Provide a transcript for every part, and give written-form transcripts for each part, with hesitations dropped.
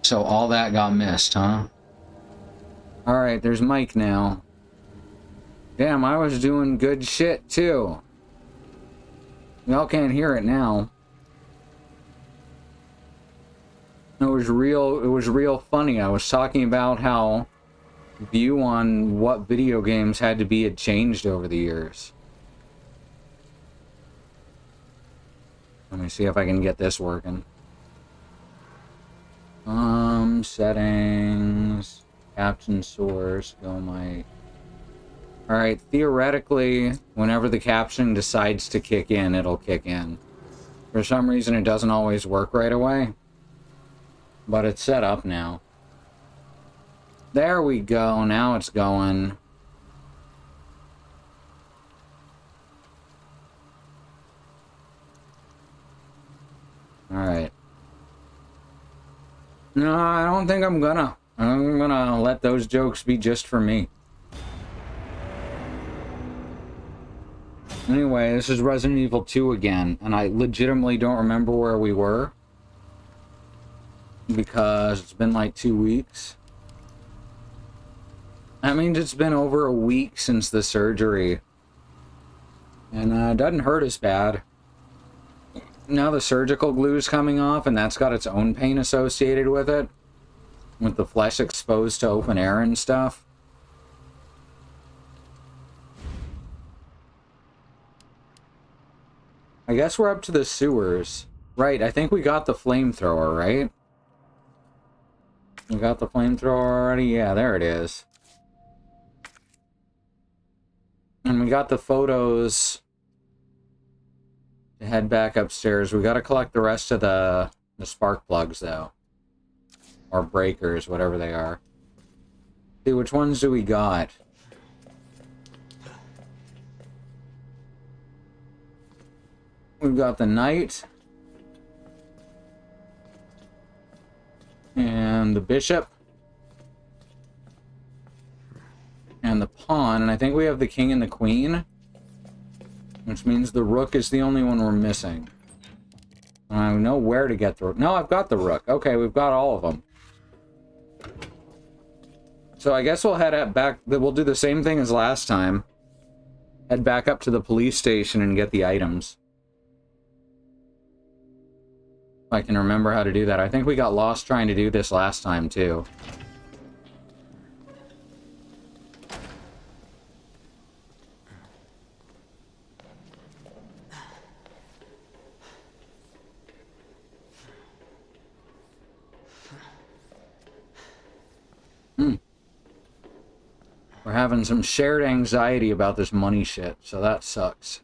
So all that got missed, huh? Alright, there's Mike now. Damn, I was doing good shit, too. Y'all can't hear it now. It was real funny. I was talking about how view on what video games had changed over the years. Let me see if I can get this working. Settings, caption source, go Mike. Alright, theoretically, whenever the caption decides to kick in, it'll kick in. For some reason, it doesn't always work right away. But it's set up now. There we go, now it's going. Alright. No, I don't think I'm gonna. I'm gonna let those jokes be just for me. Anyway, this is Resident Evil 2 again, and I legitimately don't remember where we were. Because it's been like 2 weeks. That means it's been over a week since the surgery. And it doesn't hurt as bad. Now the surgical glue's coming off, and that's got its own pain associated with it. With the flesh exposed to open air and stuff. I guess we're up to the sewers. Right, I think we got the flamethrower, right? We got the flamethrower already? Yeah, there it is. And we got the photos to head back upstairs. We gotta collect the rest of the spark plugs, though. Or breakers, whatever they are. See, which ones do we got? We've got the knight. And the bishop. And the pawn. And I think we have the king and the queen. Which means the rook is the only one we're missing. I know where to get the rook. No, I've got the rook. Okay, we've got all of them. So I guess we'll head back. We'll do the same thing as last time. Head back up to the police station and get the items. If I can remember how to do that. I think we got lost trying to do this last time, too. We're having some shared anxiety about this money shit, so that sucks.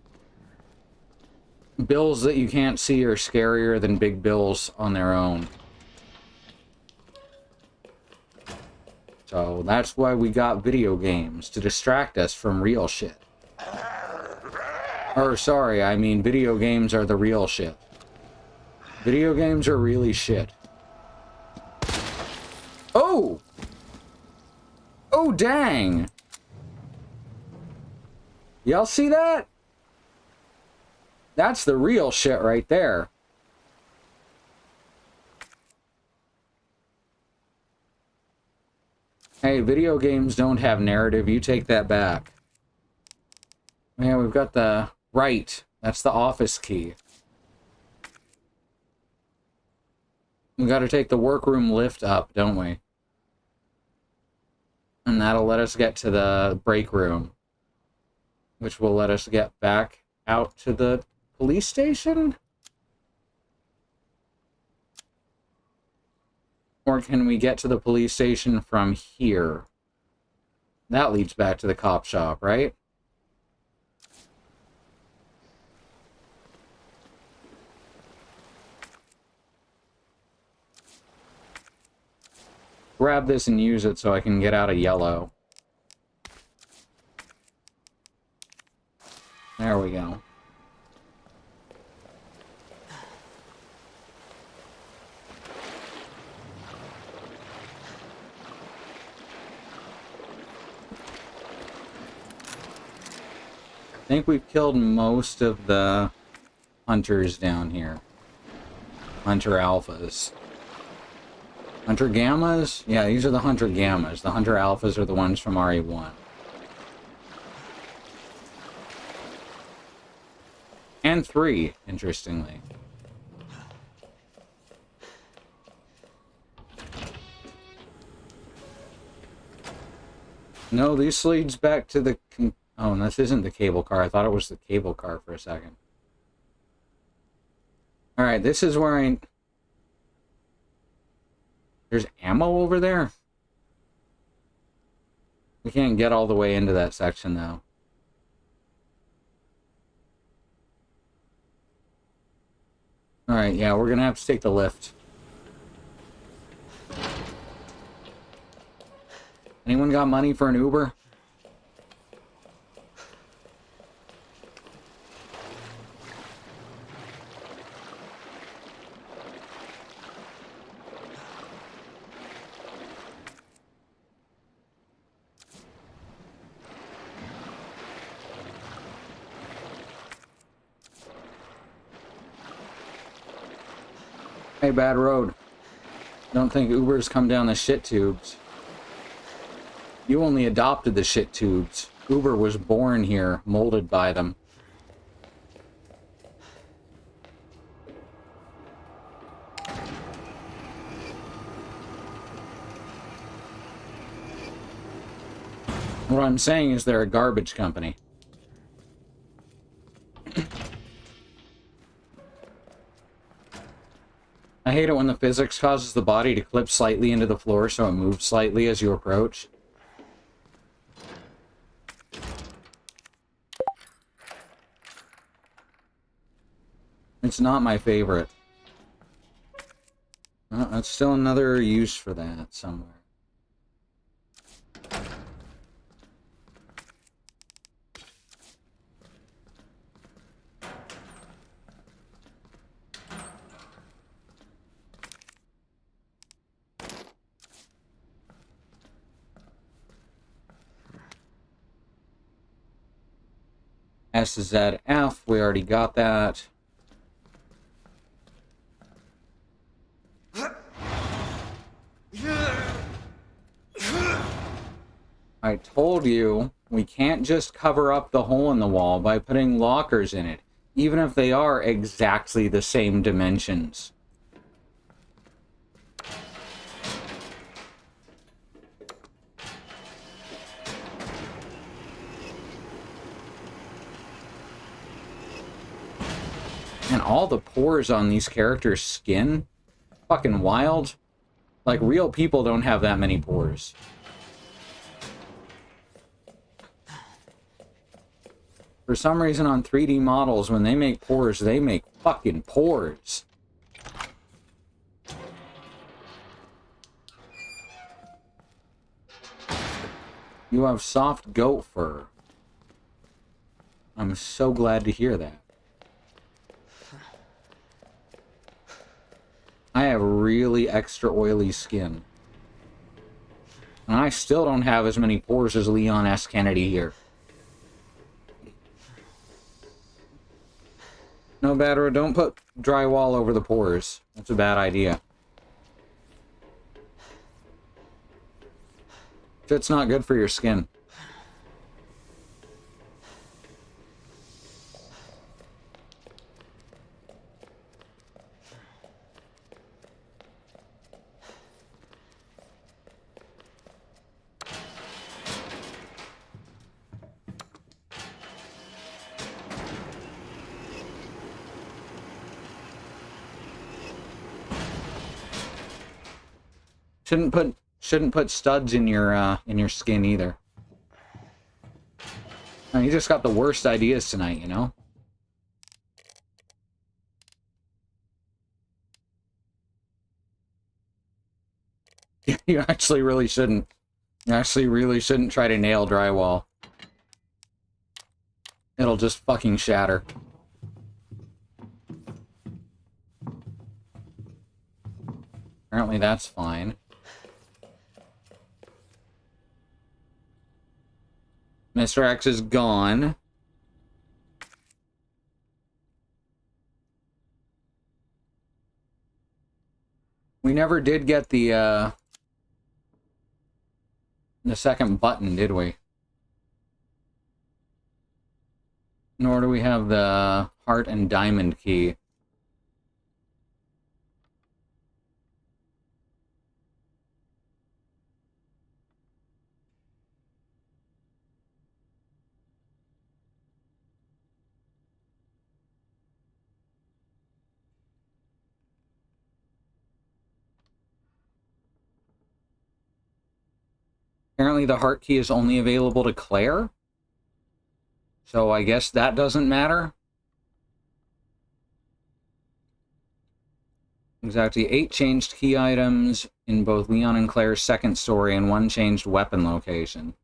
Bills that you can't see are scarier than big bills on their own. So that's why we got video games, to distract us from real shit. Or, sorry, I mean video games are the real shit. Video games are really shit. Oh! Oh, dang! Y'all see that? That's the real shit right there. Hey, video games don't have narrative. You take that back. Yeah, we've got the... Right. That's the office key. We gotta take the workroom lift up, don't we? And that'll let us get to the break room. Which will let us get back out to the police station? Or can we get to the police station from here? That leads back to the cop shop, right? Grab this and use it so I can get out of yellow. There we go. I think we've killed most of the hunters down here. Hunter alphas. Hunter Gammas? Yeah, these are the Hunter Gammas. The Hunter Alphas are the ones from RE1. And 3, interestingly. No, this leads back to the... Oh, this isn't the cable car. I thought it was the cable car for a second. Alright, this is where I... There's ammo over there? We can't get all the way into that section, though. Alright, yeah, we're gonna have to take the lift. Anyone got money for an Uber? Hey, bad road. Don't think Ubers come down the shit tubes. You only adopted the shit tubes. Uber was born here, molded by them. What I'm saying is they're a garbage company. I hate it when the physics causes the body to clip slightly into the floor so it moves slightly as you approach. It's not my favorite. That's still another use for that somewhere. SZF, we already got that. I told you, we can't just cover up the hole in the wall by putting lockers in it, even if they are exactly the same dimensions. And all the pores on these characters' skin, fucking wild. Like, real people don't have that many pores. For some reason on 3D models, when they make pores, they make fucking pores. You have soft goat fur. I'm so glad to hear that. I have really extra oily skin. And I still don't have as many pores as Leon S. Kennedy here. No, Badro, don't put drywall over the pores. That's a bad idea. It's not good for your skin. Shouldn't put studs in your skin either. Oh, you just got the worst ideas tonight, you know? You actually really shouldn't. You actually really shouldn't try to nail drywall. It'll just fucking shatter. Apparently that's fine. Mr. X is gone. We We never did get the second button, did we? Nor do we have the heart and diamond key. Apparently the heart key is only available to Claire. So I guess that doesn't matter. Exactly 8 changed key items in both Leon and Claire's second story and 1 changed weapon location.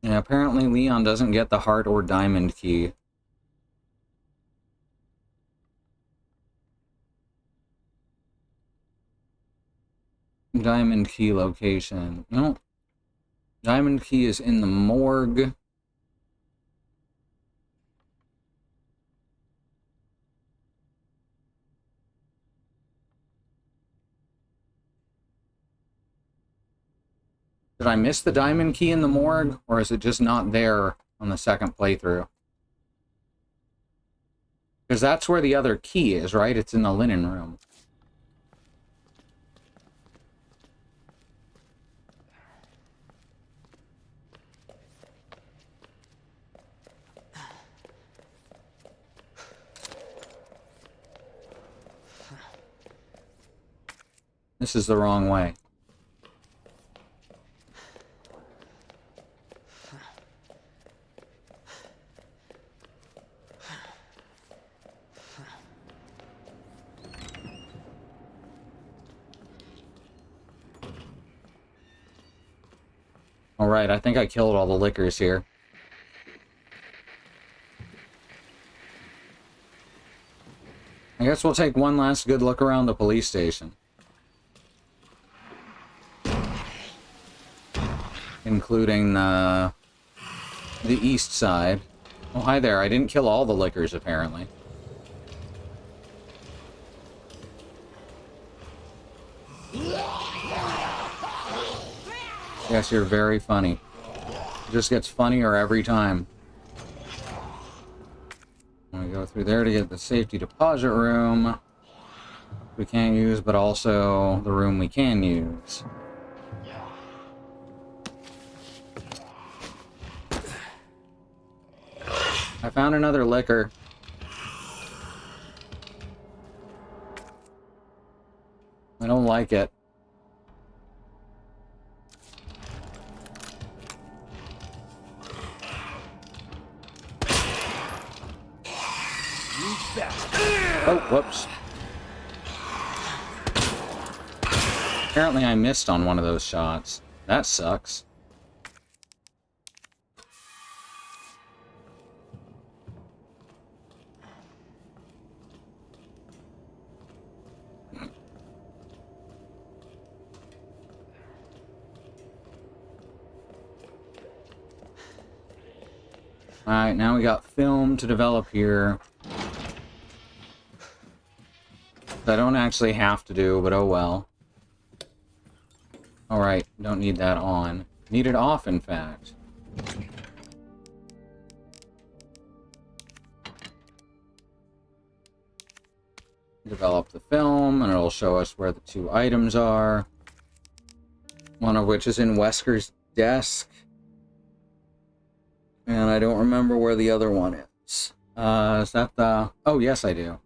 Yeah, apparently Leon doesn't get the heart or diamond key. Diamond key location. No. Diamond key is in the morgue. Did I miss the diamond key in the morgue? Or is it just not there on the second playthrough? Because that's where the other key is, right? It's in the linen room. This is the wrong way. Alright, I think I killed all the lickers here. I guess we'll take one last good look around the police station. Including the east side. Oh, hi there. I didn't kill all the lickers, apparently. Yes, you're very funny. It just gets funnier every time. I'm gonna go through there to get the safety deposit room. We can't use, but also the room we can use. I found another liquor. I don't like it. Oh, whoops. Apparently I missed on one of those shots. That sucks. Alright, now we got film to develop here. I don't actually have to do, but oh well. Alright, don't need that on. Need it off, in fact. Develop the film, and it'll show us where the 2 items are. One of which is in Wesker's desk. And I don't remember where the other one is. Is that the... Oh, yes, I do.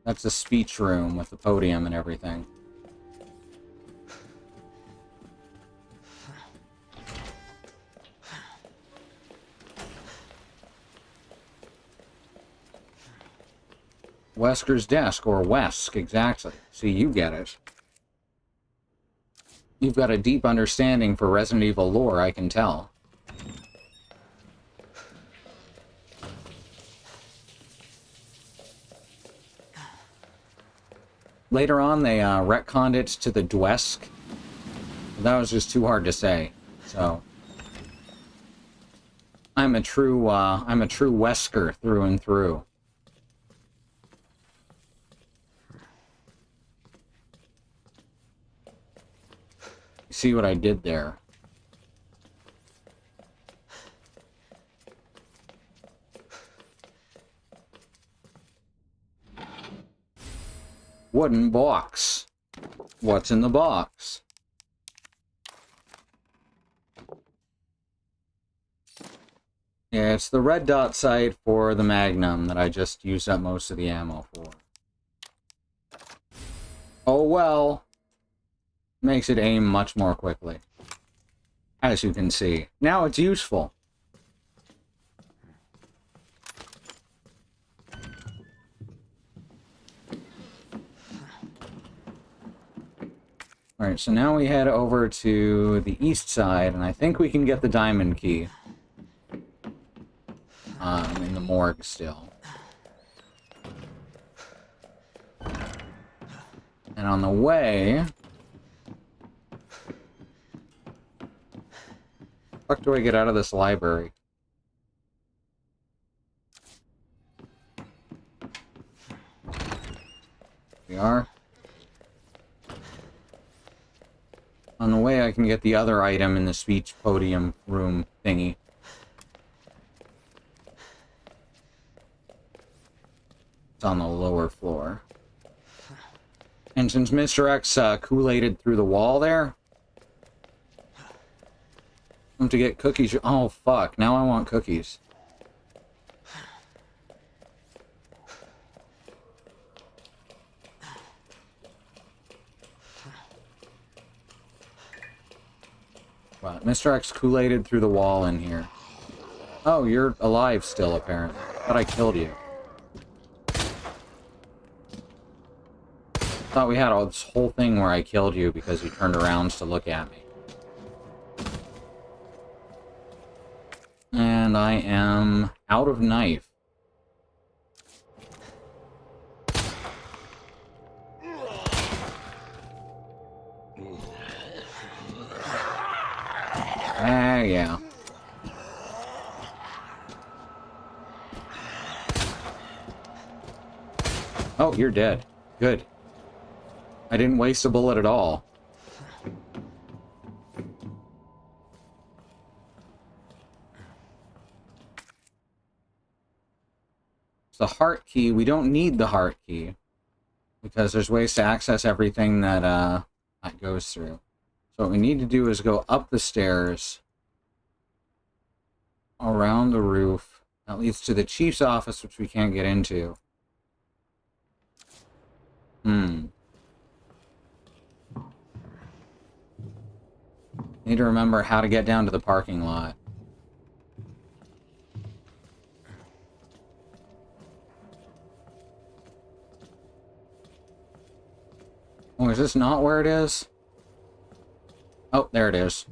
That's the speech room with the podium and everything. Wesker's desk, or Wesk, exactly. See, you get it. You've got a deep understanding for Resident Evil lore, I can tell. Later on, they retconned it to the Dwesk. That was just too hard to say. So I'm a true Wesker through and through. See what I did there? Wooden box. What's in the box? Yeah, it's the red dot sight for the Magnum that I just used up most of the ammo for. Oh well. Makes it aim much more quickly. As you can see. Now it's useful. Alright, so now we head over to the east side, and I think we can get the diamond key. In the morgue still. And on the way... How the fuck do I get out of this library? We are. On the way, I can get the other item in the speech podium room thingy. It's on the lower floor. And since Mr. X Kool-Aided through the wall there, I'm to get cookies. Oh, fuck. Now I want cookies. What? Mr. X Kool-Aided through the wall in here. Oh, you're alive still, apparently. Thought I killed you. Thought we had all this whole thing where I killed you because you turned around to look at me. And I am out of knife. Yeah. Oh, you're dead. Good. I didn't waste a bullet at all. The heart key, we don't need the heart key. Because there's ways to access everything that, that goes through. So what we need to do is go up the stairs. Around the roof. That leads to the chief's office, which we can't get into. Need to remember how to get down to the parking lot. Oh, is this not where it is? Oh, there it is.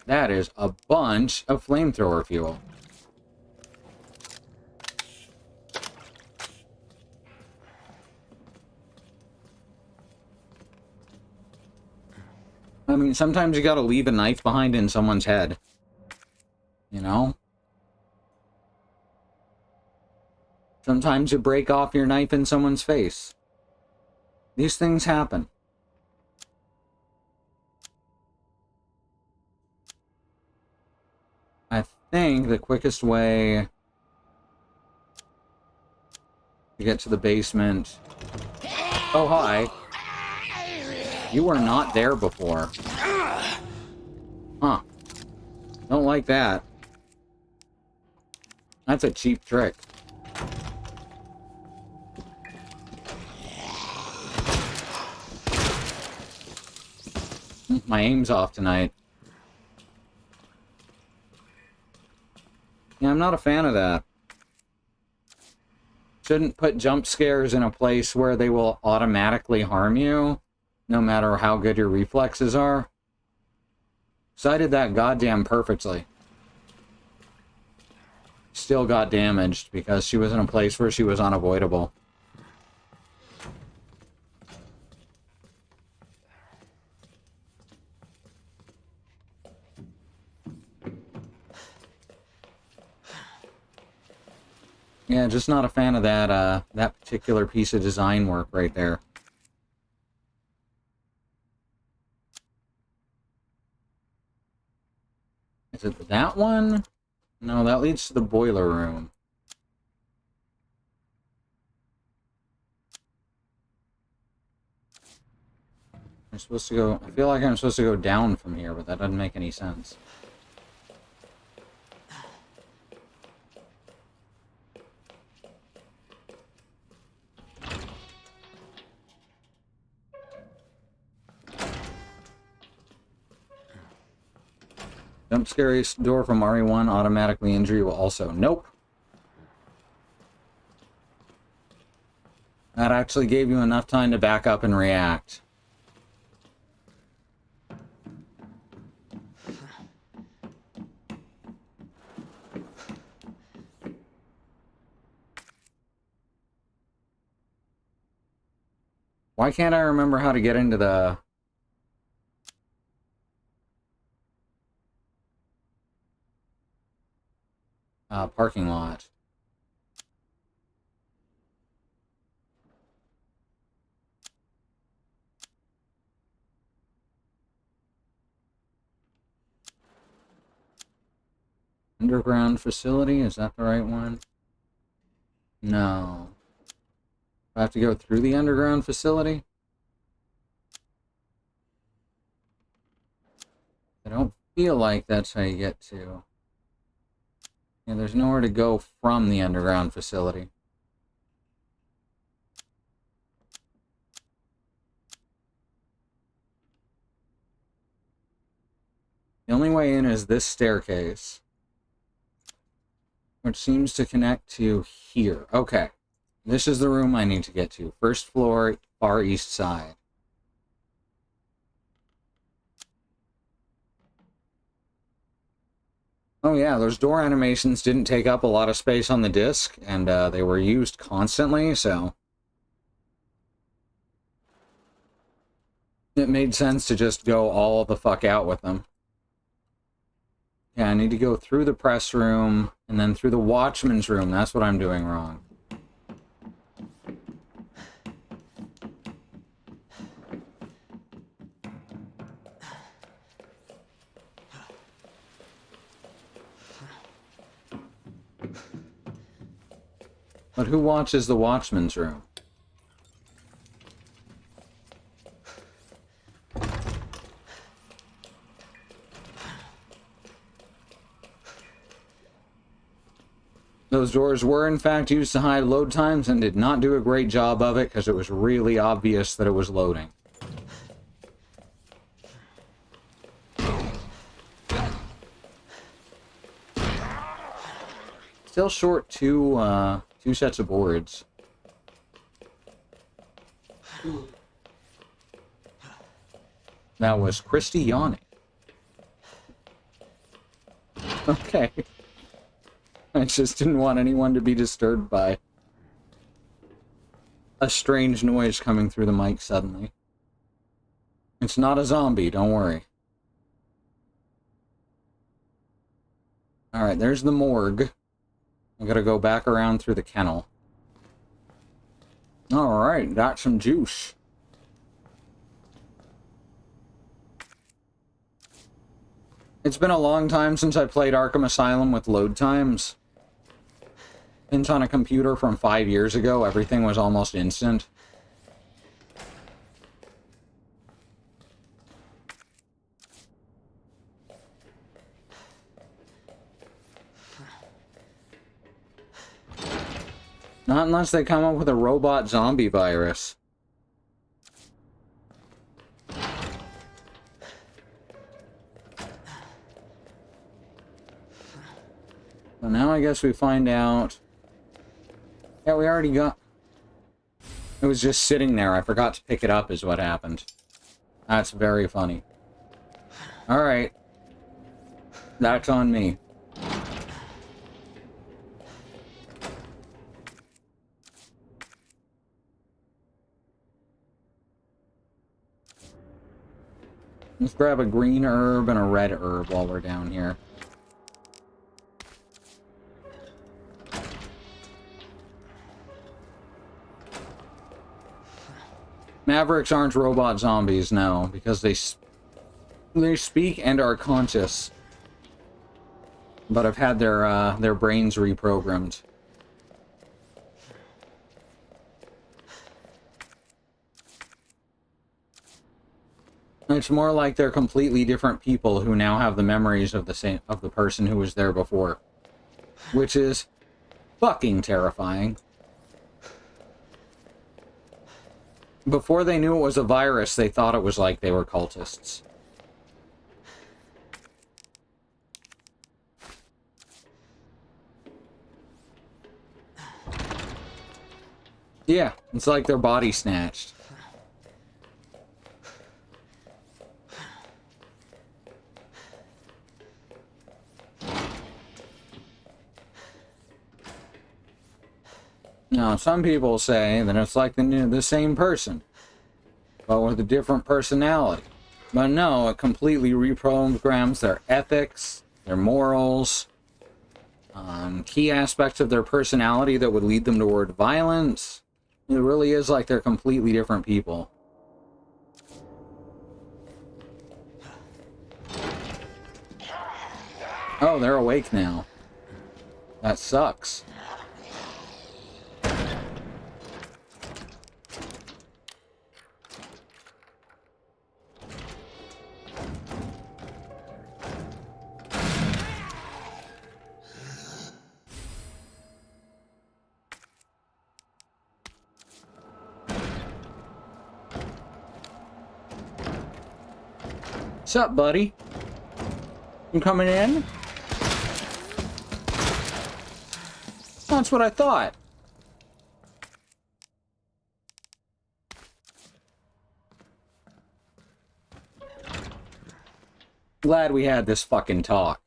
That is a bunch of flamethrower fuel. I mean, sometimes you gotta leave a knife behind in someone's head. You know? Sometimes you break off your knife in someone's face. These things happen. I think the quickest way to get to the basement... Oh, hi. You were not there before. Huh. Don't like that. That's a cheap trick. My aim's off tonight. Yeah, I'm not a fan of that. Shouldn't put jump scares in a place where they will automatically harm you, no matter how good your reflexes are. So I did that goddamn perfectly. Still got damaged because she was in a place where she was unavoidable. Yeah, just not a fan of that, that particular piece of design work right there. Is it that one? No, that leads to the boiler room. I'm supposed to go... I feel like I'm supposed to go down from here, but that doesn't make any sense. Jump scary door from RE1 automatically injure you will also. Nope. That actually gave you enough time to back up and react. Why can't I remember how to get into the... parking lot? Underground facility? Is that the right one? No. I have to go through the underground facility? I don't feel like that's how you get to... Yeah, there's nowhere to go from the underground facility. The only way in is this staircase, which seems to connect to here. Okay. This is the room I need to get to. First floor, far east side. Oh yeah, those door animations didn't take up a lot of space on the disc, and they were used constantly, so... it made sense to just go all the fuck out with them. Yeah, I need to go through the press room, and then through the watchman's room. That's what I'm doing wrong. But who watches the watchman's room? Those doors were in fact used to hide load times and did not do a great job of it because it was really obvious that it was loading. Still short two sets of boards. That was Christy yawning. Okay. I just didn't want anyone to be disturbed by a strange noise coming through the mic suddenly. It's not a zombie, don't worry. Alright, there's the morgue. I gotta go back around through the kennel. Alright, got some juice. It's been a long time since I played Arkham Asylum with load times. Since on a computer from 5 years ago, everything was almost instant. Not unless they come up with a robot zombie virus. So now I guess we find out... Yeah, we already got... It was just sitting there. I forgot to pick it up is what happened. That's very funny. Alright. That's on me. Let's grab a green herb and a red herb while we're down here. Mavericks aren't robot zombies, no, because they speak and are conscious, but have had their brains reprogrammed. It's more like they're completely different people who now have the memories of the person who was there before, which is fucking terrifying. Before they knew it was a virus, they thought it was like they were cultists. Yeah, it's like their body snatched. Now, some people say that it's like the same person, but with a different personality. But no, it completely reprograms their ethics, their morals, key aspects of their personality that would lead them toward violence. It really is like they're completely different people. Oh, they're awake now. That sucks. What's up, buddy? You coming in? That's what I thought. Glad we had this fucking talk.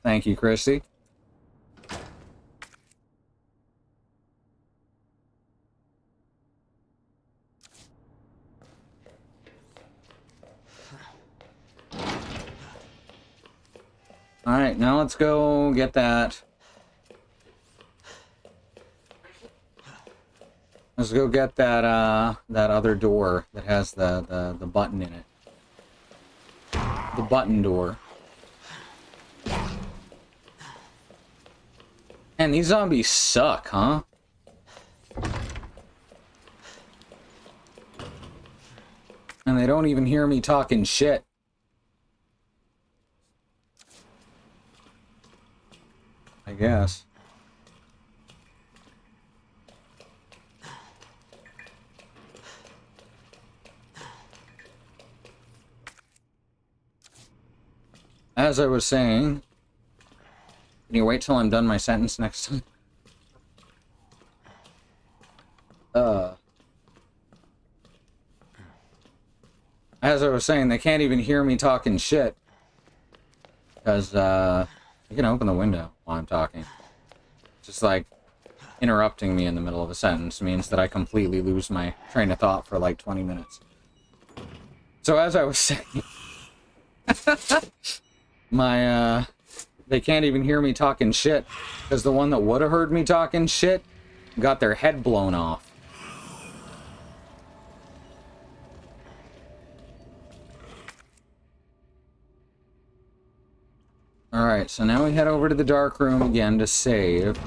Thank you, Christy. Alright, now let's go get that. Let's go get that, that other door that has the button in it. The button door. Man, these zombies suck, huh? And they don't even hear me talking shit. I guess. As I was saying, can you wait till I'm done my sentence next time? As I was saying, they can't even hear me talking shit. Because, you can open the window while I'm talking. Just like interrupting me in the middle of a sentence means that I completely lose my train of thought for like 20 minutes. So as I was saying, they can't even hear me talking shit because the one that would have heard me talking shit got their head blown off. Alright, so now we head over to the dark room again to save.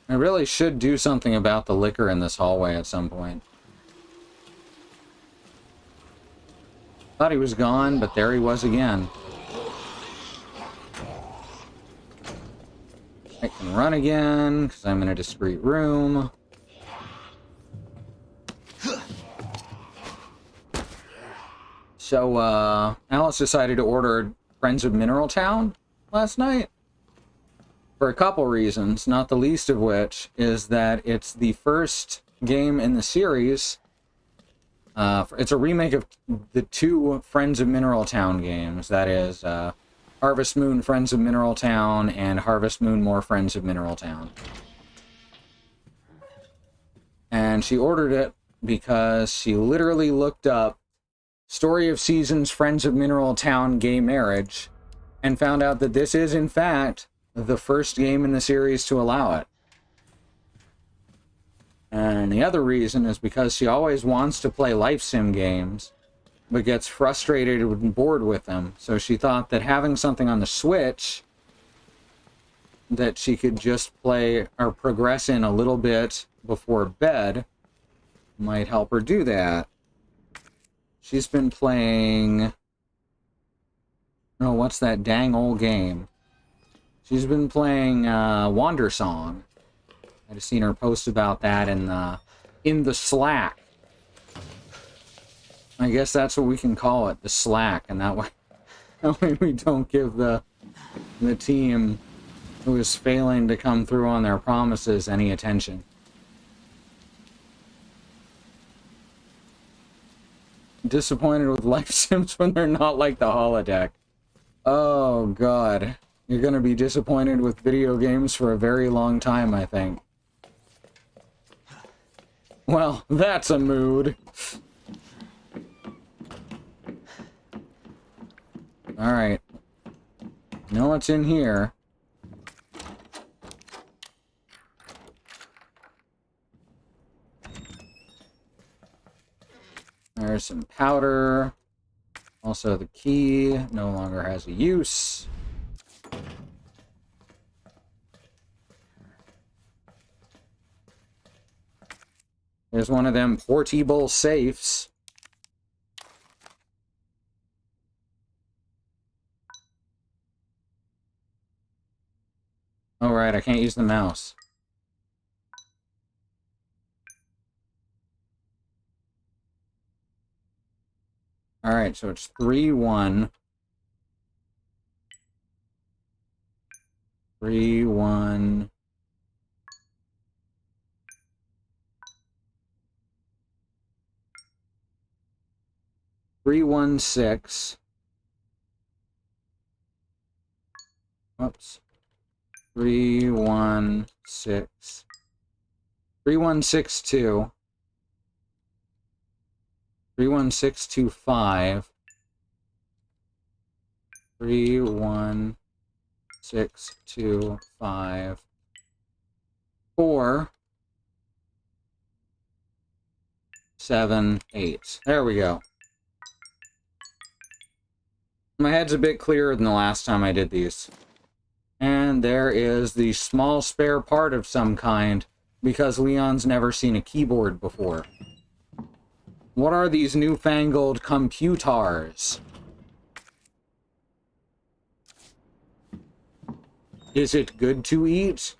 I really should do something about the liquor in this hallway at some point. Thought he was gone, but there he was again. I can run again, because I'm in a discreet room. So, Alice decided to order Friends of Mineral Town last night. For a couple reasons, not the least of which is that it's the first game in the series. It's a remake of the two Friends of Mineral Town games. That is, Harvest Moon Friends of Mineral Town and Harvest Moon More Friends of Mineral Town. And she ordered it because she literally looked up Story of Seasons, Friends of Mineral Town, Gay Marriage, and found out that this is, in fact, the first game in the series to allow it. And the other reason is because she always wants to play life sim games, but gets frustrated and bored with them. So she thought that having something on the Switch that she could just play or progress in a little bit before bed might help her do that. She's been playing... Oh, what's that dang old game? She's been playing Wander Song. I just seen her post about that in the Slack. I guess that's what we can call it, the Slack, and that way we don't give the team who is failing to come through on their promises any attention. Disappointed with life sims when they're not like the holodeck. Oh god. You're gonna be disappointed with video games for a very long time, I think. Well, that's a mood. Alright. Know what's in here. There's some powder. Also, the key no longer has a use. There's one of them portable safes. Oh, right, I can't use the mouse. Alright, so it's 3-1. 3-1. Three, 1, 6. Oops. 3, 1, 6. 3, 1, 6, 2. 3, 1, 6, 2, 5. 3, 1, 6, 2, 5. 4, 7, 8. There we go. My head's a bit clearer than the last time I did these. And there is the small spare part of some kind, because Leon's never seen a keyboard before. What are these newfangled computers? Is it good to eat?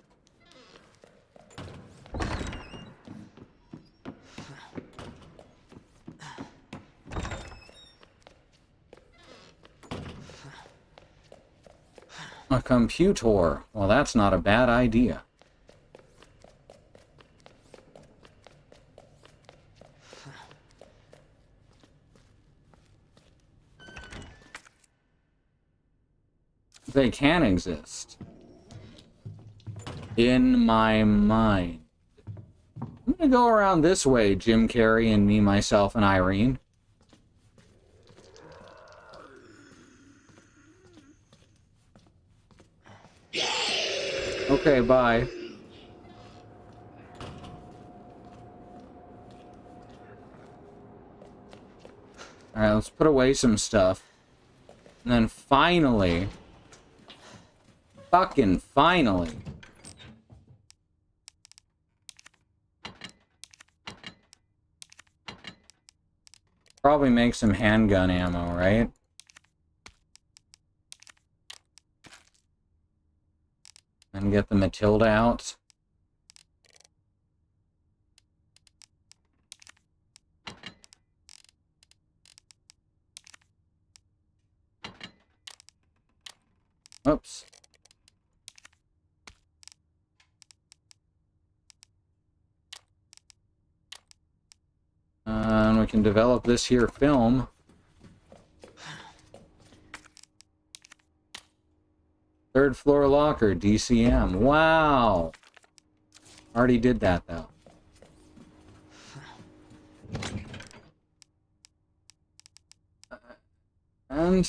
A computer. Well, that's not a bad idea. They can exist. In my mind. I'm gonna go around this way, Jim Carrey and me, myself, and Irene. Okay, bye. Alright, let's put away some stuff. And then finally... Fucking finally... Probably make some handgun ammo, right? And get the Matilda out. Oops. And we can develop this here film. Third floor locker, DCM. Wow! Already did that, though. And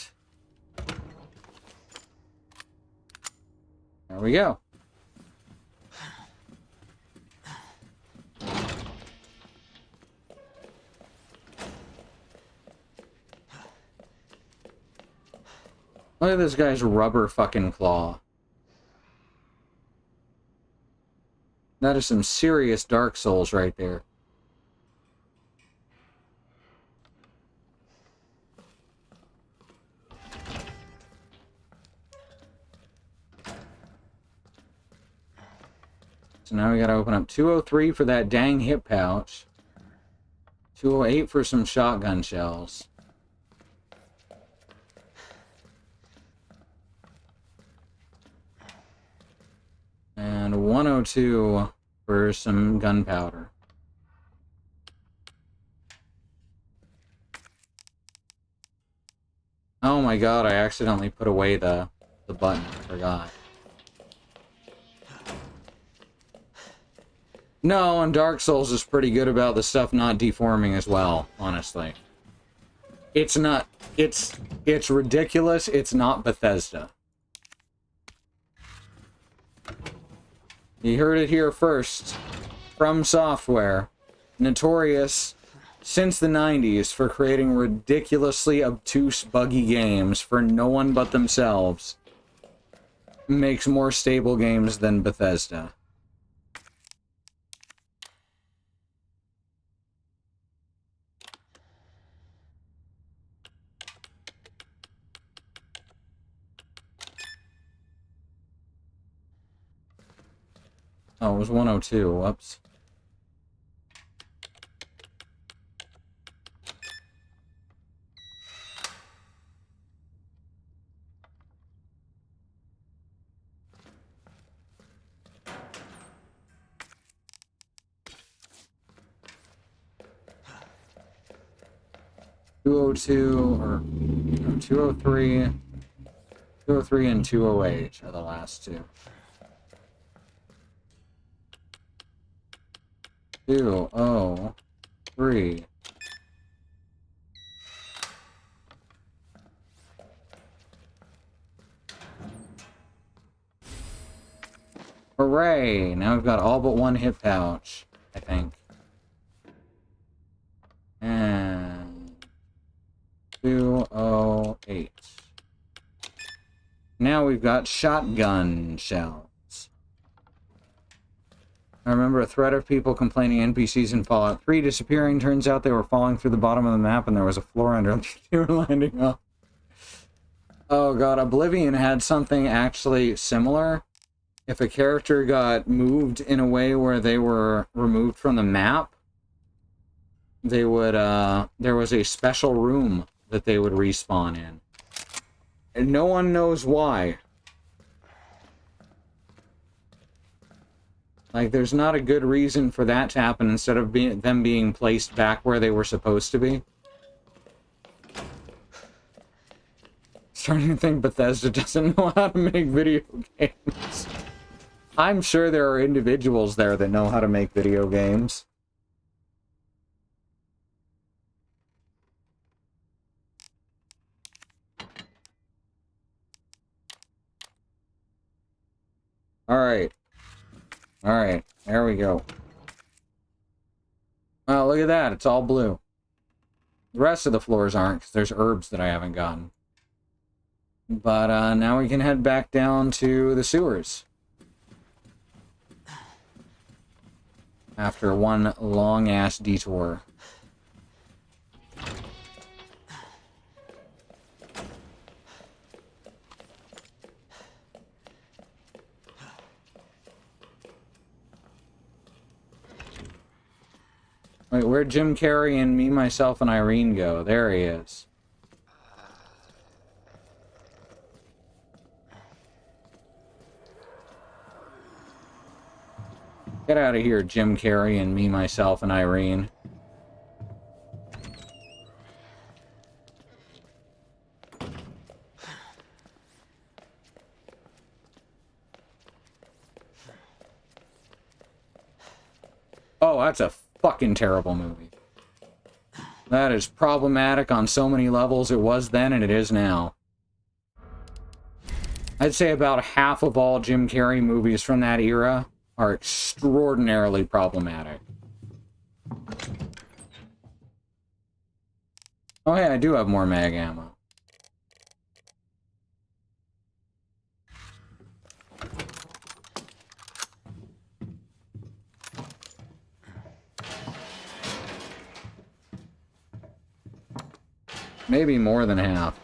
there we go. Look at this guy's rubber fucking claw. That is some serious Dark Souls right there. So now we gotta open up 203 for that dang hip pouch. 208 for some shotgun shells. And 102 for some gunpowder. Oh my god, I accidentally put away the button. I forgot. No, and Dark Souls is pretty good about the stuff not deforming as well, honestly. It's not... It's ridiculous. It's not Bethesda. You heard it here first. From Software. Notorious since the 90s for creating ridiculously obtuse, buggy games for no one but themselves. Makes more stable games than Bethesda. Oh, it was 102. Whoops. .202 or 203, 203 and 208 are the last two. 203. Hooray! Now we've got all but one hip pouch, I think. And 208. Now we've got shotgun shells. I remember a thread of people complaining NPCs in Fallout 3 disappearing. Turns out they were falling through the bottom of the map and there was a floor under them. They were landing up. Oh god, Oblivion had something actually similar. If a character got moved in a way where they were removed from the map, they would, there was a special room that they would respawn in. And no one knows why. Like, there's not a good reason for that to happen instead of them being placed back where they were supposed to be. Starting to think Bethesda doesn't know how to make video games. I'm sure there are individuals there that know how to make video games. Alright. Alright, there we go. Oh, look at that. It's all blue. The rest of the floors aren't, because there's herbs that I haven't gotten. But now we can head back down to the sewers. After one long-ass detour. Wait, where'd Jim Carrey and Me, Myself, and Irene go? There he is. Get out of here, Jim Carrey and Me, Myself, and Irene. Oh, that's a fucking terrible movie. That is problematic on so many levels. It was then and it is now. I'd say about half of all Jim Carrey movies from that era are extraordinarily problematic. Oh hey, I do have more mag ammo. Maybe more than half.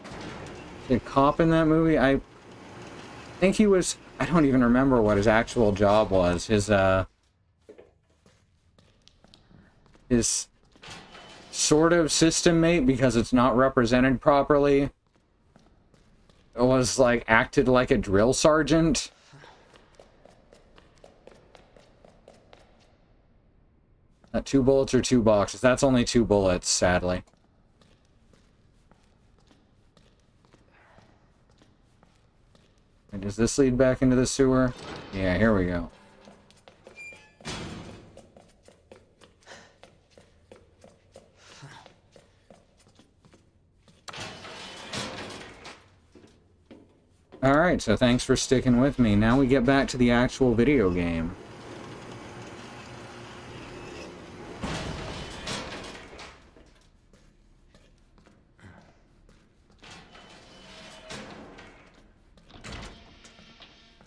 The cop in that movie, I think he was... I don't even remember what his actual job was. His sort of system mate, because it's not represented properly, was like acted like a drill sergeant. That 2 bullets or 2 boxes? That's only 2 bullets, sadly. And does this lead back into the sewer? Yeah, here we go. Alright, so thanks for sticking with me. Now we get back to the actual video game.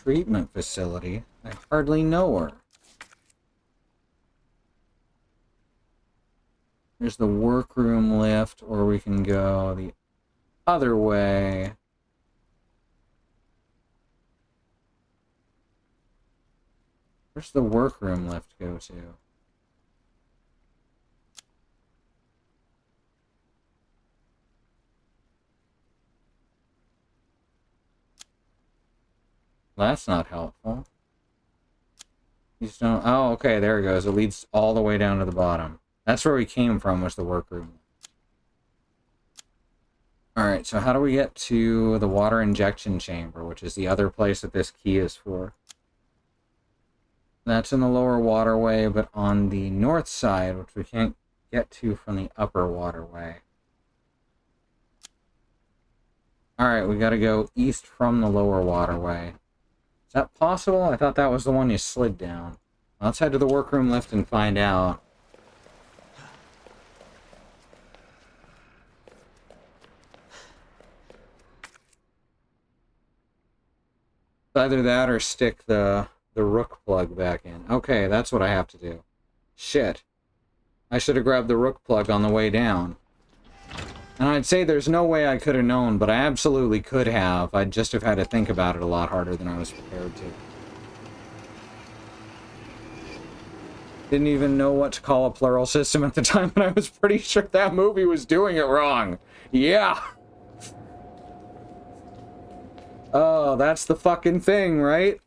Treatment facility? I hardly know her. There's the workroom lift, or we can go the other way. Where's the workroom lift go to? That's not helpful. These don't... Oh, okay, there it goes. It leads all the way down to the bottom. That's where we came from, was the workroom. Alright, so how do we get to the water injection chamber, which is the other place that this key is for? That's in the lower waterway, but on the north side, which we can't get to from the upper waterway. Alright, we gotta go east from the lower waterway. Is that possible? I thought that was the one you slid down. Let's head to the workroom lift and find out. Either that or stick the rook plug back in. Okay, that's what I have to do. Shit. I should have grabbed the rook plug on the way down. And I'd say there's no way I could have known, but I absolutely could have. I'd just have had to think about it a lot harder than I was prepared to. Didn't even know what to call a plural system at the time, and I was pretty sure that movie was doing it wrong. Yeah! Oh, that's the fucking thing, right?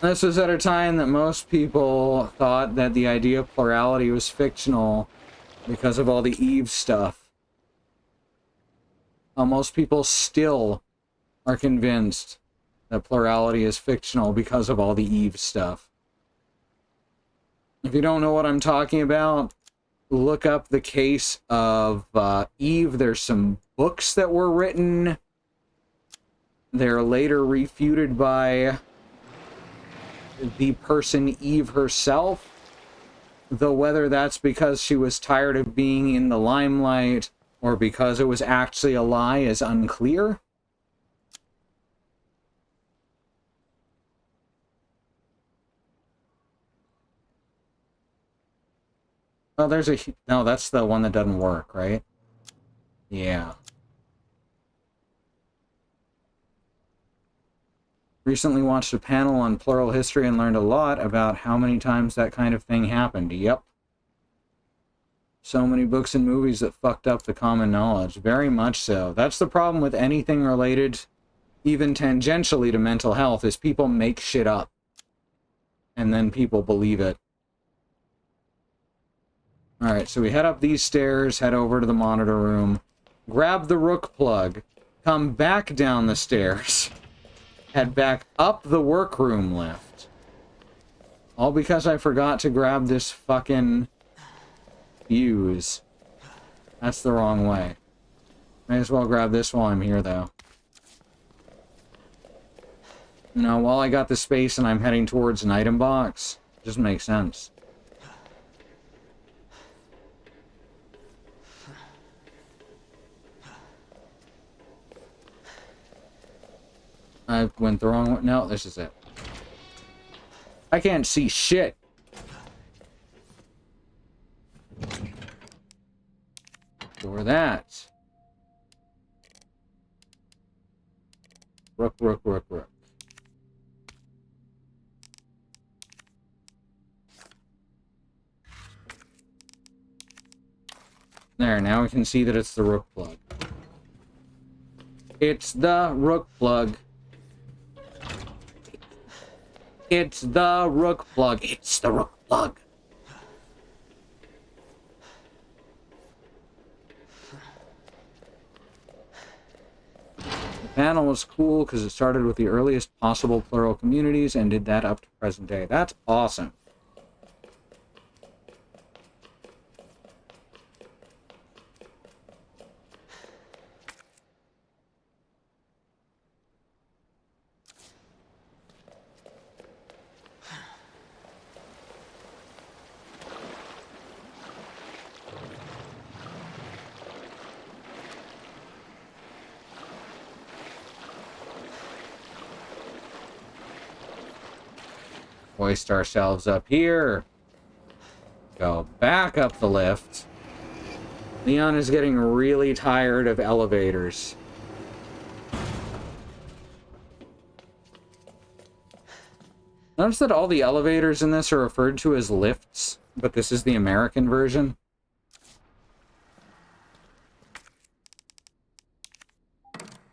This was at a time that most people thought that the idea of plurality was fictional because of all the Eve stuff. Most people still are convinced that plurality is fictional because of all the Eve stuff. If you don't know what I'm talking about, look up the case of Eve. There's some books that were written. They're later refuted by the person Eve herself. Though whether that's because she was tired of being in the limelight or because it was actually a lie is unclear. Oh, there's a... No, that's the one that doesn't work, right? Yeah. Recently watched a panel on plural history and learned a lot about how many times that kind of thing happened. Yep. So many books and movies that fucked up the common knowledge. Very much so. That's the problem with anything related, even tangentially, to mental health, is people make shit up. And then people believe it. Alright, so we head up these stairs, head over to the monitor room, grab the rook plug, come back down the stairs, head back up the workroom lift. All because I forgot to grab this fucking fuse. That's the wrong way. May as well grab this while I'm here, though. No, while I got the space and I'm heading towards an item box, it just makes sense. I went the wrong way. No, this is it. I can't see shit. Or that. Rook, rook, rook, rook. There, now we can see that it's the rook plug. It's the rook plug. It's the rook plug. It's the rook plug. The panel was cool because it started with the earliest possible plural communities and did that up to present day. That's awesome. Hoist ourselves up here. Go back up the lift. Leon is getting really tired of elevators. Notice that all the elevators in this are referred to as lifts, but this is the American version.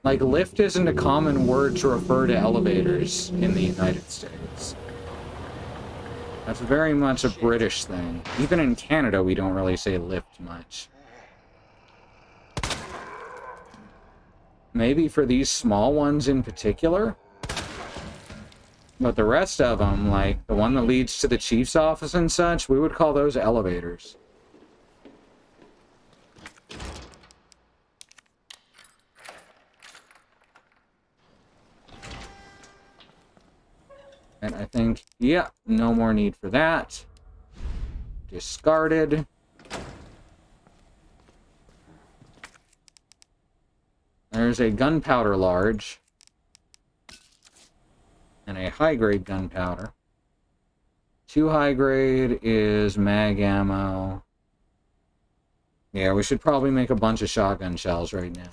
Like, lift isn't a common word to refer to elevators in the United States. That's very much a British thing. Even in Canada, we don't really say lift much. Maybe for these small ones in particular? But the rest of them, like the one that leads to the chief's office and such, we would call those elevators. And I think, yeah, no more need for that. Discarded. There's a gunpowder large. And a high-grade gunpowder. 2 high-grade is mag ammo. Yeah, we should probably make a bunch of shotgun shells right now.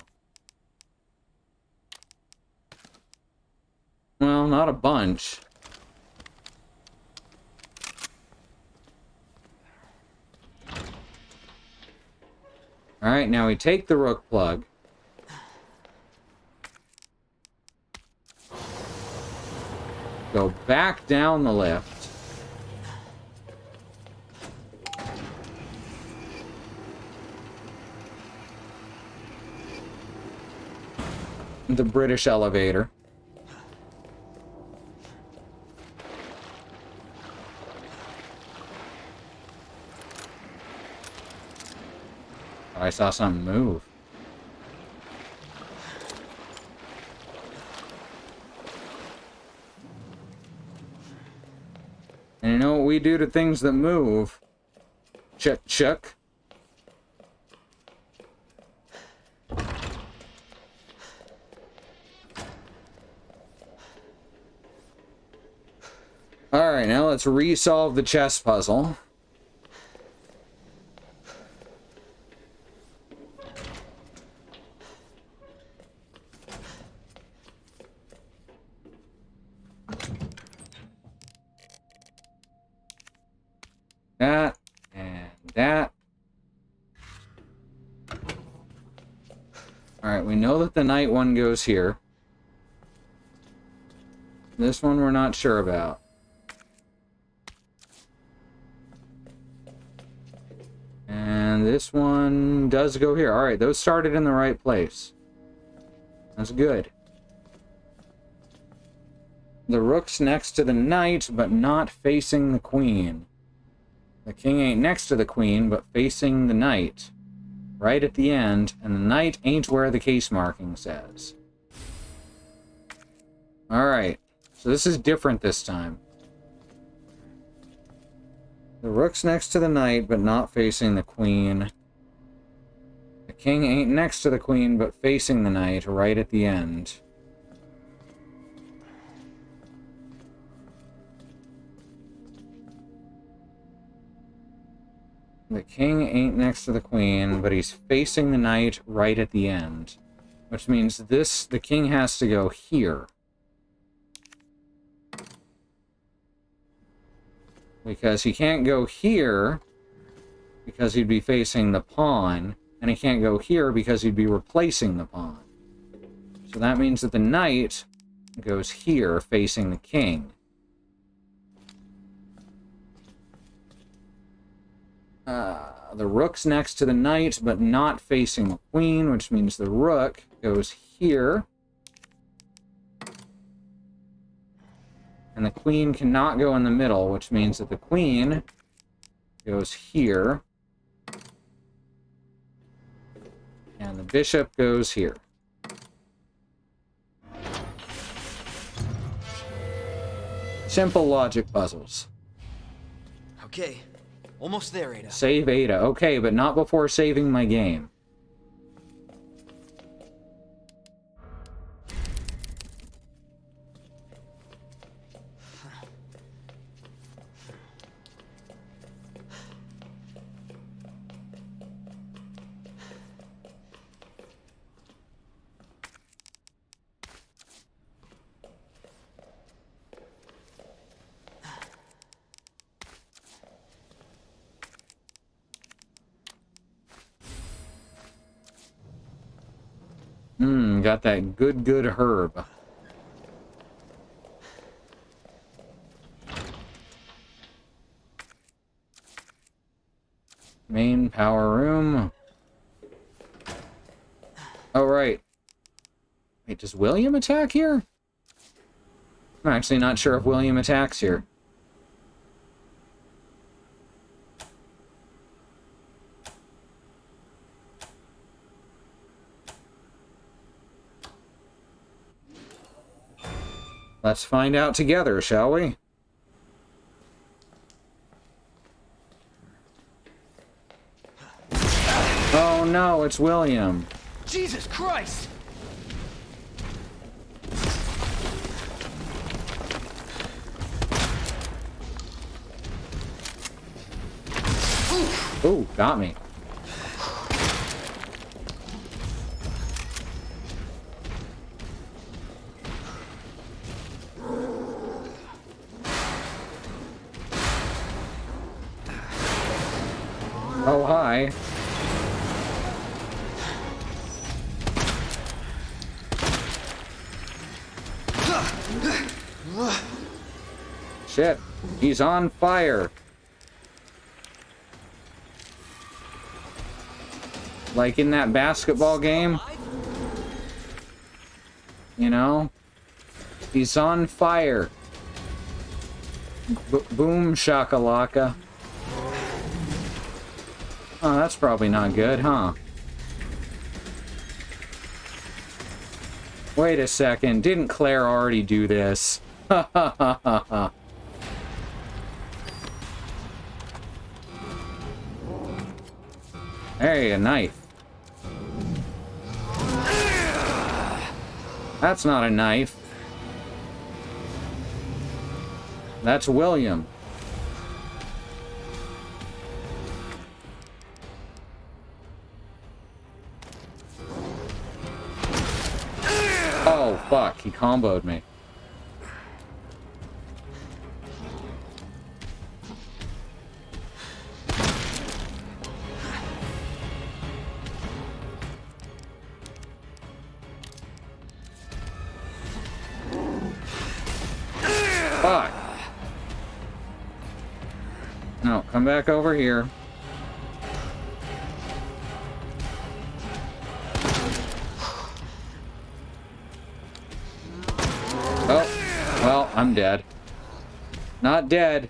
Well, not a bunch. Alright, now we take the rook plug. Go back down the lift. The British elevator. I saw something move. And you know what we do to things that move? Chuck, chuck. Alright, now let's resolve the chess puzzle. That, and that. Alright, we know that the night one goes here. This one we're not sure about. And this one does go here. Alright, those started in the right place. That's good. The rook's next to the knight, but not facing the queen. The king ain't next to the queen, but facing the knight. Right at the end, and the knight ain't where the case marking says. Alright, so this is different this time. The rook's next to the knight, but not facing the queen. The king ain't next to the queen, but facing the knight, right at the end. The king ain't next to the queen, but he's facing the knight right at the end. Which means the king has to go here. Because he can't go here, because he'd be facing the pawn, and he can't go here because he'd be replacing the pawn. So that means that the knight goes here, facing the king. The rook's next to the knight, but not facing the queen, which means the rook goes here. And the queen cannot go in the middle, which means that the queen goes here. And the bishop goes here. Simple logic puzzles. Okay, almost there, Ada. Save Ada. Okay, but not before saving my game. Got that good herb. Main power room. Oh, right. Wait, does William attack here? I'm actually not sure if William attacks here. Let's find out together, shall we? Oh no, it's William. Jesus Christ! Ooh, got me. Oh, hi. Shit, he's on fire. Like in that basketball game. You know? He's on fire. Boom shakalaka. Oh, that's probably not good, huh? Wait a second, didn't Claire already do this? Ha ha ha ha ha. Hey, a knife. That's not a knife. That's William. Oh, fuck. He comboed me. Fuck. No, come back over here. Oh, well, I'm dead. Not dead.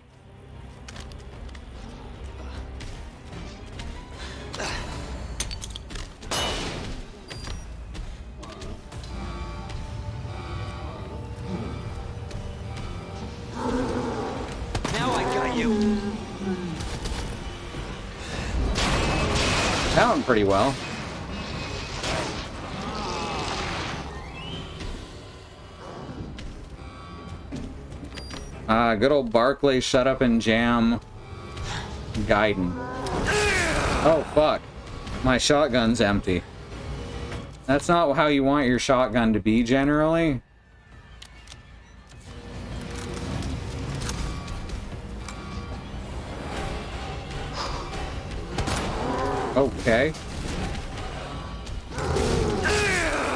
pretty well. Good old Barclay, shut up and jam. Gaiden. Oh, fuck. My shotgun's empty. That's not how you want your shotgun to be, generally. Okay.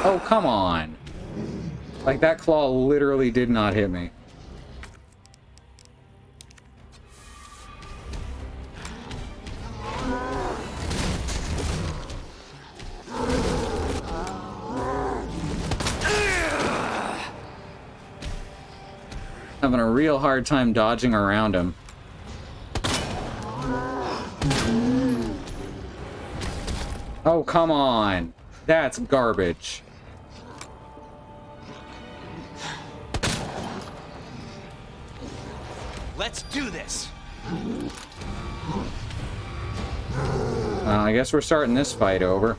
Oh, come on. Like, that claw literally did not hit me. Having a real hard time dodging around him. Oh, come on. That's garbage. Let's do this. I guess we're starting this fight over.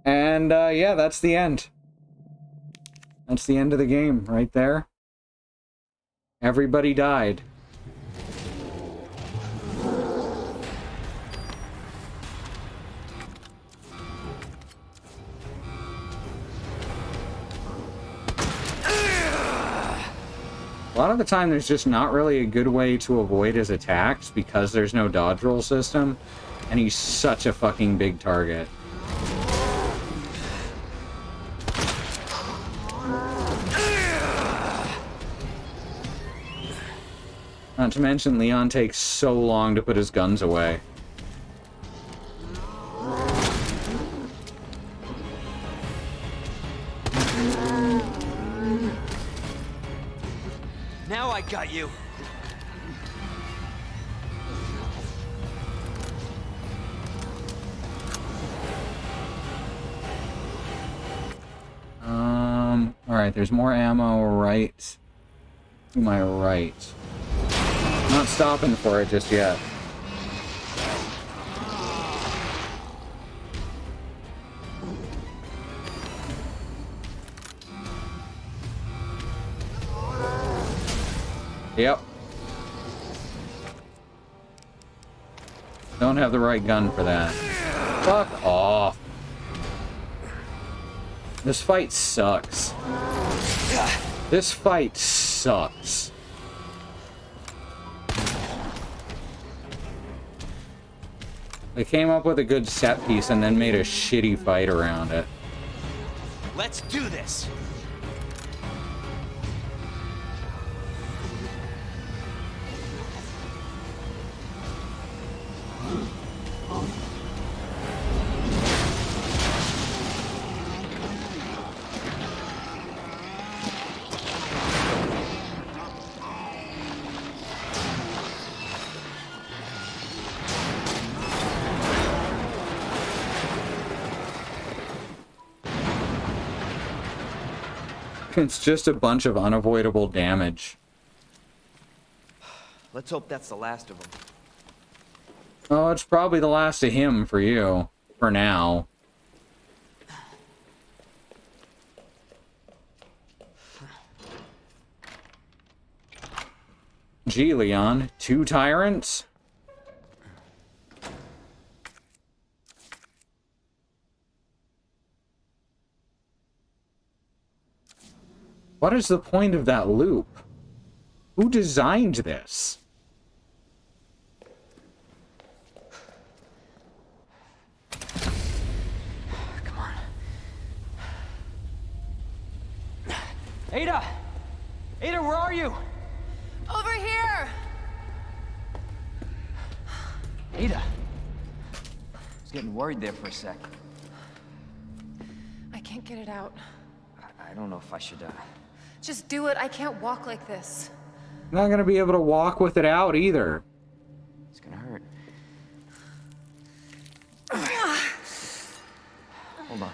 And, yeah, that's the end. That's the end of the game, right there. Everybody died. A lot of the time, there's just not really a good way to avoid his attacks because there's no dodge roll system, and he's such a fucking big target. Not to mention, Leon takes so long to put his guns away. Now I got you. Alright, there's more ammo right to my right. Not stopping for it just yet. Yep. Don't have the right gun for that. Fuck off. This fight sucks. This fight sucks. They came up with a good set piece and then made a shitty fight around it. Let's do this. It's just a bunch of unavoidable damage. Let's hope that's the last of them. Oh, it's probably the last of him for you. For now. Gee, Leon. 2 tyrants? What is the point of that loop? Who designed this? Come on. Ada! Ada, where are you? Over here! Ada! I was getting worried there for a sec. I can't get it out. I don't know if I should, Just do it. I can't walk like this. I'm not gonna be able to walk with it out either. It's gonna hurt. Hold on.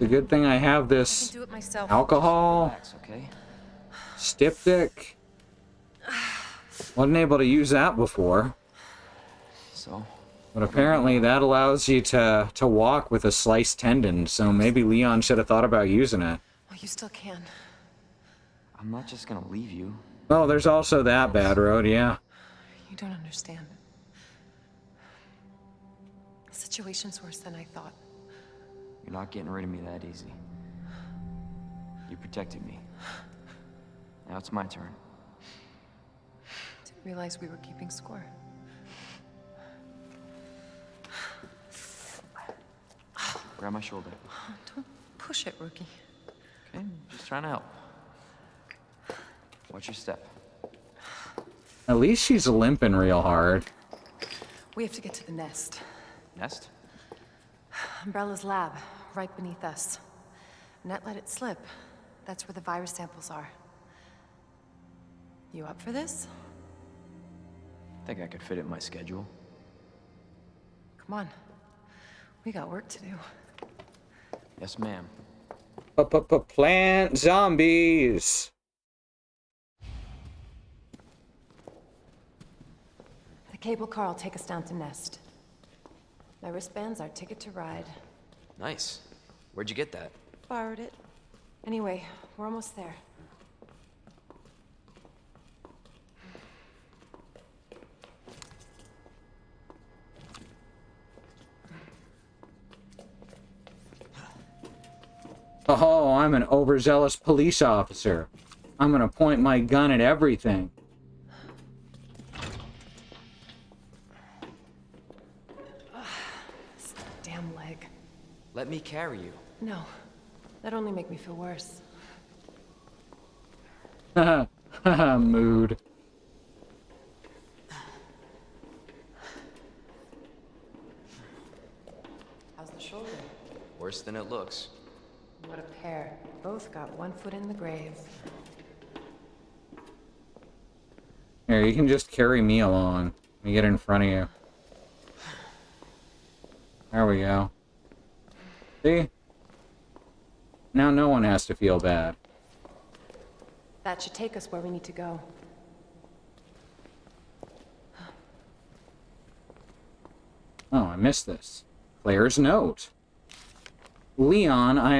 a good thing I have I can this do it myself. alcohol Relax, okay? styptic. Wasn't able to use that before. So, But apparently that allows you to walk with a sliced tendon, so maybe Leon should have thought about using it. Oh, you still can. I'm not just gonna leave you. Oh, there's also that bad road, yeah. You don't understand. The situation's worse than I thought. You're not getting rid of me that easy. You protected me. Now it's my turn. Didn't realize we were keeping score. Grab my shoulder. Don't push it, rookie. Okay, just trying to help. Watch your step. At least she's limping real hard. We have to get to the nest. Nest? Umbrella's lab, right beneath us. Net let it slip. That's where the virus samples are. You up for this? Think I could fit it in my schedule. Come on. We got work to do. Yes, ma'am. Plant zombies. The cable car will take us down to Nest. My wristband's our ticket to ride. Nice. Where'd you get that? Borrowed it. Anyway, we're almost there. Oh, I'm an overzealous police officer. I'm gonna point my gun at everything. This damn leg. Let me carry you. No. That'd only make me feel worse. Haha, mood. How's the shoulder? Worse than it looks. What a pair. Both got one foot in the grave. Here, you can just carry me along. Let me get in front of you. There we go. See? Now no one has to feel bad. That should take us where we need to go. Oh, I missed this. Claire's note. Leon, I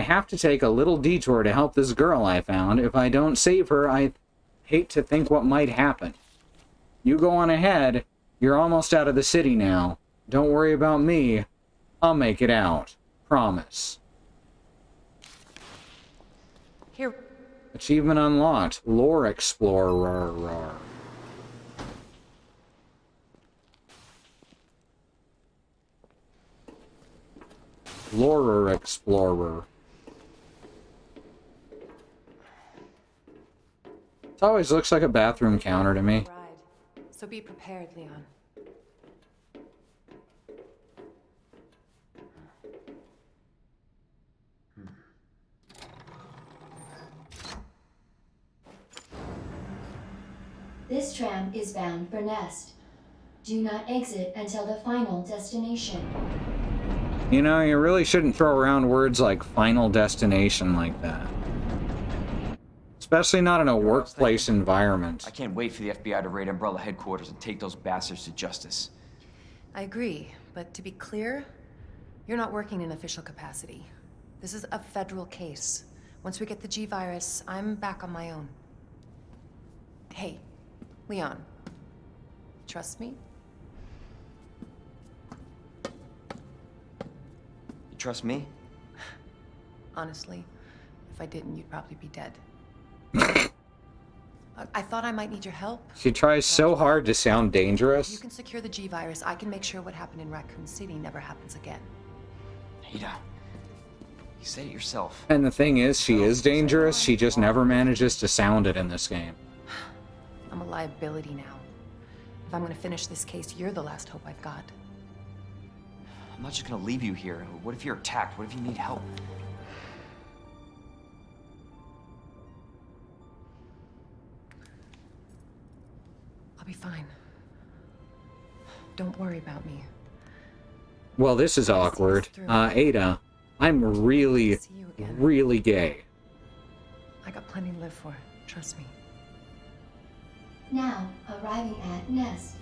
have to take a little detour to help this girl I found. If I don't save her, I hate to think what might happen. You go on ahead. You're almost out of the city now. Don't worry about me. I'll make it out. Promise. Here. Achievement unlocked. Lore Explorer. Lore Explorer. It always looks like a bathroom counter to me. Ride. So be prepared, Leon. This tram is bound for Nest. Do not exit until the final destination. You know, you really shouldn't throw around words like final destination like that. Especially not in a workplace environment. I can't wait for the FBI to raid Umbrella headquarters and take those bastards to justice. I agree, but to be clear, you're not working in official capacity. This is a federal case. Once we get the G-Virus, I'm back on my own. Hey, Leon. Trust me? You trust me? Honestly, if I didn't, you'd probably be dead. I thought I might need your help. She tries so hard to sound You dangerous. can secure the G-Virus. I can make sure what happened in Raccoon City never happens again. Ada, you said it yourself. And the thing is, she is dangerous, she just never manages to sound it in this game. I'm a liability now. If I'm gonna finish this case, you're the last hope I've got. I'm not just gonna leave you here. What if you're attacked? What if you need help? I'll be fine. Don't worry about me. Well, this is awkward. Ada, I'm really, See you again. really gay. I got plenty to live for. Trust me. Now, arriving at Nest.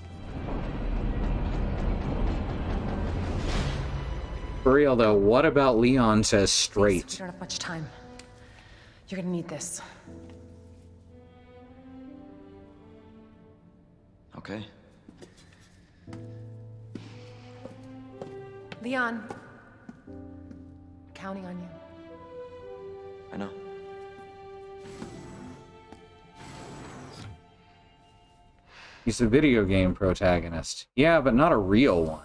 For real though, what about Leon says We straight? don't have much time. You're gonna need this. Okay. Leon. Counting on you. I know. He's a video game protagonist. Yeah, but not a real one.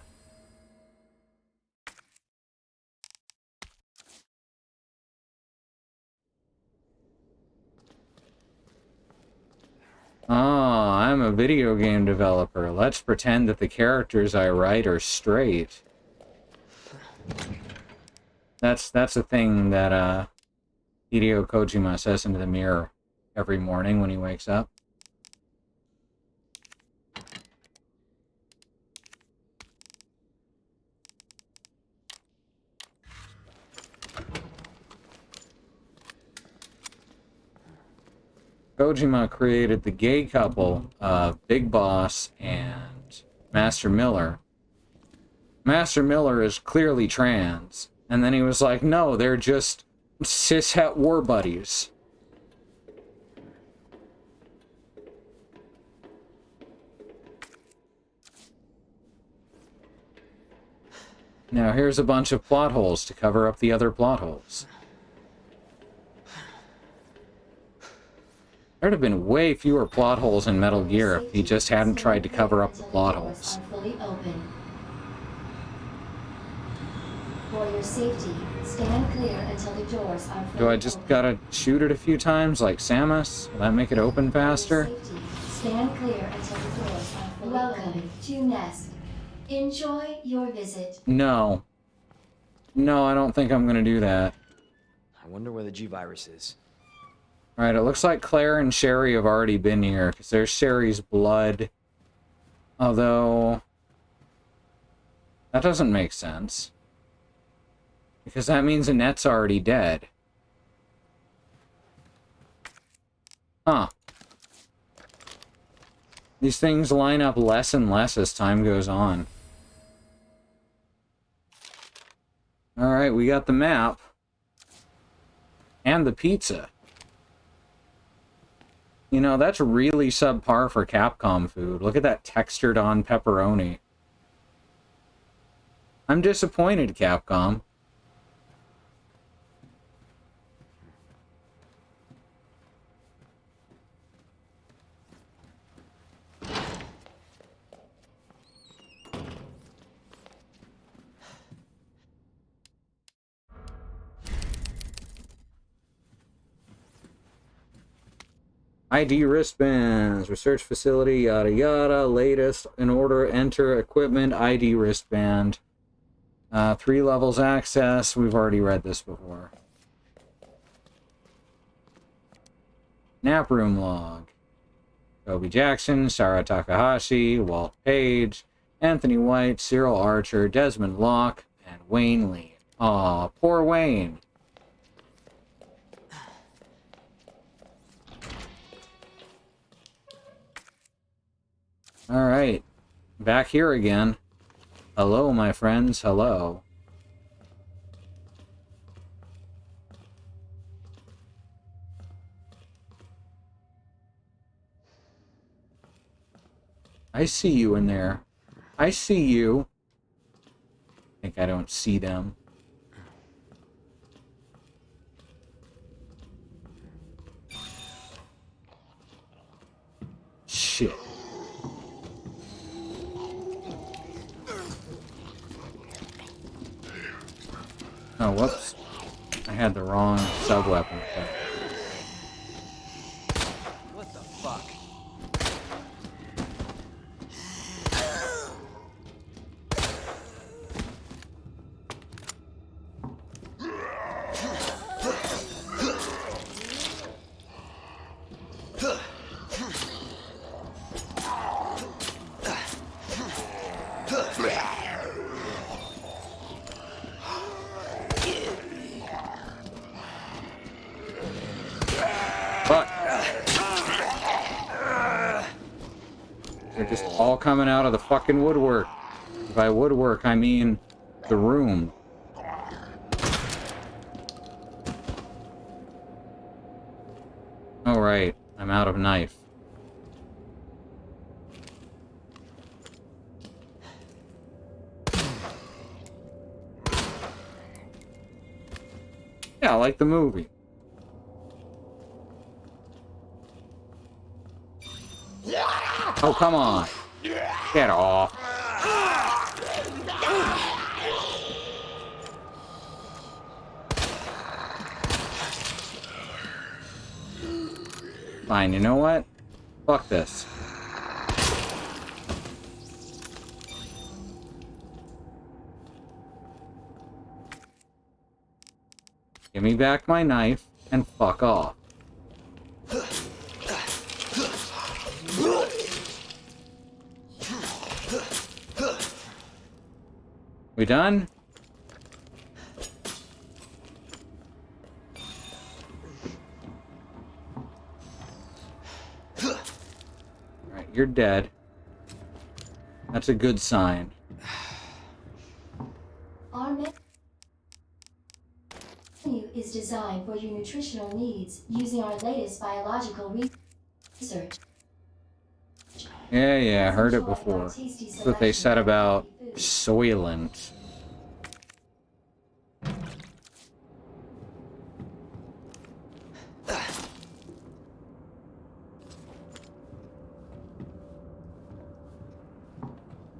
Oh, I'm a video game developer. Let's pretend that the characters I write are straight. That's a thing that Hideo Kojima says into the mirror every morning when he wakes up. Kojima created the gay couple of Big Boss and Master Miller. Master Miller is clearly trans. And then he was like, no, they're just cishet war buddies. Now here's a bunch of plot holes to cover up the other plot holes. There'd have been way fewer plot holes in Metal Gear if he just hadn't tried to cover up the plot holes. Fully open. For your safety, stand clear until the doors are fully Do I just gotta shoot it a few times like Samus? Will that make it open faster? Safety, stand clear until the doors are fully Welcome to Nest. Enjoy your visit. No. No, I don't think I'm gonna do that. I wonder where the G-Virus is. Alright, it looks like Claire and Sherry have already been here, because there's Sherry's blood. Although... that doesn't make sense. Because that means Annette's already dead. Huh. These things line up less and less as time goes on. Alright, we got the map. And the pizza. You know, that's really subpar for Capcom food. Look at that textured on pepperoni. I'm disappointed, Capcom. ID wristbands, research facility, yada yada, latest, in order, enter equipment, ID wristband. 3 levels access, we've already read this before. Nap room log. Kobe Jackson, Sarah Takahashi, Walt Page, Anthony White, Cyril Archer, Desmond Locke, and Wayne Lee. Aw, poor Wayne. Alright, back here again. Hello, my friends, hello. I see you in there. I see you. I think I don't see them. Shit. Oh, whoops. I had the wrong sub-weapon. What the fuck? just all coming out of the fucking woodwork. By woodwork, I mean the room. Oh, right. I'm out of knife. Yeah, like the movie. Oh, come on. Get off. Fine, you know what? Fuck this. Give me back my knife and fuck off. We done? Alright, you're dead. That's a good sign. Our menu is designed for your nutritional needs using our latest biological research. Yeah, I heard it before. That's what they said about Soylent.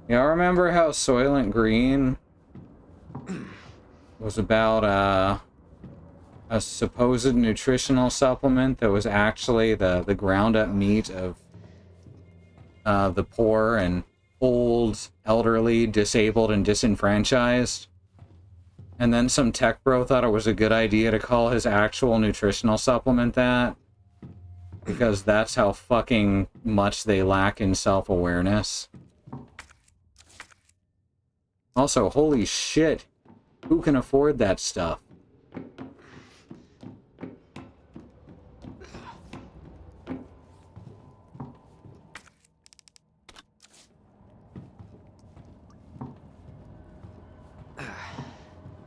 Yeah, I remember how Soylent Green was about a supposed nutritional supplement that was actually the ground up meat of the poor and old, elderly, disabled, and disenfranchised. And then some tech bro thought it was a good idea to call his actual nutritional supplement that, because that's how fucking much they lack in self-awareness. Also, holy shit, who can afford that stuff?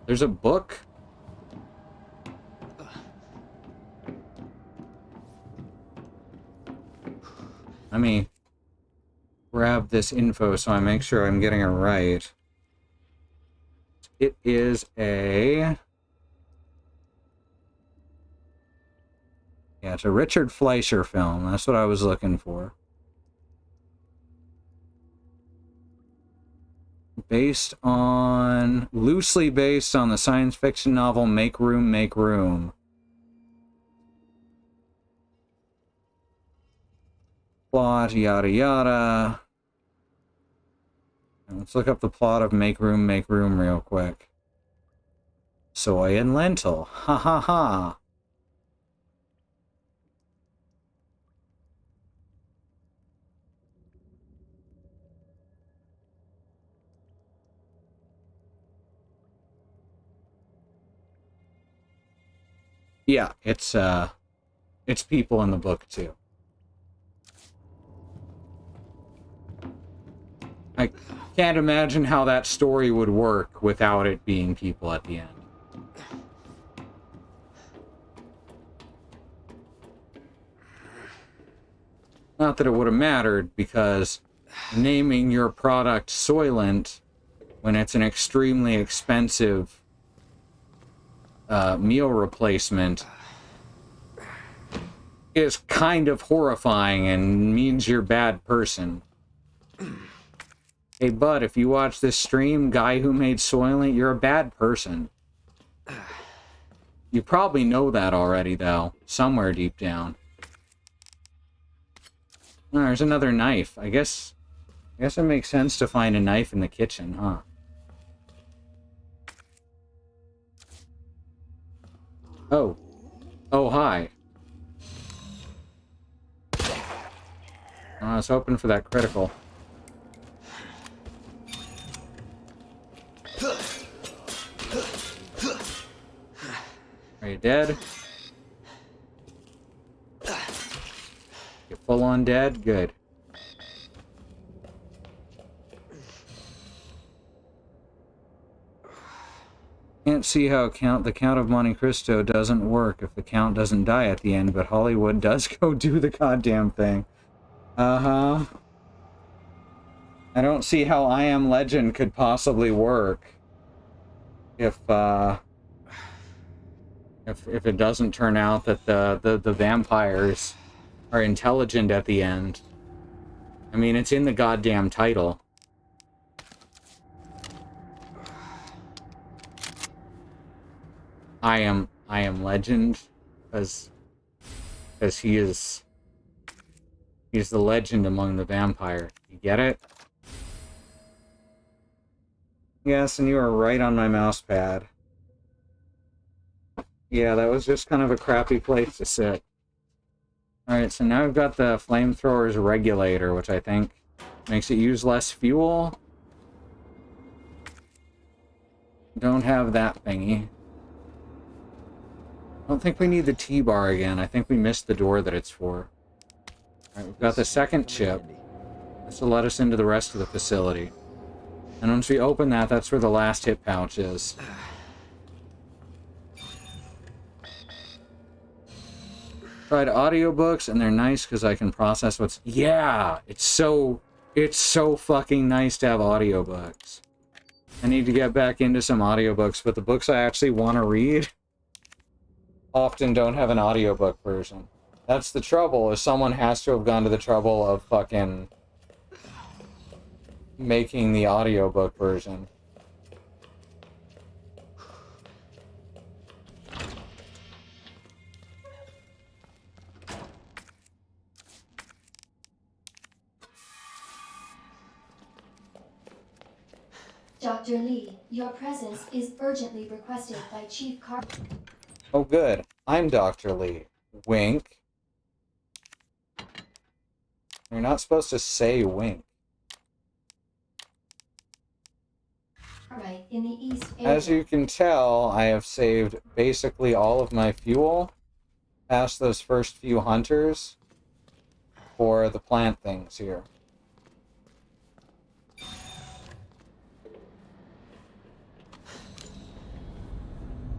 There's a book? Let me grab this info so I make sure I'm getting it right. It is a... Yeah, it's a Richard Fleischer film. That's what I was looking for. Loosely based on the science fiction novel Make Room, Make Room. Plot, yada yada. Let's look up the plot of Make Room, Make Room real quick. Soy and lentil. Ha ha ha. Yeah, it's people in the book too. I can't imagine how that story would work without it being people at the end. Not that it would have mattered, because naming your product Soylent when it's an extremely expensive meal replacement is kind of horrifying and means you're a bad person. Hey, bud, if you watch this stream, guy who made Soylent, you're a bad person. You probably know that already, though, somewhere deep down. Oh, there's another knife. I guess it makes sense to find a knife in the kitchen, huh? Oh. Oh, hi. I was hoping for that critical. Are you dead? You're full on dead? Good. Can't see how the Count of Monte Cristo doesn't work if the Count doesn't die at the end, but Hollywood does go do the goddamn thing. Uh-huh. I don't see how I Am Legend could possibly work if it doesn't turn out that the vampires are intelligent at the end. I mean, it's in the goddamn title. I am Legend, as he's the legend among the vampire. You get it? Yes, and you are right on my mouse pad. Yeah, that was just kind of a crappy place to sit. Alright, so now we've got the flamethrower's regulator, which I think makes it use less fuel. Don't have that thingy. I don't think we need the T-bar again. I think we missed the door that it's for. Alright, we've got the second chip. This will let us into the rest of the facility. And once we open that, that's where the last hit pouch is. Tried audiobooks, and they're nice because I can process what's... Yeah! It's so fucking nice to have audiobooks. I need to get back into some audiobooks, but the books I actually want to read often don't have an audiobook version. That's the trouble, is someone has to have gone to the trouble of fucking making the audiobook version. Dr. Lee, your presence is urgently requested by Chief Car... Oh good, I'm Dr. Lee. Wink. You're not supposed to say wink. Right, in the east area. As you can tell, I have saved basically all of my fuel past those first few hunters for the plant things here.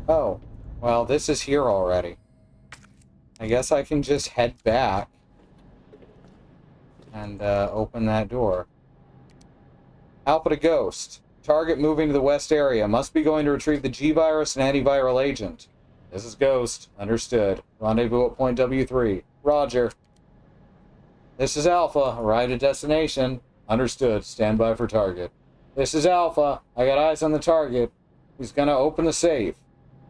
Oh, well, this is here already. I guess I can just head back and open that door. Alpha to Ghost. Target moving to the west area. Must be going to retrieve the G-Virus and antiviral agent. This is Ghost. Understood. Rendezvous at point W3. Roger. This is Alpha. Arrived at destination. Understood. Stand by for target. This is Alpha. I got eyes on the target. He's gonna open the safe.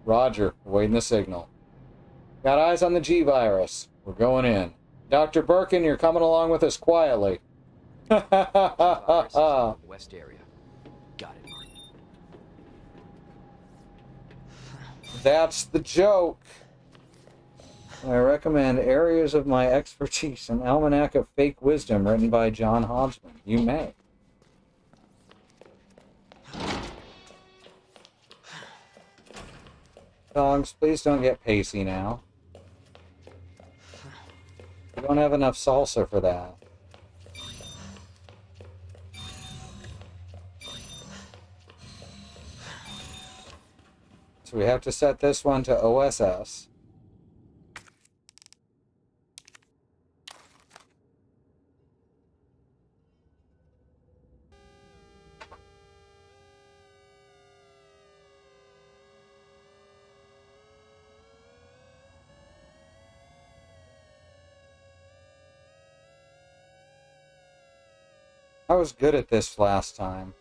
Roger. Waiting the signal. Got eyes on the G-Virus. We're going in. Dr. Birkin, you're coming along with us quietly. West area. Got it. That's the joke. I recommend Areas of My Expertise, an almanac of fake wisdom written by John Hodgman. You may. Dogs, please don't get pacey now. We don't have enough salsa for that. So we have to set this one to OSS. I was good at this last time.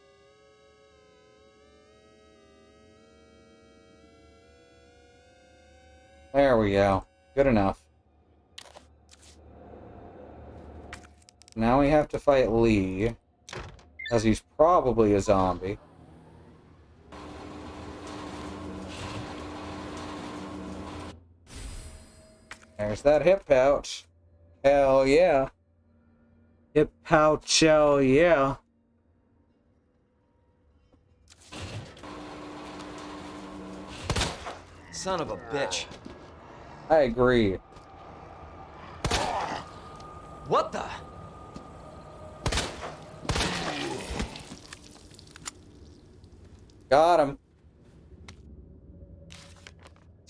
There we go. Good enough. Now we have to fight Lee, as he's probably a zombie. There's that hip pouch. Hell yeah. Hip pouch, hell yeah. Son of a bitch. I agree. What the? Got him.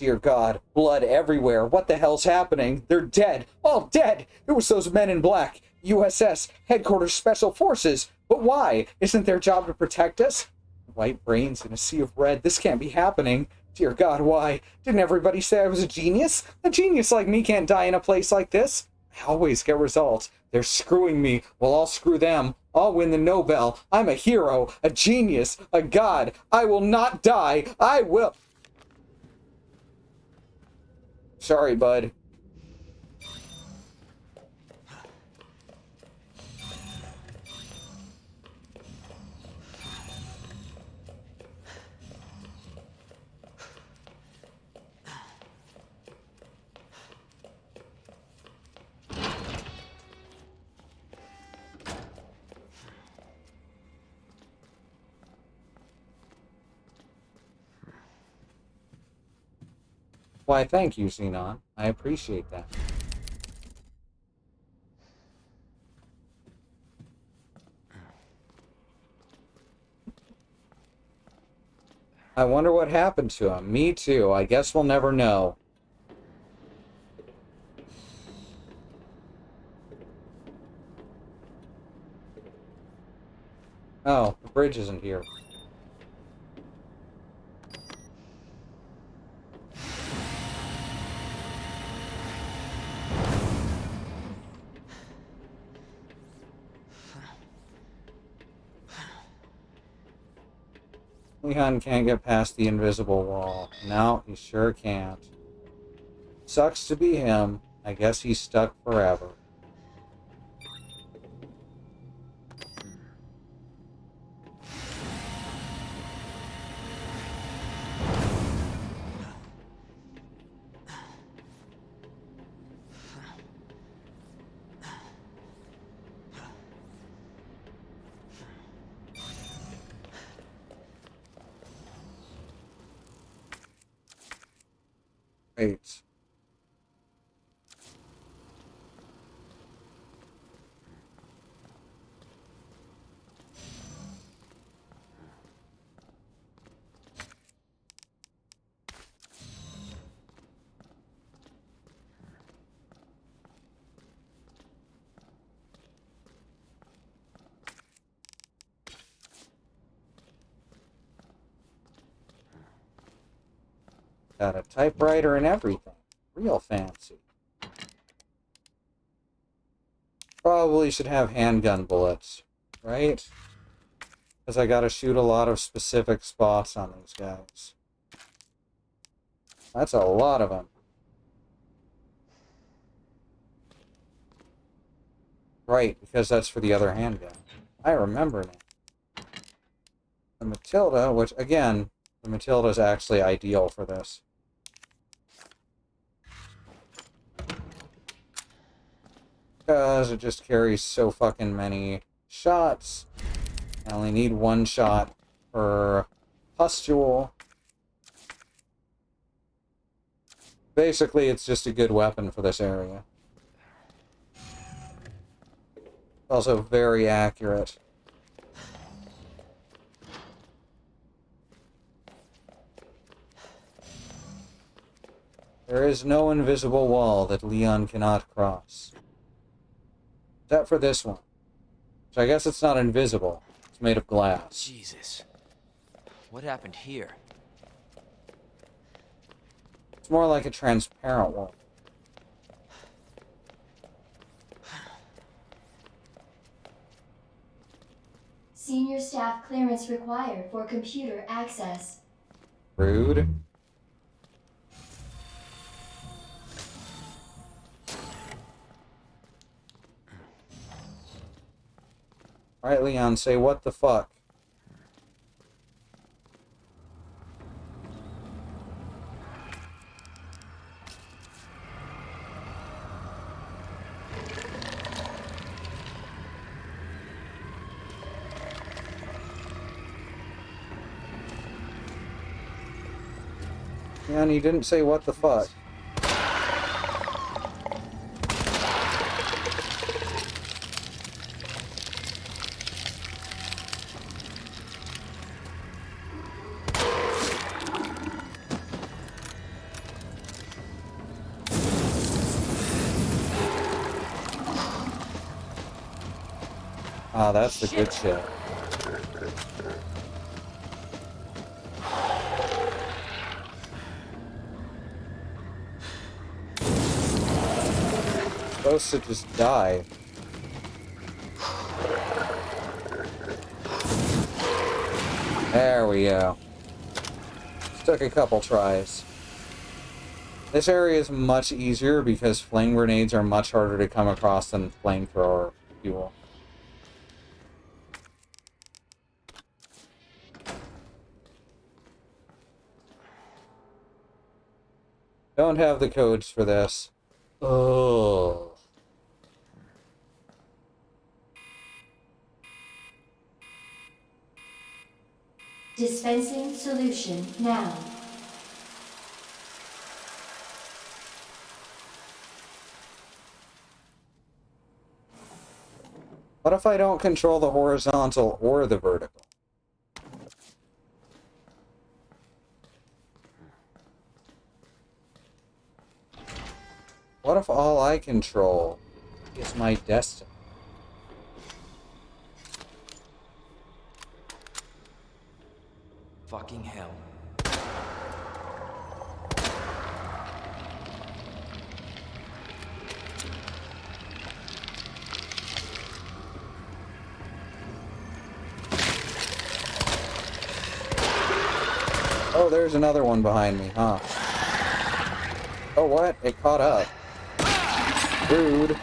Dear God, blood everywhere. What the hell's happening? They're dead. All dead. It was those men in black. USS, Headquarters Special Forces. But why? Isn't their job to protect us? White brains in a sea of red. This can't be happening. Dear God, why? Didn't everybody say I was a genius? A genius like me can't die in a place like this. I always get results. They're screwing me. Well, I'll screw them. I'll win the Nobel. I'm a hero, a genius, a god. I will not die. I will. Sorry, bud. Why, thank you, Xenon. I appreciate that. I wonder what happened to him. Me too. I guess we'll never know. Oh, the bridge isn't here. Leon can't get past the invisible wall. No, he sure can't. Sucks to be him. I guess he's stuck forever. Wait. Got a typewriter and everything. Real fancy. Probably should have handgun bullets, right? Because I gotta shoot a lot of specific spots on these guys. That's a lot of them. Right, because that's for the other handgun. I remember now. The Matilda, which, again, the Matilda's actually ideal for this. Because it just carries so fucking many shots. I only need one shot per pustule. Basically, it's just a good weapon for this area. Also very accurate. There is no invisible wall that Leon cannot cross. Except for this one. So I guess it's not invisible. It's made of glass. Jesus. What happened here? It's more like a transparent wall. Senior staff clearance required for computer access. Rude. Alright, Leon, say what the fuck. Leon, you didn't say what the fuck. Ah, that's the good shit. Supposed to just die. There we go. Just took a couple tries. This area is much easier because flame grenades are much harder to come across than flamethrower fuel. Don't have the codes for this. Oh. Dispensing solution now. What if I don't control the horizontal or the vertical? What if all I control is my destiny? Fucking hell. Oh, there's another one behind me, huh? Oh, what? It caught up. Rude.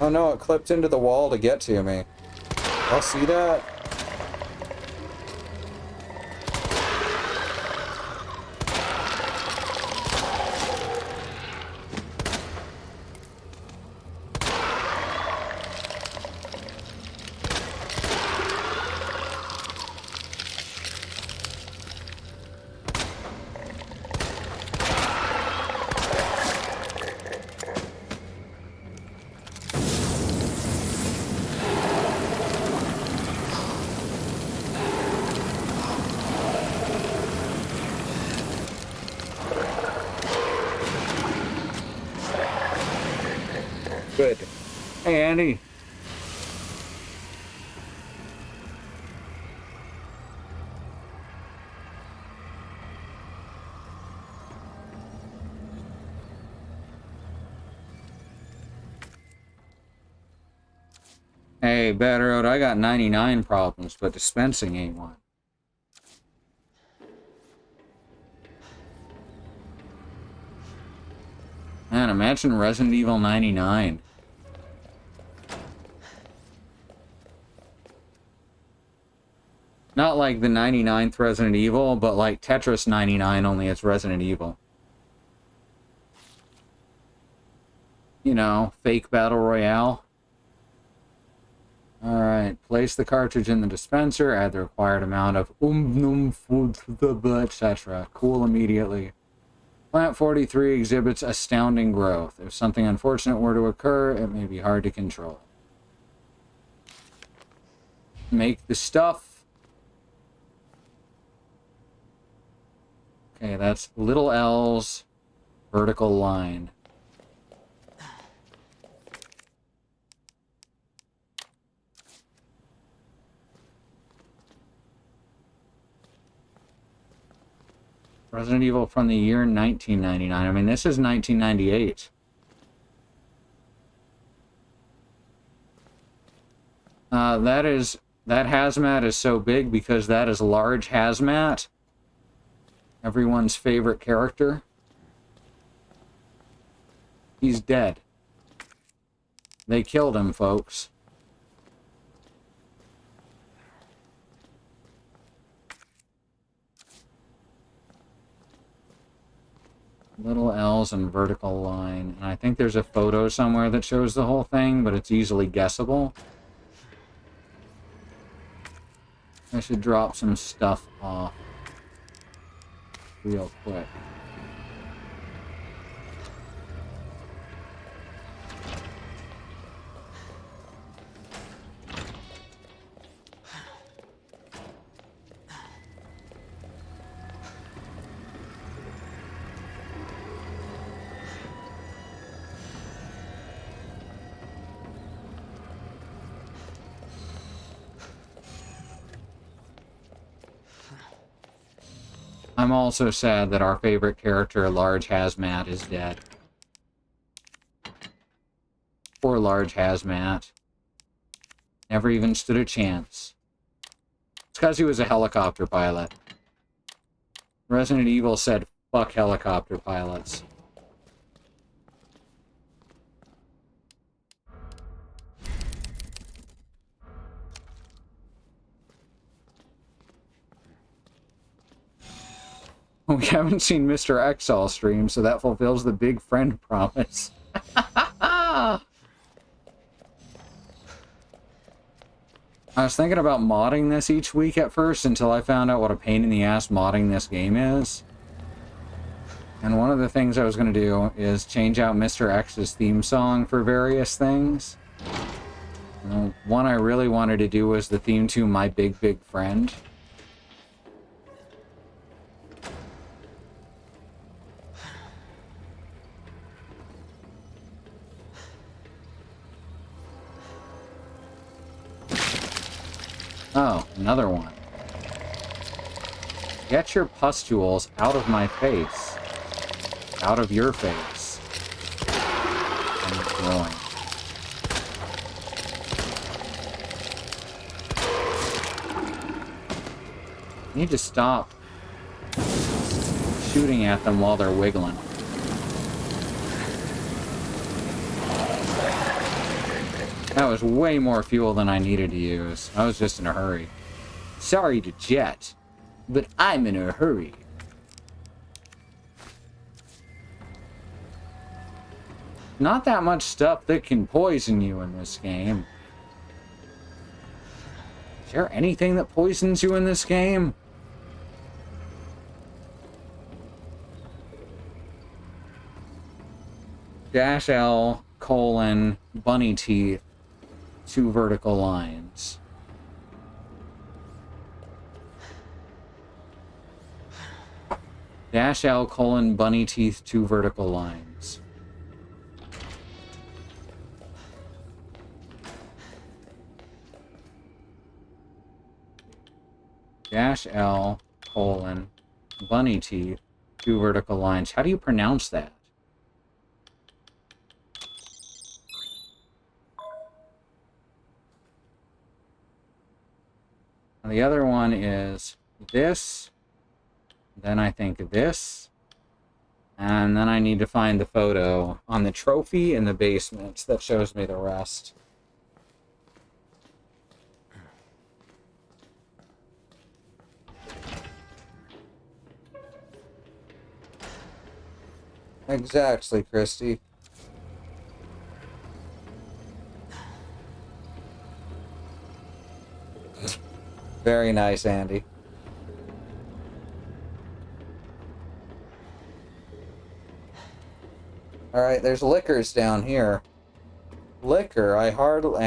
Oh no, it clipped into the wall to get to me. Y'all see that? Good. Hey, Andy. Hey, Bad Road, I got 99 problems, but dispensing ain't one. Man, imagine Resident Evil 99. Not like the 99th Resident Evil, but like Tetris 99, only it's Resident Evil. You know, fake battle royale. Alright, place the cartridge in the dispenser, add the required amount of food, etc. Cool immediately. Plant 43 exhibits astounding growth. If something unfortunate were to occur, it may be hard to control. Make the stuff. Okay, that's little L's vertical line. Resident Evil from the year 1999. I mean, this is 1998. That hazmat is so big because that is large hazmat. Everyone's favorite character. He's dead. They killed him, folks. Little L's and vertical line. And I think there's a photo somewhere that shows the whole thing, but it's easily guessable. I should drop some stuff off real quick. I'm also sad that our favorite character, Large Hazmat, is dead. Poor Large Hazmat. Never even stood a chance. It's because he was a helicopter pilot. Resident Evil said, fuck helicopter pilots. We haven't seen Mr. X all stream, so that fulfills the big friend promise. I was thinking about modding this each week at first until I found out what a pain in the ass modding this game is. And one of the things I was going to do is change out Mr. X's theme song for various things. And one I really wanted to do was the theme to My Big Big Friend. Oh, another one. Get your pustules out of my face. Out of your face. I'm growing. You need to stop shooting at them while they're wiggling. That was way more fuel than I needed to use. I was just in a hurry. Sorry to jet, but I'm in a hurry. Not that much stuff that can poison you in this game. Is there anything that poisons you in this game? Dash L, colon, bunny teeth, 2 vertical lines. Dash L, colon, bunny teeth, 2 vertical lines. Dash L, colon, bunny teeth, 2 vertical lines. How do you pronounce that? And the other one is this, then I think this, and then I need to find the photo on the trophy in the basement that shows me the rest. Exactly, Christy. Very nice, Andy. Alright, there's liquors down here. Liquor, I hardly...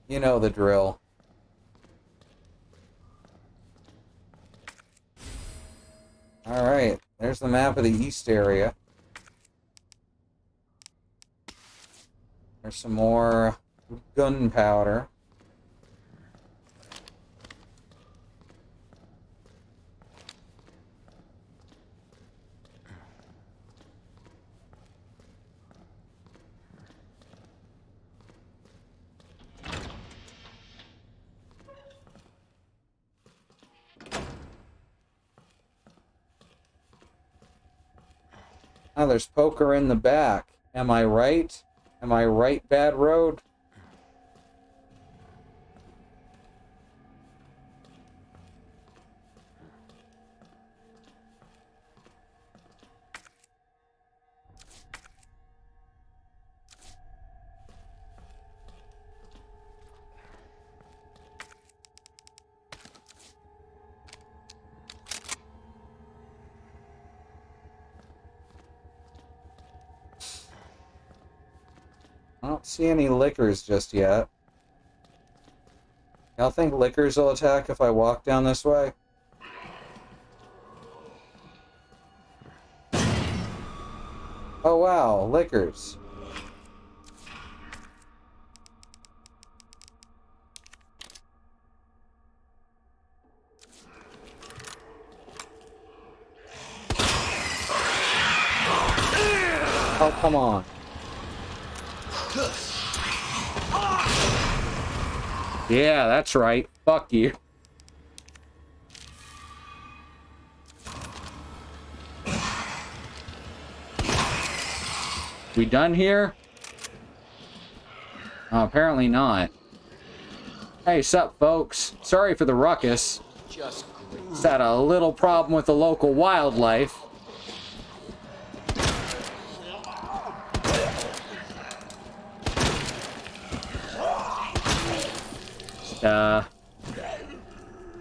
You know the drill. Alright, there's the map of the east area. There's some more gunpowder. Oh, there's poker in the back. Am I right? Am I right, Bad Road? I don't see any liquors just yet. Y'all think liquors will attack if I walk down this way? Oh wow, liquors. Oh, come on. Yeah, that's right. Fuck you. We done here? Oh, apparently not. Hey, sup, folks? Sorry for the ruckus. Just great. Just had a little problem with the local wildlife.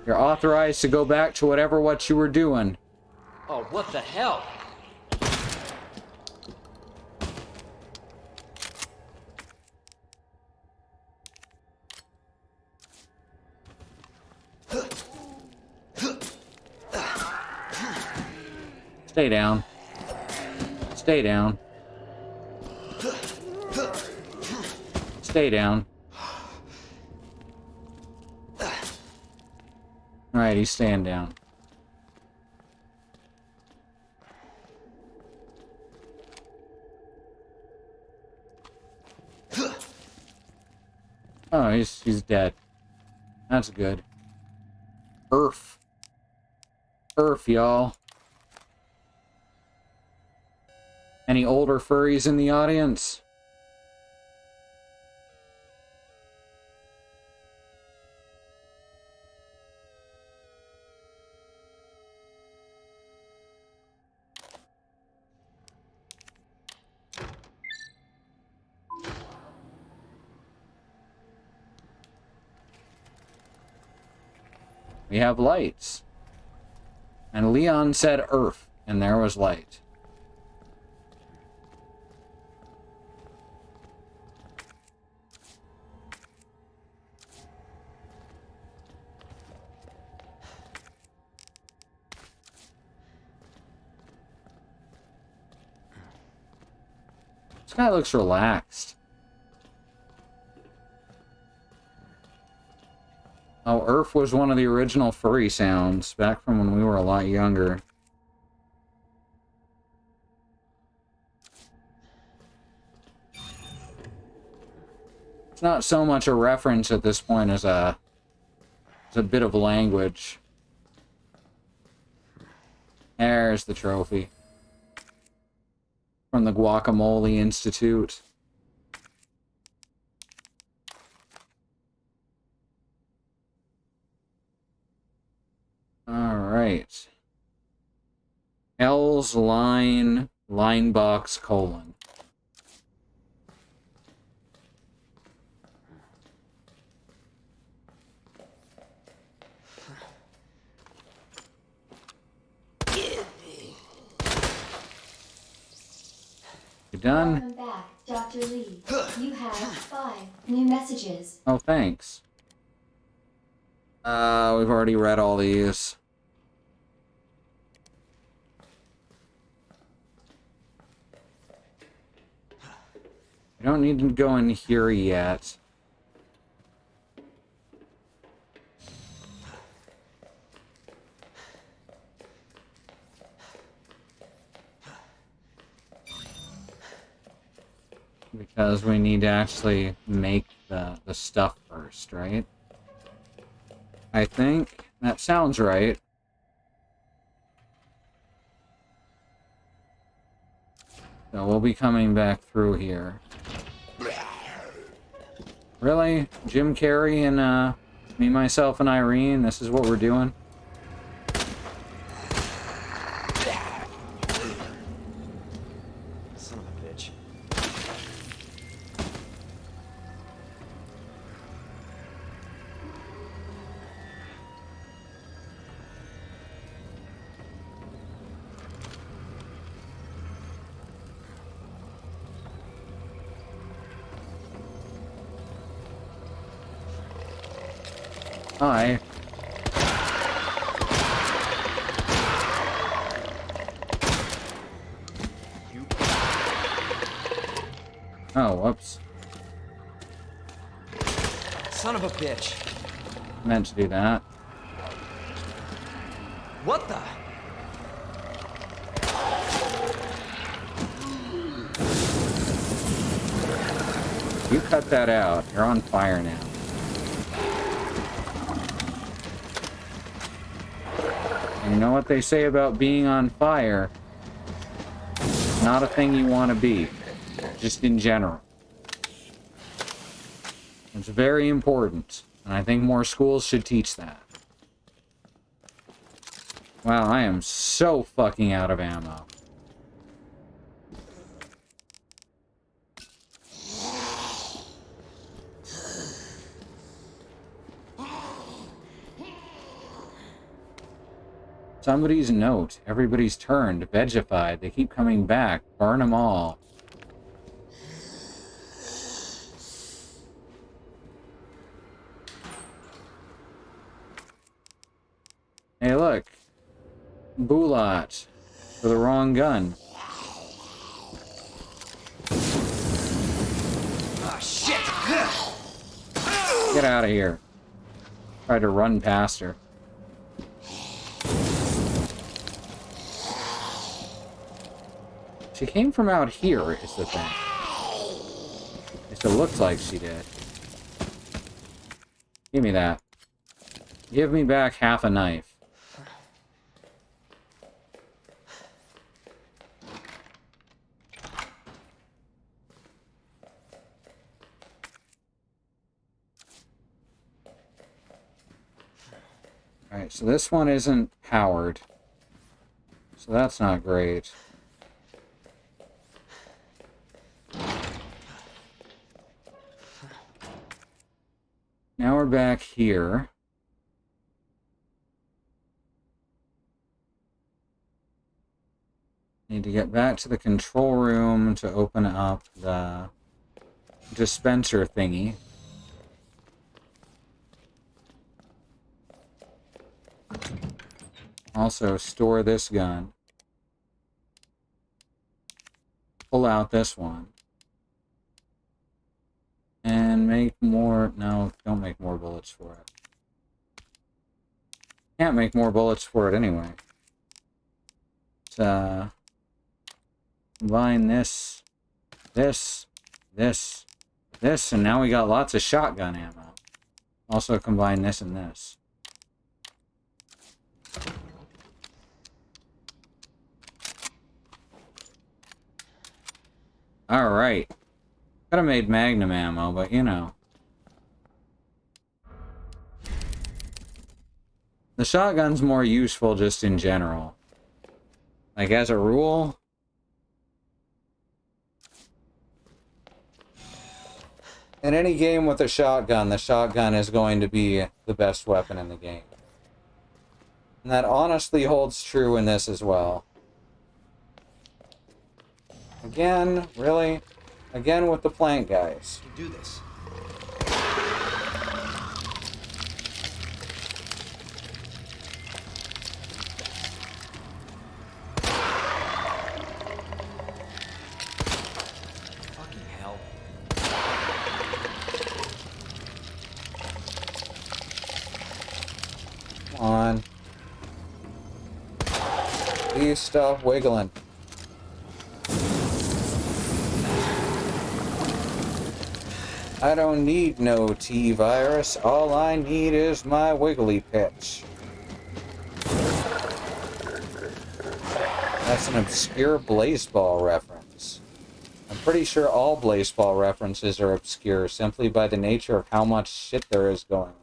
You're authorized to go back to what you were doing. Oh, what the hell? Stay down. Stay down. Stay down. Alright, he's staying down. Oh, he's dead. That's good. Earth. Earth, y'all. Any older furries in the audience? We have lights. And Leon said Earth, and there was light. This guy looks relaxed. Oh, Earth was one of the original furry sounds back from when we were a lot younger. It's not so much a reference at this point as a bit of language. There's the trophy. From the Guacamole Institute. Alright. L's line box colon. You done? Welcome back, Dr. Lee. You have 5 new messages. Oh, thanks. We've already read all these. I don't need to go in here yet. Because we need to actually make the stuff first, right? I think that sounds right. So we'll be coming back through here. Really? Jim Carrey and me, myself, and Irene? This is what we're doing? Son of a bitch. Hi. Oh, whoops. Son of a bitch. Meant to do that. What the? You cut that out. You're on fire now. And you know what they say about being on fire? Not a thing you want to be. Just in general. It's very important. And I think more schools should teach that. Wow, I am so fucking out of ammo. Somebody's note. Everybody's turned. Vegified. They keep coming back. Burn them all. Hey, look. Bulat. For the wrong gun. Oh, shit! Get out of here. Tried to run past her. She came from out here, is the thing. At least it looks like she did. Give me that. Give me back half a knife. Alright, so this one isn't powered. So that's not great. Now we're back here. Need to get back to the control room to open up the dispenser thingy. Also, store this gun. Pull out this one. And make more... No, don't make more bullets for it. Can't make more bullets for it anyway. Combine this, this, and now we got lots of shotgun ammo. Also combine this and this. Alright. Could have made magnum ammo, but you know. The shotgun's more useful just in general. Like, as a rule... in any game with a shotgun, the shotgun is going to be the best weapon in the game. And that honestly holds true in this as well. Again, really? Again with the plank guys. You can do this. Fucking hell. Come on. Please stop wiggling. I don't need no T-virus. All I need is my wiggly pitch. That's an obscure Blazeball reference. I'm pretty sure all Blazeball references are obscure simply by the nature of how much shit there is going on.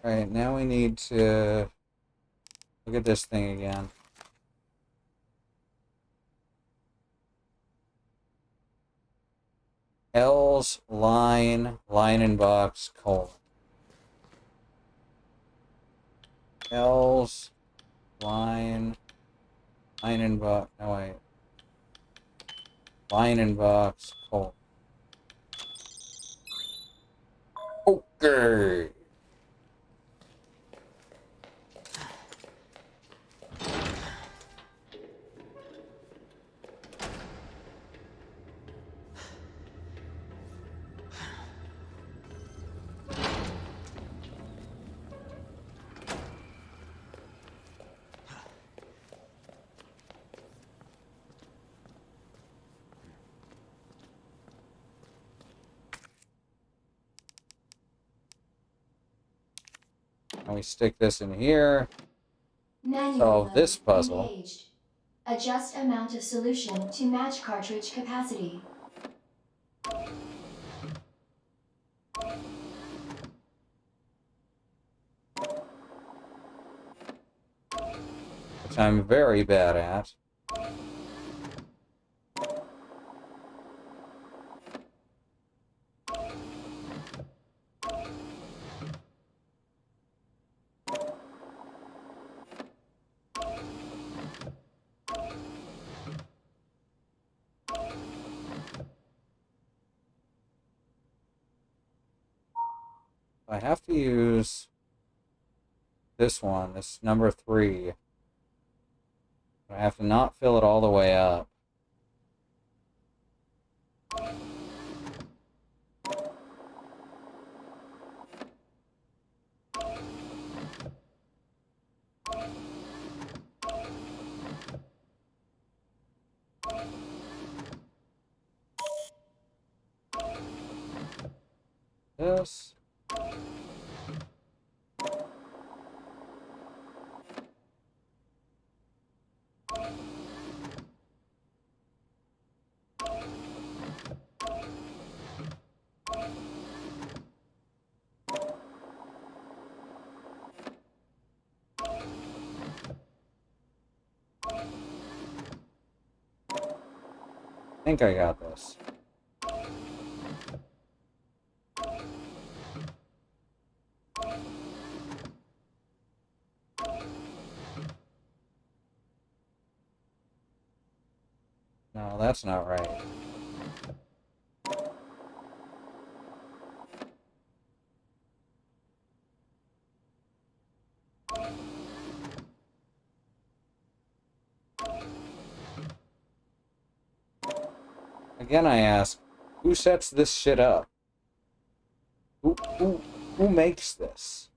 Alright, now we need to look at this thing again. L's line in box, colon. L's line in box, no wait. Line in box, colon. Okay. And we stick this in here. Manual Solve mode this puzzle. engaged. Adjust amount of solution to match cartridge capacity. Which I'm very bad at. I have to use this one, this number 3. I have to not fill it all the way up. This. I think I got this. No, that's not right. Again, I ask, who sets this shit up? Who makes this?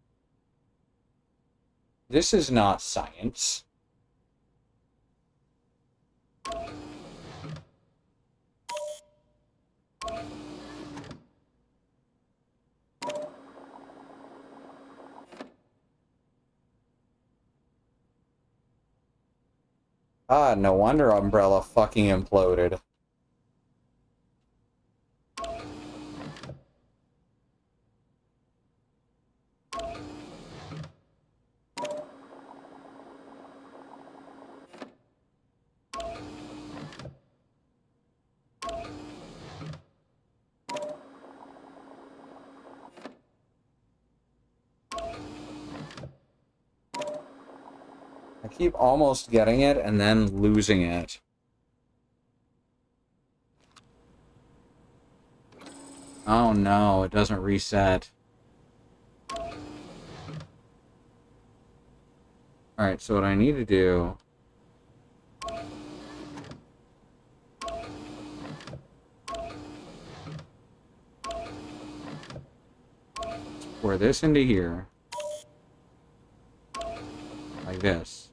This is not science. Ah, no wonder Umbrella fucking imploded. I keep almost getting it and then losing it. Oh no, it doesn't reset. Alright, so what I need to do... pour this into here. Like this.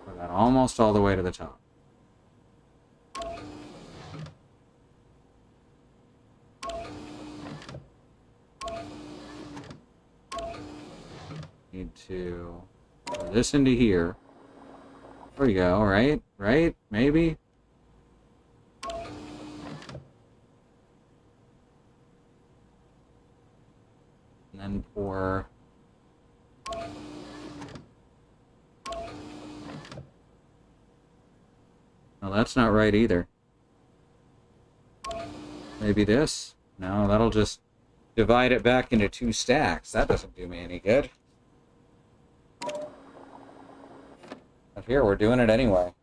Put that almost all the way to the top. Need to put this into here. There we go, right? Right? Maybe? And then pour... No, that's not right either. Maybe this? No, that'll just divide it back into 2 stacks. That doesn't do me any good. But here, we're doing it anyway.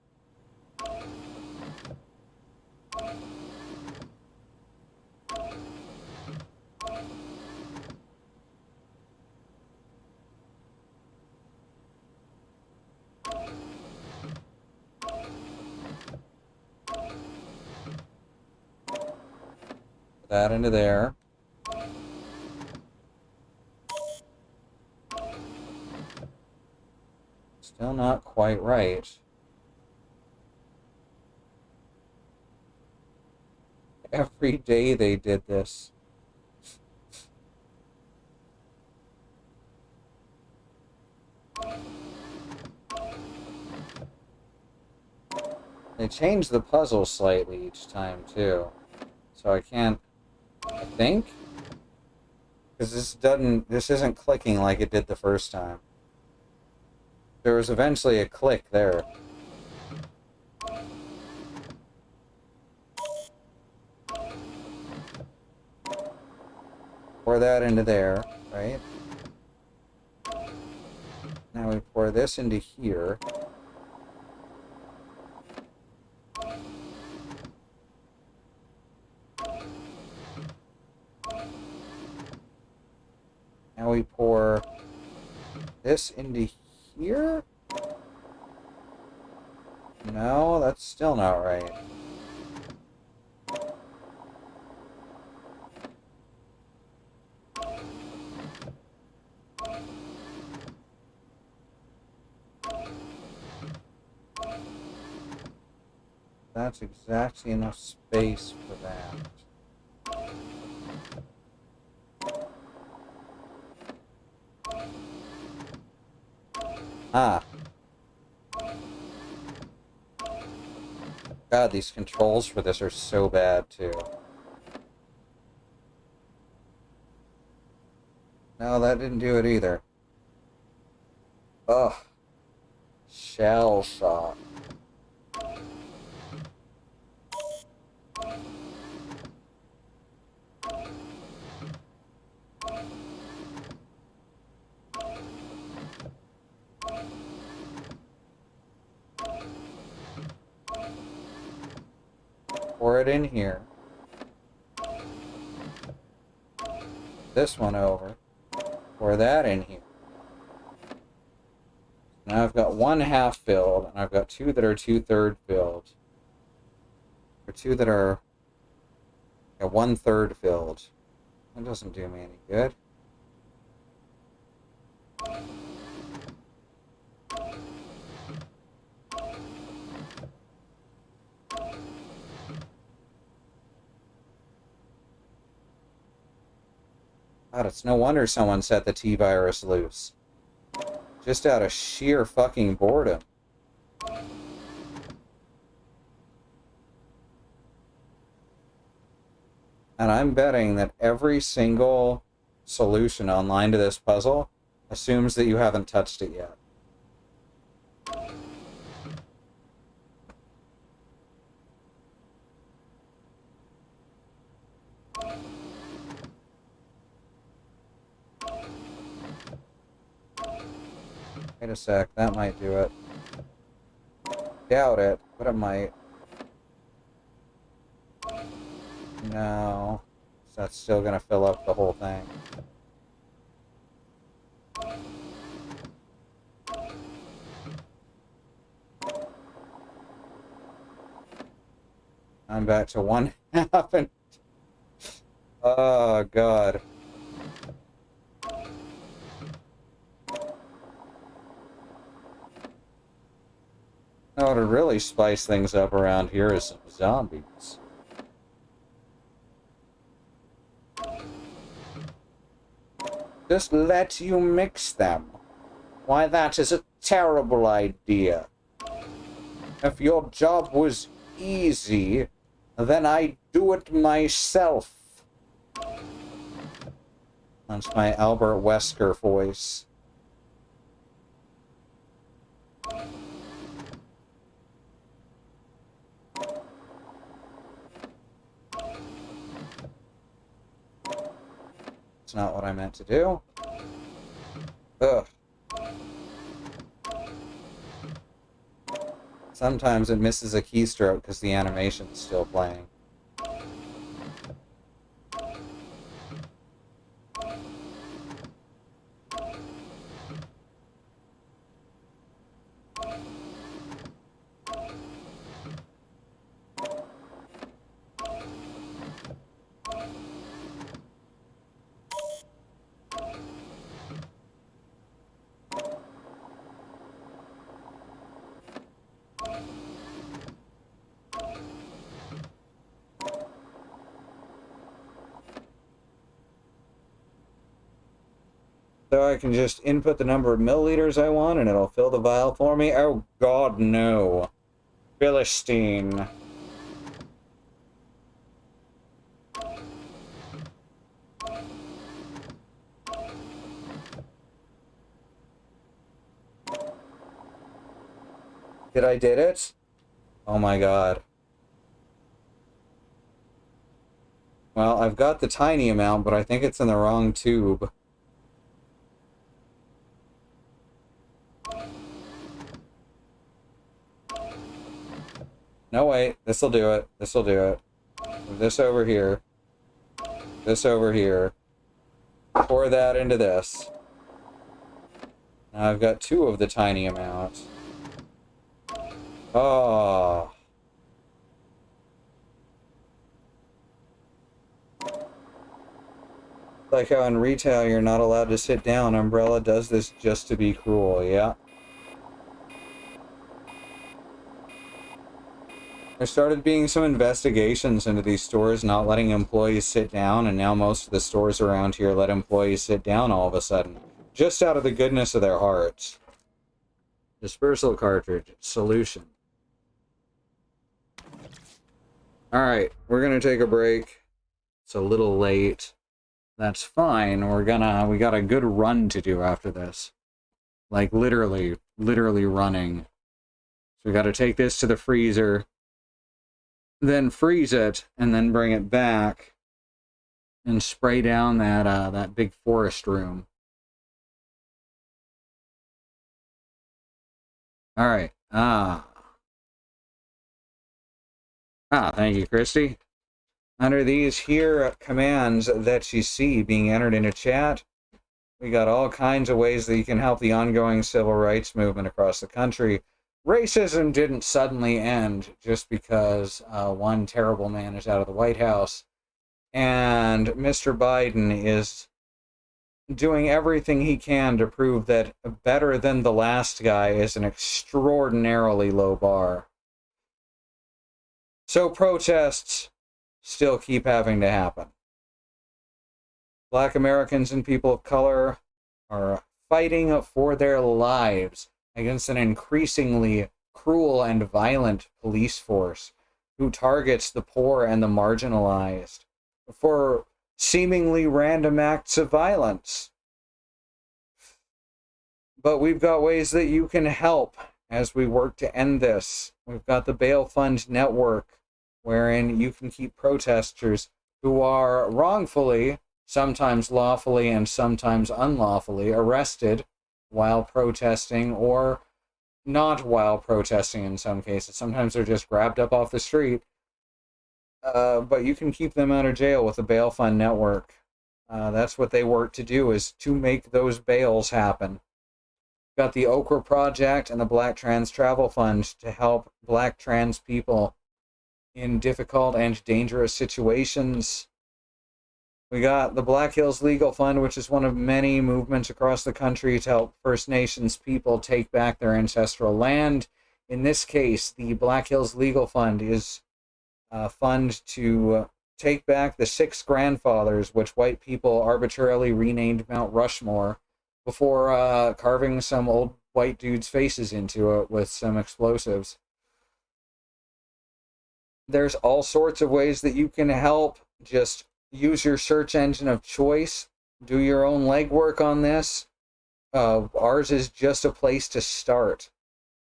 Put that into there. Still not quite right. Every day they did this. They changed the puzzle slightly each time, too. So I can't... I think? Because this isn't clicking like it did the first time. There was eventually a click there. Pour that into there, right? Now we pour this into here. Now we pour this into here? No, that's still not right. That's exactly enough space for that. Ah. God, these controls for this are so bad, too. No, that didn't do it either. Ugh. Shell shock. Pour it in here. This one over. Pour that in here. Now I've got 1/2 filled, and I've got 2 that are 2/3 filled. Or 2 that are 1/3 filled. That doesn't do me any good. God, it's no wonder someone set the T-virus loose. Just out of sheer fucking boredom. And I'm betting that every single solution online to this puzzle assumes that you haven't touched it yet. Wait a sec, that might do it. Doubt it, but it might. No. That's still gonna fill up the whole thing. I'm back to 1/2 and... Oh, God. Now, to really spice things up around here is some zombies. Just let you mix them. Why, that is a terrible idea. If your job was easy, then I'd do it myself. That's my Albert Wesker voice. It's not what I meant to do. Ugh. Sometimes it misses a keystroke because the animation's still playing. So I can just input the number of milliliters I want and it'll fill the vial for me? Oh god, no. Philistine. Did it? Oh my god. Well, I've got the tiny amount, but I think it's in the wrong tube. No, wait. This'll do it. This'll do it. Move this over here. This over here. Pour that into this. Now I've got 2 of the tiny amount. Oh. Like how in retail you're not allowed to sit down. Umbrella does this just to be cruel, yeah. There started being some investigations into these stores not letting employees sit down, and now most of the stores around here let employees sit down all of a sudden. Just out of the goodness of their hearts. Dispersal cartridge. Solution. Alright, we're gonna take a break. It's a little late. That's fine. We got a good run to do after this. Like, literally running. So we gotta take this to the freezer, then freeze it, and then bring it back and spray down that big forest room. Alright. Thank you, Christy. Under these here commands that you see being entered into chat, we got all kinds of ways that you can help the ongoing civil rights movement across the country. Racism didn't suddenly end just because one terrible man is out of the White House, and Mr. Biden is doing everything he can to prove that better than the last guy is an extraordinarily low bar. So protests still keep having to happen. Black Americans and people of color are fighting for their lives against an increasingly cruel and violent police force who targets the poor and the marginalized for seemingly random acts of violence. But we've got ways that you can help as we work to end this. We've got the Bail Fund Network, wherein you can keep protesters who are wrongfully, sometimes lawfully and sometimes unlawfully, arrested while protesting, or not while protesting in some cases. Sometimes they're just grabbed up off the street. But you can keep them out of jail with the Bail Fund Network. That's what they work to do, is to make those bails happen. Got the Okra Project and the Black Trans Travel Fund to help black trans people in difficult and dangerous situations. We got the Black Hills Legal Fund, which is one of many movements across the country to help First Nations people take back their ancestral land. In this case, the Black Hills Legal Fund is a fund to take back the 6 grandfathers, which white people arbitrarily renamed Mount Rushmore, before carving some old white dudes' faces into it with some explosives. There's all sorts of ways that you can help. Just use your search engine of choice. Do your own legwork on this. Ours is just a place to start.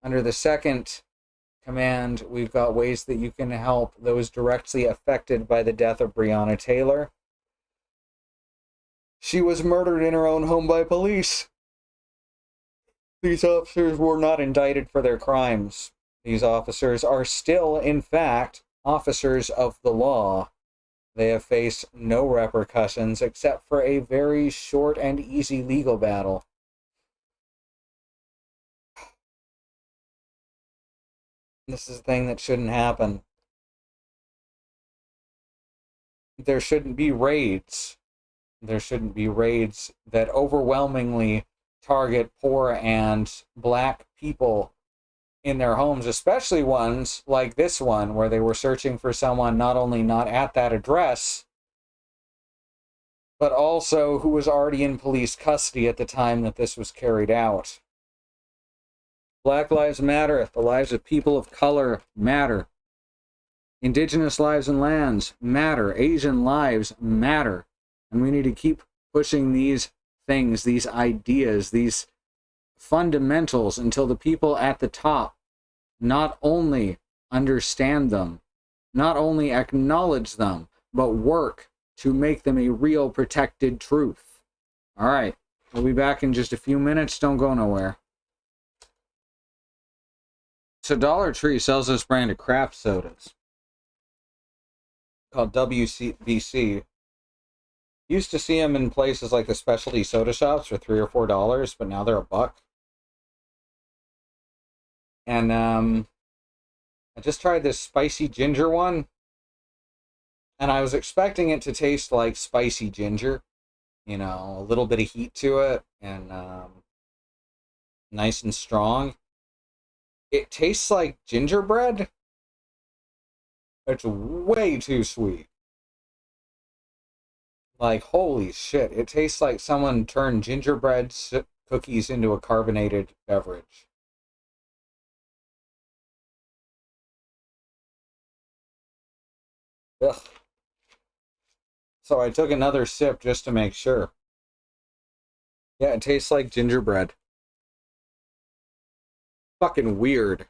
Under the second command, we've got ways that you can help those directly affected by the death of Breonna Taylor. She was murdered in her own home by police. These officers were not indicted for their crimes. These officers are still, in fact, officers of the law. They have faced no repercussions except for a very short and easy legal battle. This is a thing that shouldn't happen. There shouldn't be raids. There shouldn't be raids that overwhelmingly target poor and black people in their homes, especially ones like this one, where they were searching for someone not only not at that address, but also who was already in police custody at the time that this was carried out. Black lives matter. The lives of people of color matter. Indigenous lives and lands matter. Asian lives matter. And we need to keep pushing these things, these ideas, these fundamentals until the people at the top not only understand them, not only acknowledge them, but work to make them a real protected truth. All right, we'll be back in just a few minutes. Don't go nowhere. So Dollar Tree sells this brand of craft sodas called WBC. Used to see them in places like the specialty soda shops for $3 or $4, but now they're $1. And I just tried this spicy ginger one, and I was expecting it to taste like spicy ginger, you know, a little bit of heat to it, and nice and strong. It tastes like gingerbread. It's way too sweet. Like, holy shit, it tastes like someone turned gingerbread cookies into a carbonated beverage. Ugh. So I took another sip just to make sure. Yeah, it tastes like gingerbread. Fucking weird.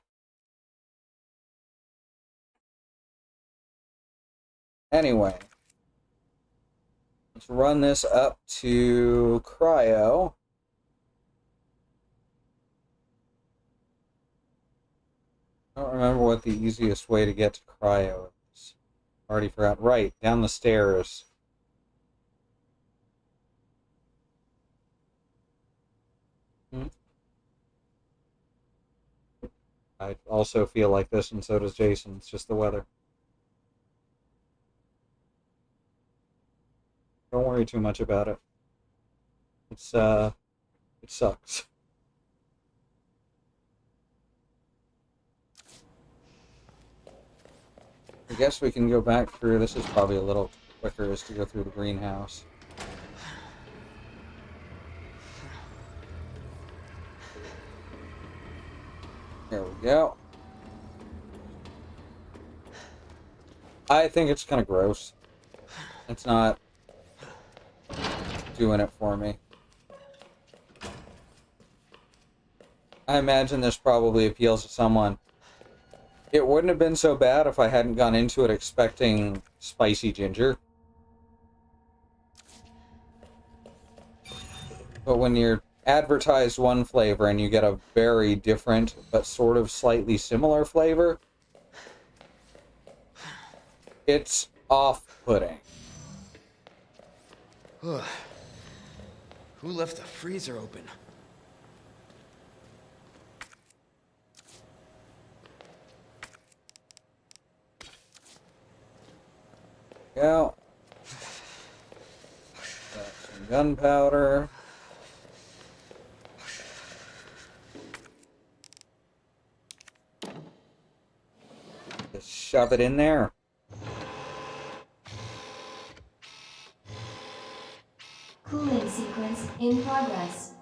Anyway. Let's run this up to cryo. I don't remember what the easiest way to get to cryo is. Already forgot. Right, down the stairs. I also feel like this, and so does Jason. It's just the weather. Don't worry too much about it. It sucks. I guess we can go back through. This is probably a little quicker, is to go through the greenhouse. There we go. I think it's kind of gross. It's not doing it for me. I imagine this probably appeals to someone. It wouldn't have been so bad if I hadn't gone into it expecting spicy ginger. But when you're advertised one flavor and you get a very different but sort of slightly similar flavor, it's off-putting. Who left the freezer open? Go. Got some gunpowder. Just shove it in there. Cooling sequence in progress.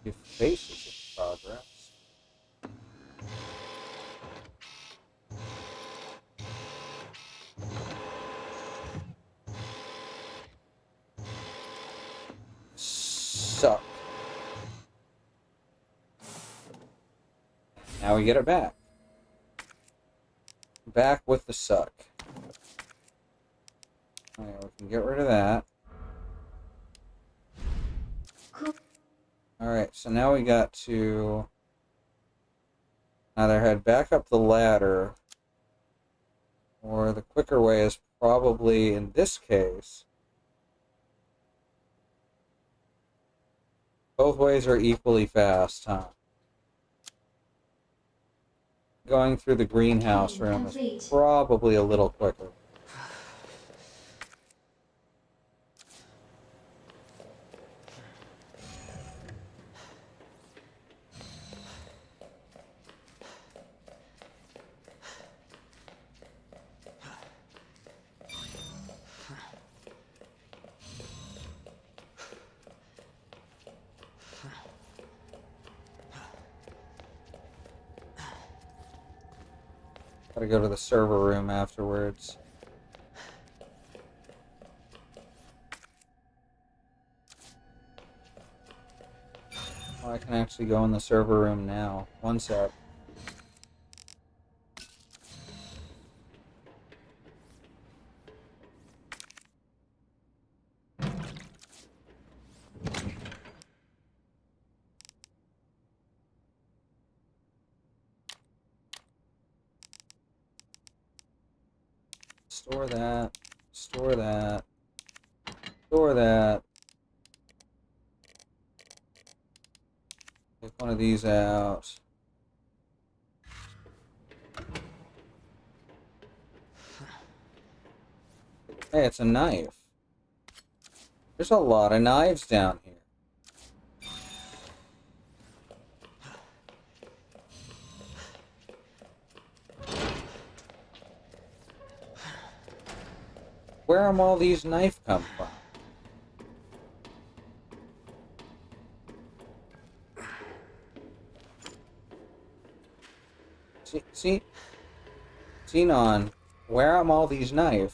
Your face is in progress. Suck. Now we get it back. Back with the suck. Alright, we can get rid of that. Alright, so now we got to either head back up the ladder, or the quicker way is probably, in this case, both ways are equally fast, huh? Going through the greenhouse room is probably a little quicker. Gotta go to the server room afterwards. Oh, I can actually go in the server room now. One sec. Store that. Store that. Store that. Take one of these out. Hey, it's a knife. There's a lot of knives down here. Where am all these knives come from? See, Xenon, where am all these knives?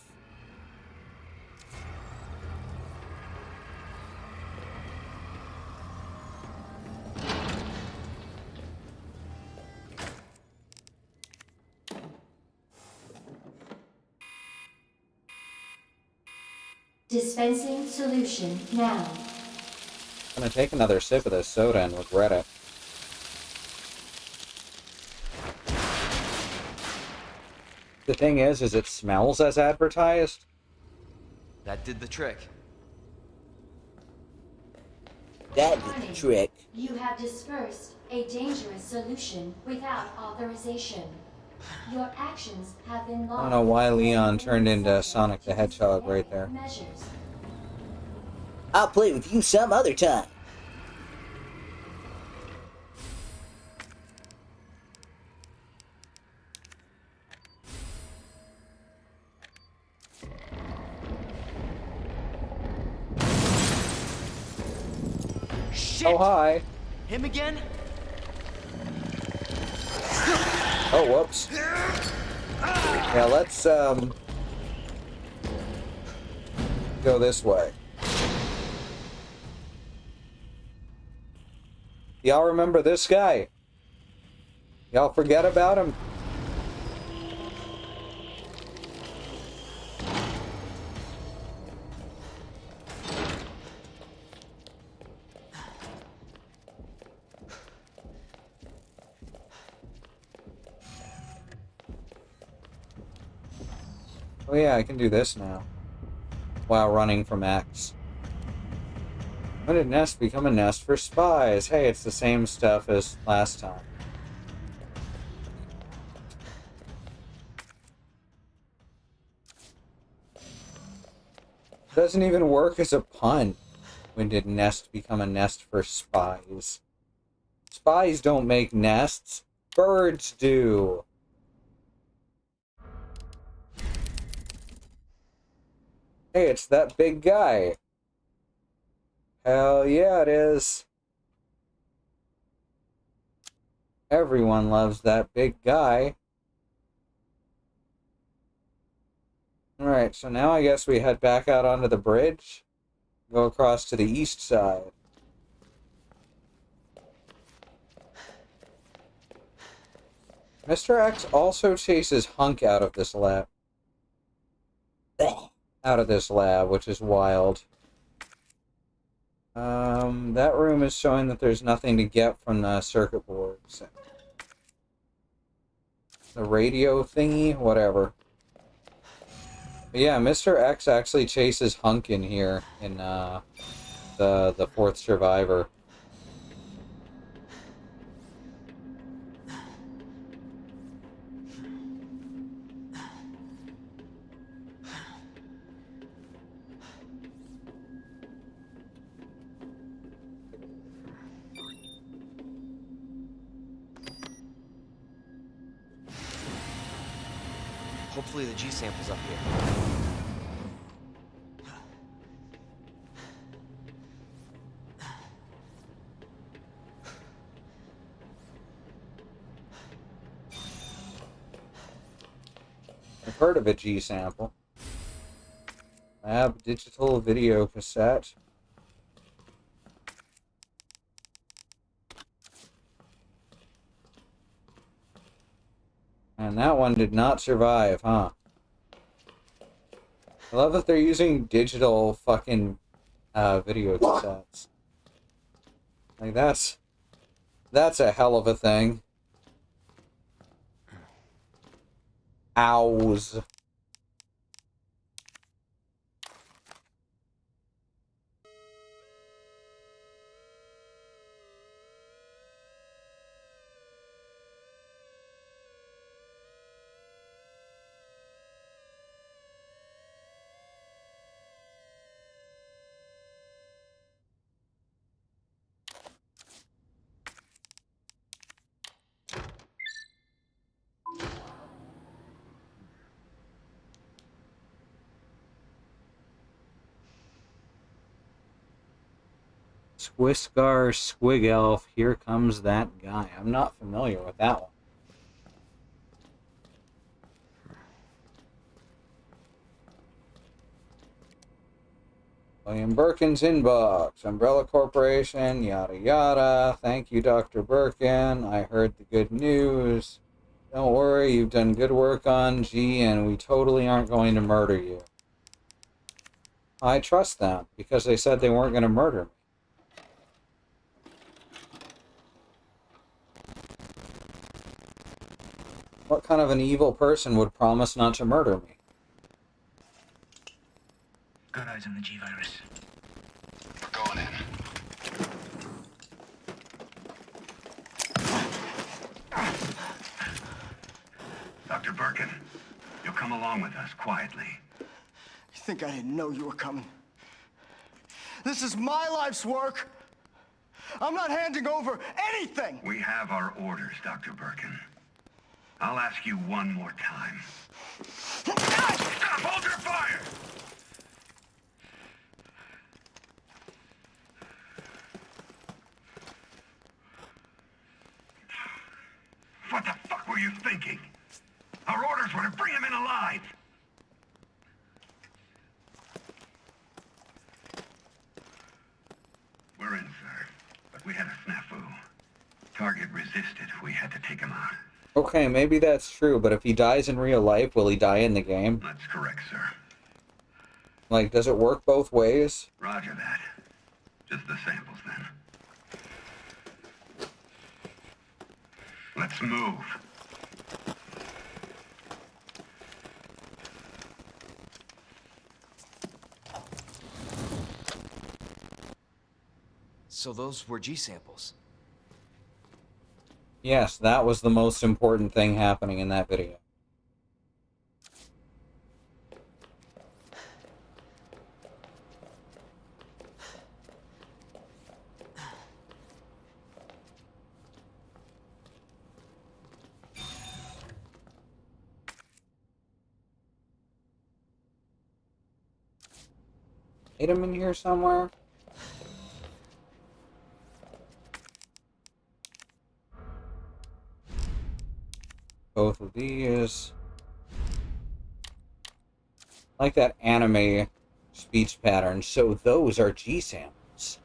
Dispensing solution now. I'm gonna take another sip of this soda and regret it. The thing is it smells as advertised. That did the trick. That did the trick. You have dispersed a dangerous solution without authorization. Your actions have been logged. I don't know why Leon turned into Sonic the Hedgehog right there. Measures. I'll play with you some other time. Shit! Oh, hi. Him again? Oh, whoops. Yeah, let's, go this way. Y'all remember this guy? Y'all forget about him? Oh yeah, I can do this now. While running from X. When did Nest become a nest for spies? Hey, it's the same stuff as last time. Doesn't even work as a pun. When did Nest become a nest for spies? Spies don't make nests. Birds do. Hey, it's that big guy. Hell yeah, it is. Everyone loves that big guy. Alright, so now I guess we head back out onto the bridge. Go across to the east side. Mr. X also chases Hunk out of this lab. Out of this lab, which is wild. That room is showing that there's nothing to get from the circuit boards. The radio thingy, whatever. But yeah, Mr. X actually chases Hunk in here in the fourth survivor. Hopefully the G sample's up here. heard of a G sample. Lab digital video cassette. And that one did not survive, huh? I love that they're using digital fucking video cassettes. Like, that's a hell of a thing. Ows. Squiscar Squig Elf, here comes that guy. I'm not familiar with that one. William Birkin's inbox, Umbrella Corporation, yada yada. Thank you, Dr. Birkin. I heard the good news. Don't worry, you've done good work on G, and we totally aren't going to murder you. I trust them, because they said they weren't going to murder me. What kind of an evil person would promise not to murder me? Got eyes on the G-Virus. We're going in. Dr. Birkin, you'll come along with us quietly. You think I didn't know you were coming? This is my life's work. I'm not handing over anything. We have our orders, Dr. Birkin. I'll ask you one more time. Stop! Hold your fire! What the fuck were you thinking? Our orders were to bring him in alive. We're in, sir. But we had a snafu. Target resisted. We had to take him out. Okay, maybe that's true, but if he dies in real life, will he die in the game? That's correct, sir. Like, does it work both ways? Roger that. Just the samples, then. Let's move. So those were G samples. Yes, that was the most important thing happening in that video. Hit him in here somewhere? Both of these. Like that anime speech pattern. So those are G samples.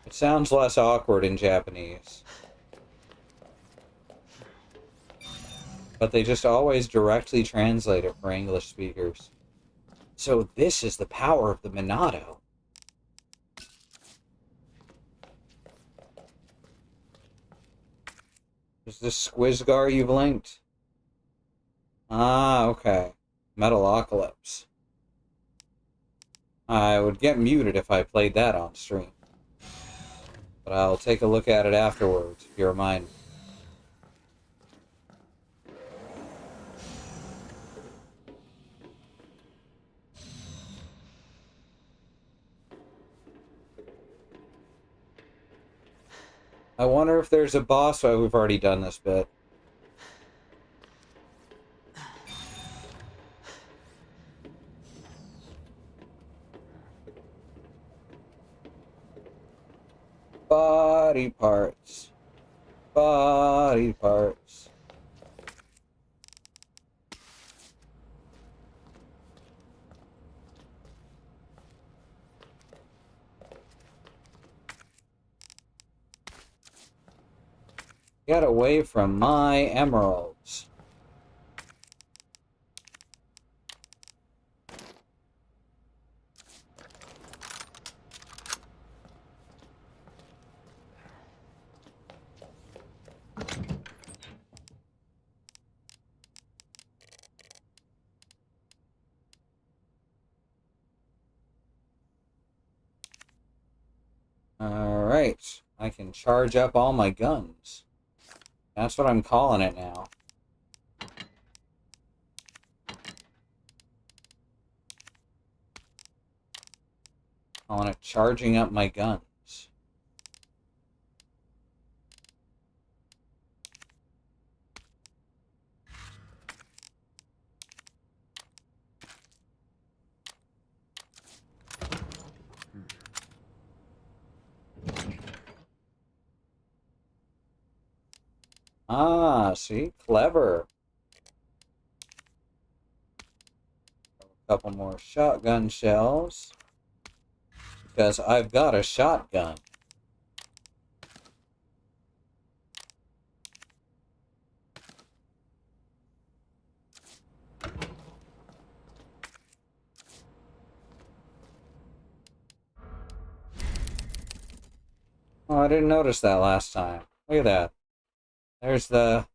It sounds less awkward in Japanese. But they just always directly translate it for English speakers. So this is the power of the Minato. Is this Squizgar you've linked? Ah, okay. Metalocalypse. I would get muted if I played that on stream. But I'll take a look at it afterwards, if you remind me. I wonder if there's a boss fight. We've already done this bit. Body parts. Body parts. Get away from my emeralds. Alright, I can charge up all my guns. That's what I'm calling it now. I want it charging up my guns. Ah, see? Clever. A couple more shotgun shells. Because I've got a shotgun. Oh, I didn't notice that last time. Look at that. There's the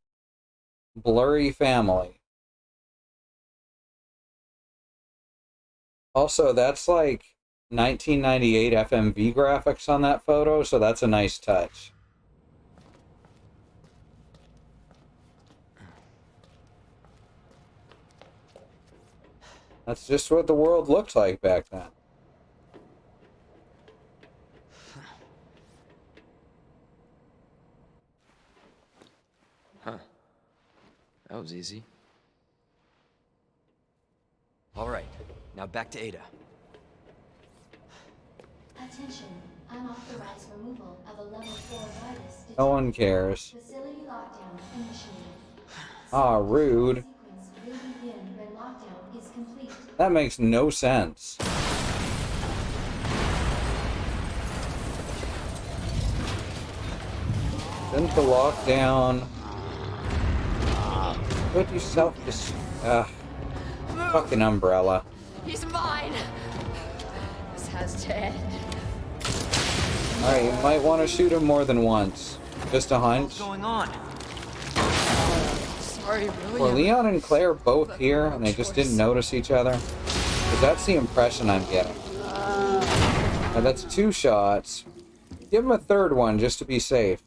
blurry family. Also, that's like 1998 FMV graphics on that photo, so that's a nice touch. That's just what the world looked like back then. Huh. That was easy. All right, now back to Ada. Attention. Unauthorized removal of a level 4 virus. No one cares. Facility lockdown initiated. Ah, rude. Sequence will begin when lockdown is complete. That makes no sense. Into lockdown. Put yourself this. Fucking umbrella. He's mine. This has to end. Alright, you might want to shoot him more than once. Just a hunch. What's going on? Sorry, Were William. Leon and Claire both here and they just didn't notice each other? Because that's the impression I'm getting. Now that's 2 shots. Give him a 3rd one just to be safe.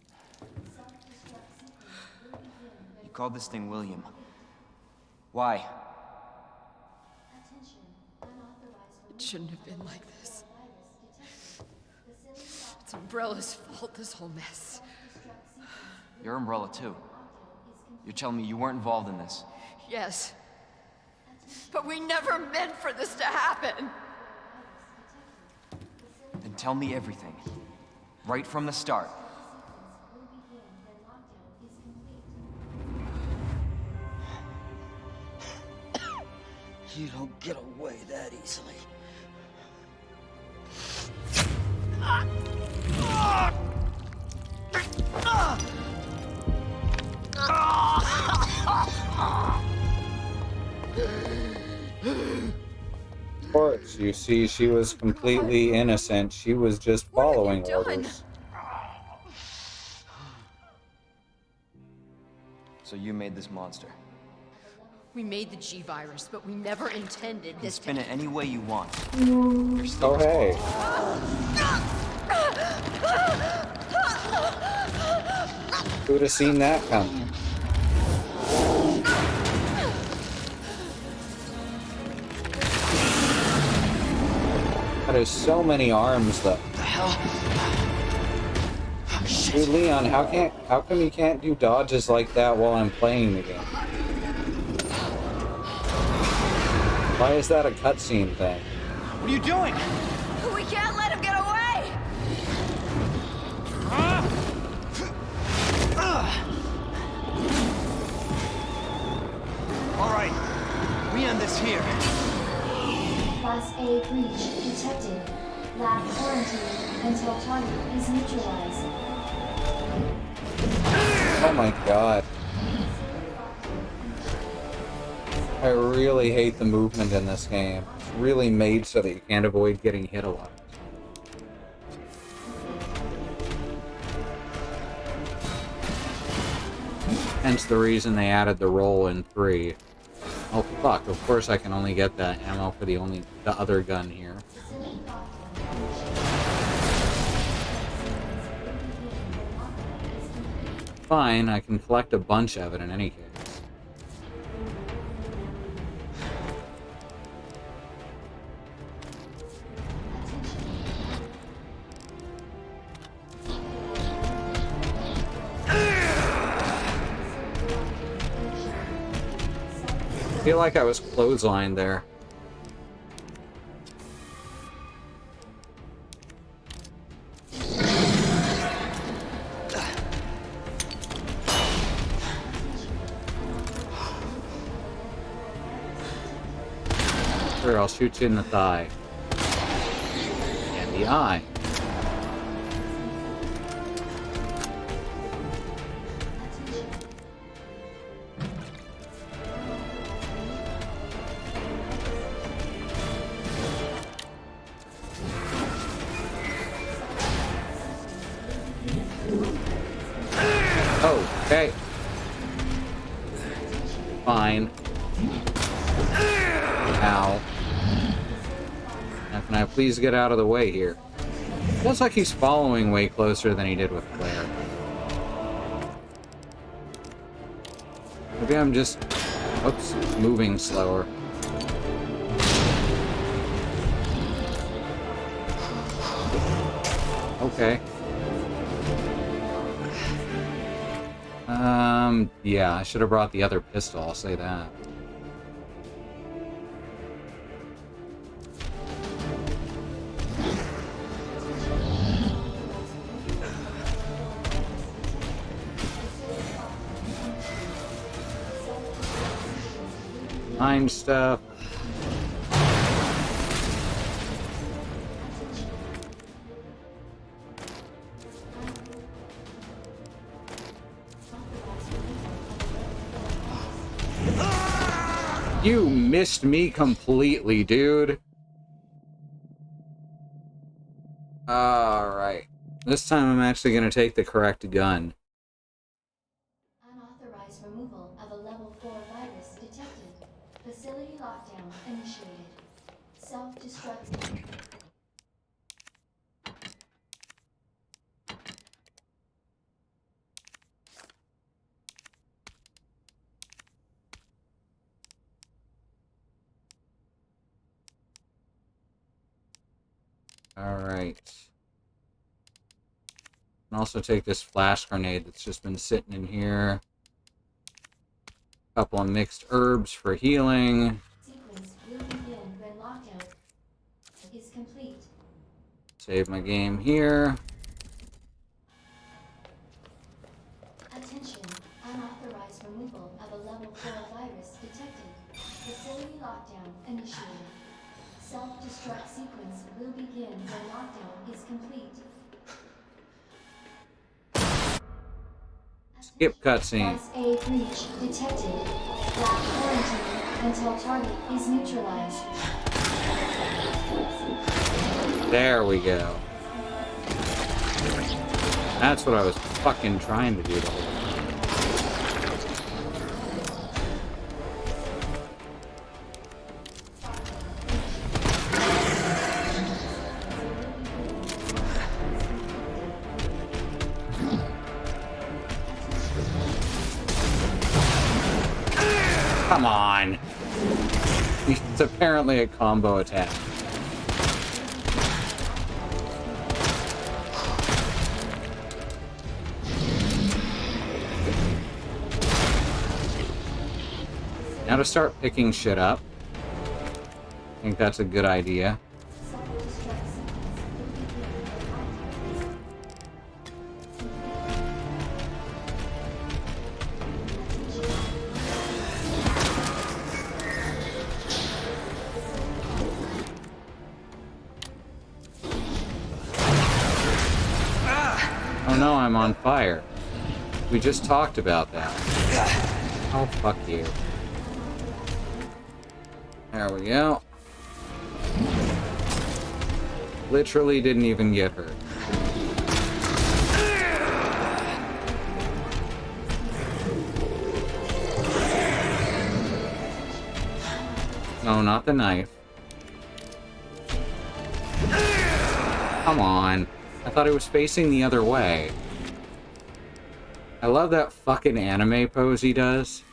You called this thing William. Why? Attention. Unauthorized It shouldn't have been like this. It's Umbrella's fault, this whole mess. Your umbrella, too. You're telling me you weren't involved in this? Yes. But we never meant for this to happen. Then tell me everything. Right from the start. You don't get away that easily. Of course, you see, she was completely innocent. She was just following What have you done? orders. So you made this monster. We made the G-Virus, but we never intended You can this spin to... it any way you want. You're still Oh, hey. Who'd have seen that coming? That is so many arms, though. The hell? Dude, Leon, how come you can't do dodges like that while I'm playing the game? Why is that a cutscene thing? What are you doing? We can't let him get away! All right, we end this here. Class A breach detected. Lab quarantine until target is neutralized. Oh my god. I really hate the movement in this game. It's really made so that you can't avoid getting hit a lot. Hence the reason they added the roll in 3. Oh fuck, of course I can only get that ammo for the other gun here. Fine, I can collect a bunch of it in any case. I feel like I was clotheslined there. Sure, I'll shoot you in the thigh. And the eye. Okay. Fine. Ow. Now can I please get out of the way here? Feels like he's following way closer than he did with Claire. Maybe I'm just... Oops, moving slower. Okay. Yeah, I should have brought the other pistol, I'll say that. Mine stuff. You missed me completely, dude. Alright. This time I'm actually going to take the correct gun. Unauthorized removal of a level 4 virus detected. Facility lockdown initiated. Self-destruct. Alright. And also take this flash grenade that's just been sitting in here. A couple of mixed herbs for healing. Sequence will begin when lockdown is complete. Save my game here. Attention. Unauthorized removal of a level 4 virus detected. Facility lockdown initiated. Self-destruct sequence will begin when lockdown is complete. Skip cutscene. Class A breach detected. Lab quarantine until target is neutralized. There we go. That's what I was fucking trying to do the whole time. Come on. It's apparently a combo attack. Now to start picking shit up. I think that's a good idea. no, I'm on fire. We just talked about that. Oh, fuck you. There we go. Literally didn't even get hurt. No, not the knife. Come on. I thought it was facing the other way. I love that fucking anime pose he does.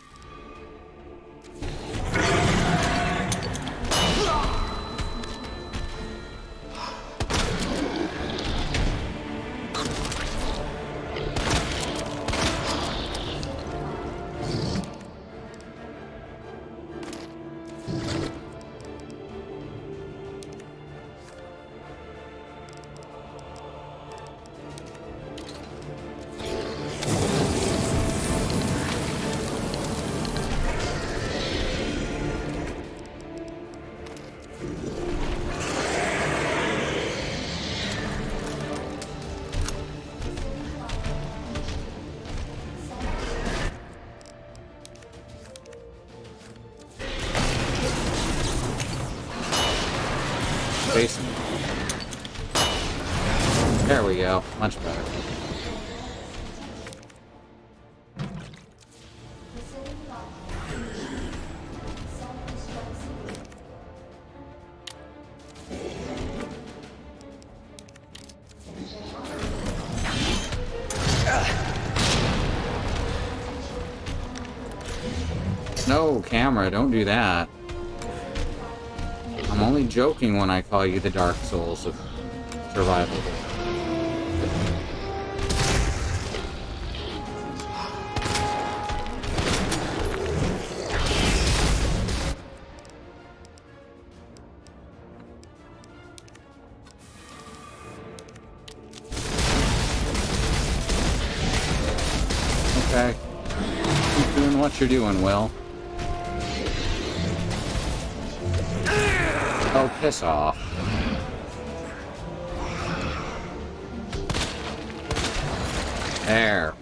Facing. There we go. Much better. No, camera, don't do that. I'm only joking when I call you the Dark Souls of survival. Okay. Keep doing what you're doing, Will. Oh, piss off. There.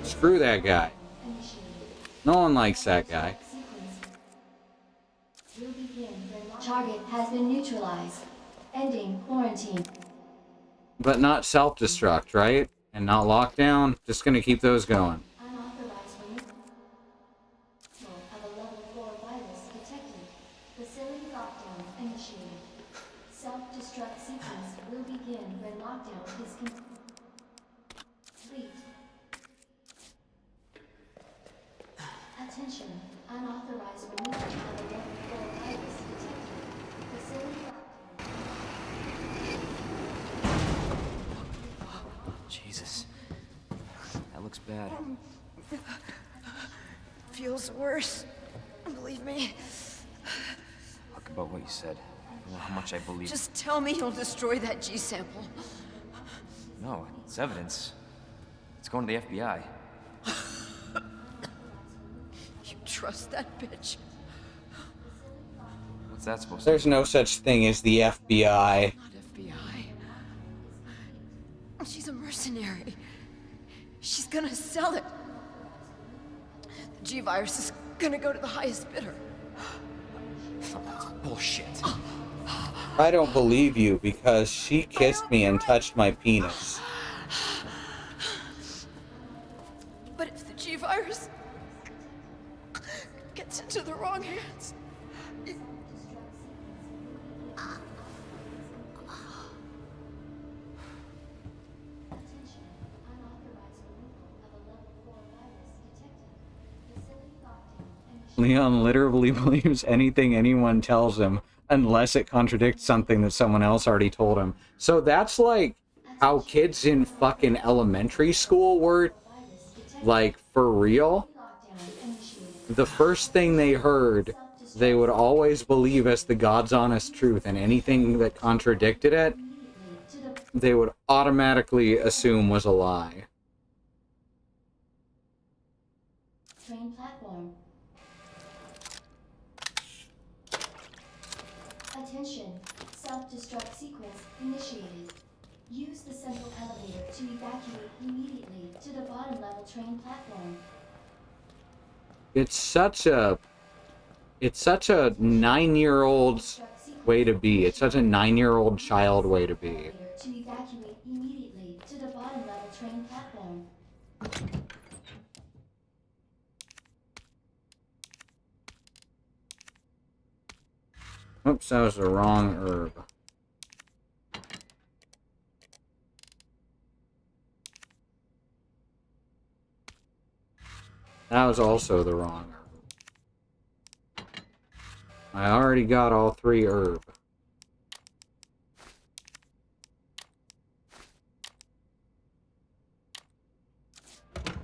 Screw that guy. No one likes that guy. Target has been neutralized. Ending quarantine. But not self-destruct, right? And not lockdown. Just gonna keep those going. Unauthorized removal of a level 4 virus detected. Facility lockdown initiated. Self-destruct sequence will begin when lockdown is complete. Attention. Unauthorized removal of a level 4 virus detected. Facility lockdown. Jesus. That looks bad. Feels worse. Believe me. Talk about what you said. You know how much I believe. Just tell me you'll destroy that G sample. No, it's evidence. It's going to the FBI. You trust that bitch? What's that supposed to There's no such thing as the FBI. Not FBI. She's a mercenary. She's gonna sell it. The G-Virus is gonna go to the highest bidder. That's bullshit. I don't believe you because she kissed me and touched my penis. But if the G-Virus gets into the wrong hands... Attention. Unauthorized removal of a level 4 virus detected. Facility lockdown initiated. Leon literally believes anything anyone tells him unless it contradicts something that someone else already told him. So that's like how kids in fucking elementary school were, like, for real. Lockdown initiated. The first thing they heard, they would always believe as the God's honest truth, and anything that contradicted it, To the they would automatically assume was a lie. train platform. Self-destruct sequence initiated. Use the central elevator to evacuate immediately to the bottom level train platform. It's such a 9-year-old way to be. It's such a 9-year-old child way to be. To evacuate immediately to the bottom level train platform. Oops, that was the wrong herb. That was also the wrong herb. I already got all 3 herb.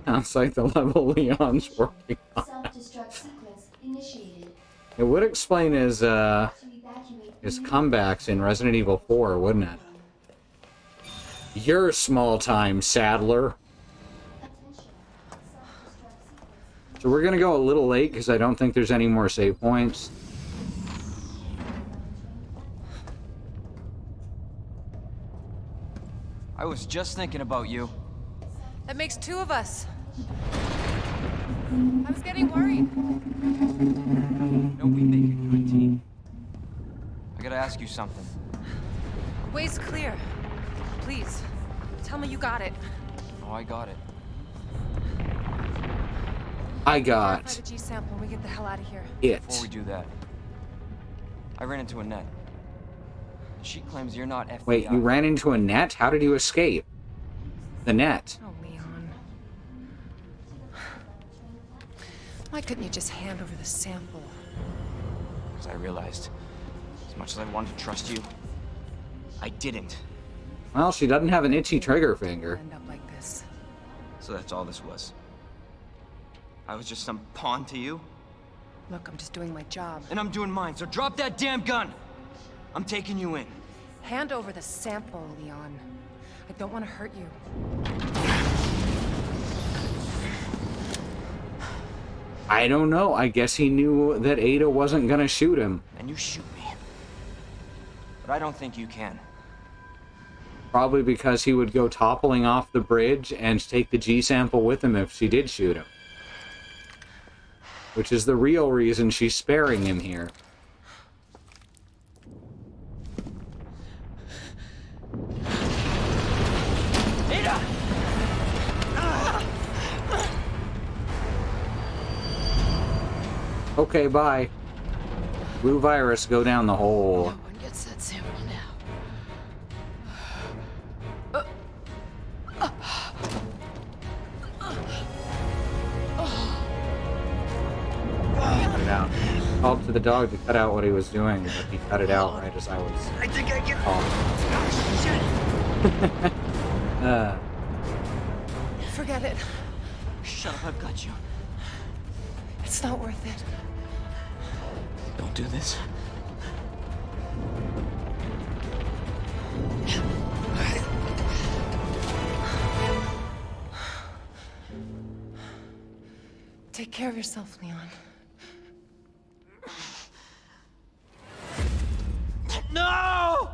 Sounds like the level Leon's working on. Self-destruct sequence initiated. It would explain his comebacks in Resident Evil 4, wouldn't it? You're small time, Sadler. So we're gonna go a little late because I don't think there's any more save points. I was just thinking about you. That makes 2 of us. I was getting worried. No, we make a good team. I gotta ask you something. Way's clear. Please, tell me you got it. Oh, I got it. I Verify got the G sample and we get the hell out of here. it. Before we do that, I ran into Annette. She claims you're not FBI. Wait, you ran into a net? How did you escape? The net. Oh, Leon. Why couldn't you just hand over the sample? Because I realized, as much as I wanted to trust you, I didn't. Well, she doesn't have an itchy trigger finger. End up like this. So that's all this was. I was just some pawn to you, Look, I'm just doing my job. and I'm doing mine, so drop that damn gun! I'm taking you in. Hand over the sample, Leon. I don't want to hurt you. I don't know. I guess he knew that Ada wasn't gonna shoot him. And you shoot me. But I don't think you can. Probably because he would go toppling off the bridge and take the G sample with him if she did shoot him. Which is the real reason she's sparing him here. Ada! Okay, bye. Blue virus, go down the hole. No one gets that sample now. Cut it out. Called to the dog to cut out what he was doing, but he cut it out right as I was. I think I can. Forget it. Shut up, I've got you. It's not worth it. Don't do this. Take care of yourself, Leon. No!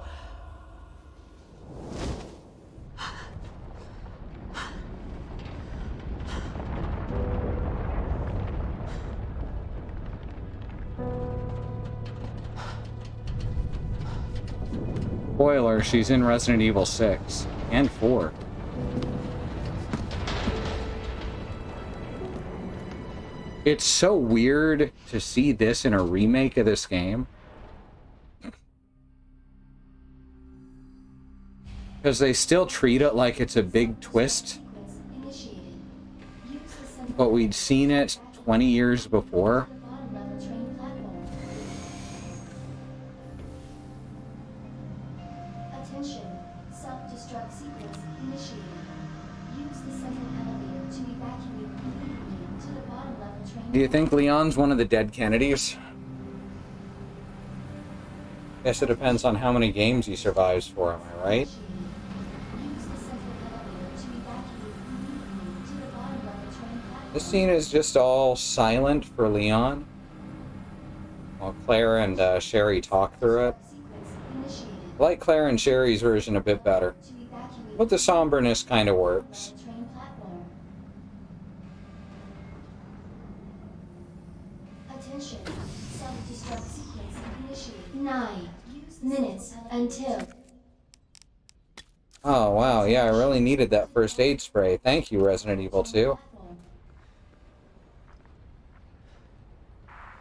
Spoiler, she's in Resident Evil 6 and 4. It's so weird to see this in a remake of this game. Because they still treat it like it's a big twist. But we'd seen it 20 years before. Attention, self-destruct sequence initiated. Use the central elevator to evacuate immediately to the bottom level train. Do you think Leon's one of the dead Kennedys? Guess it depends on how many games he survives for, am I right? Use the central elevator to evacuate immediately to the bottom level train platform. This scene is just all silent for Leon, while Claire and Sherry talk through it. Sequence initiated. I like Claire and Sherry's version a bit better. To evacuate But the somberness kind of works. train platform. Attention. Self-destruct sequence initiated. 9 minutes until. Oh, wow. Yeah, I really needed that first aid spray. Thank you, Resident Evil 2.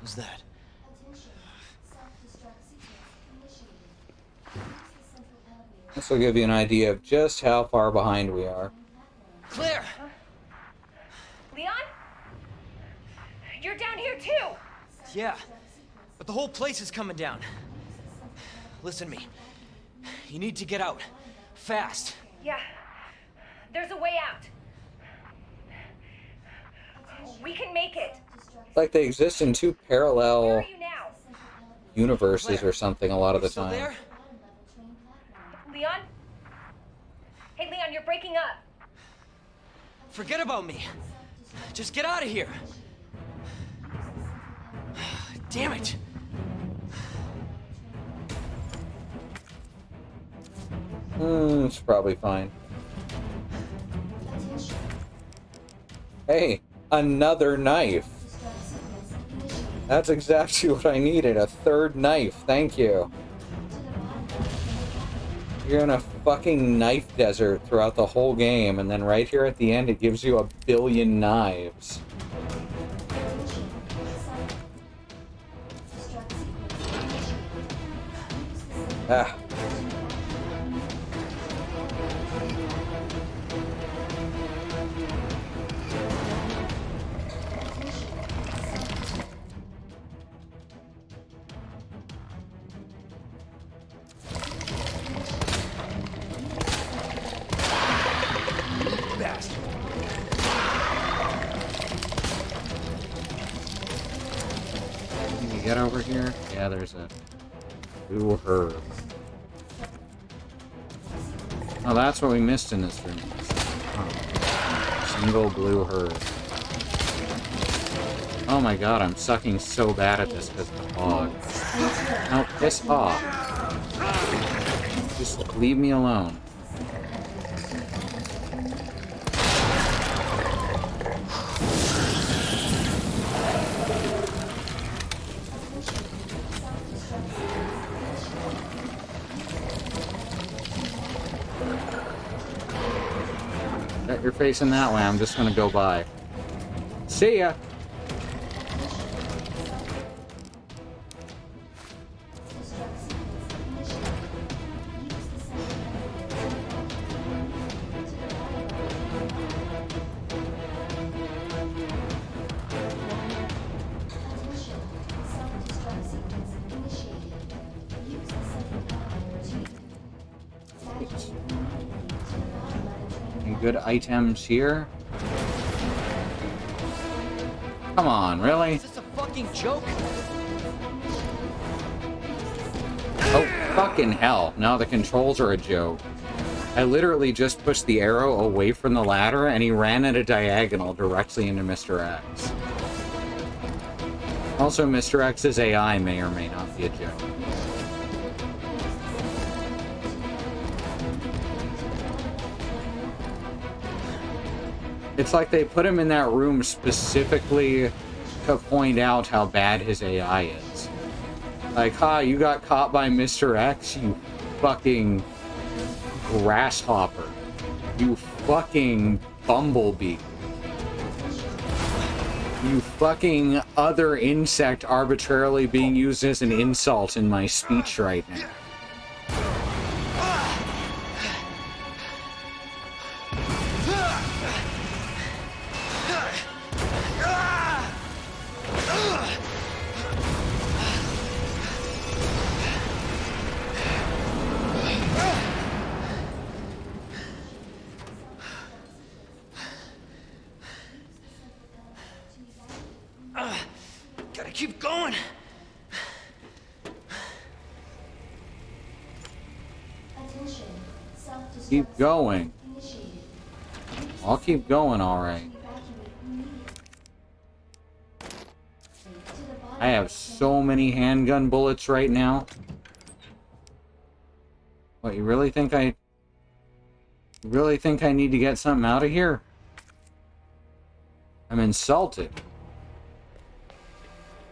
Who's that? Attention. Self-destruct sequence initiated. Use the central elevator. This will give you an idea of just how far behind we are. Claire! Leon? You're down here too! Yeah, but the whole place is coming down. Listen to me. You need to get out. Fast. Yeah. There's a way out. We can make it. It's like they exist in two Where are parallel you now? universes or something a lot of the Still time. there? Leon? Hey, Leon, you're breaking up. Forget about me. Just get out of here. Damn it. It's probably fine. Hey, another knife. That's exactly what I needed, a third knife. Thank you. You're in a fucking knife desert throughout the whole game, and then right here at the end it gives you a billion knives. Ah. Can you get over here? Yeah, there's a blue herb. Oh, that's what we missed in this room. Oh. Single blue herb. Oh my god, I'm sucking so bad at this because of the fog. No, piss off. Just leave me alone. You're facing that way, I'm just gonna go by. See ya! Any good items here? Come on, really? Is this a fucking joke? Oh, fucking hell. No, the controls are a joke. I literally just pushed the arrow away from the ladder and he ran at a diagonal directly into Mr. X. Also, Mr. X's AI may or may not be a joke. It's like they put him in that room specifically to point out how bad his AI is. Like, ha, you got caught by Mr. X, you fucking grasshopper. You fucking bumblebee. You fucking other insect arbitrarily being used as an insult in my speech right now. Gotta keep going. Keep going. I'll keep going, alright. I have so many handgun bullets right now. What, you really think I need to get something out of here? I'm insulted.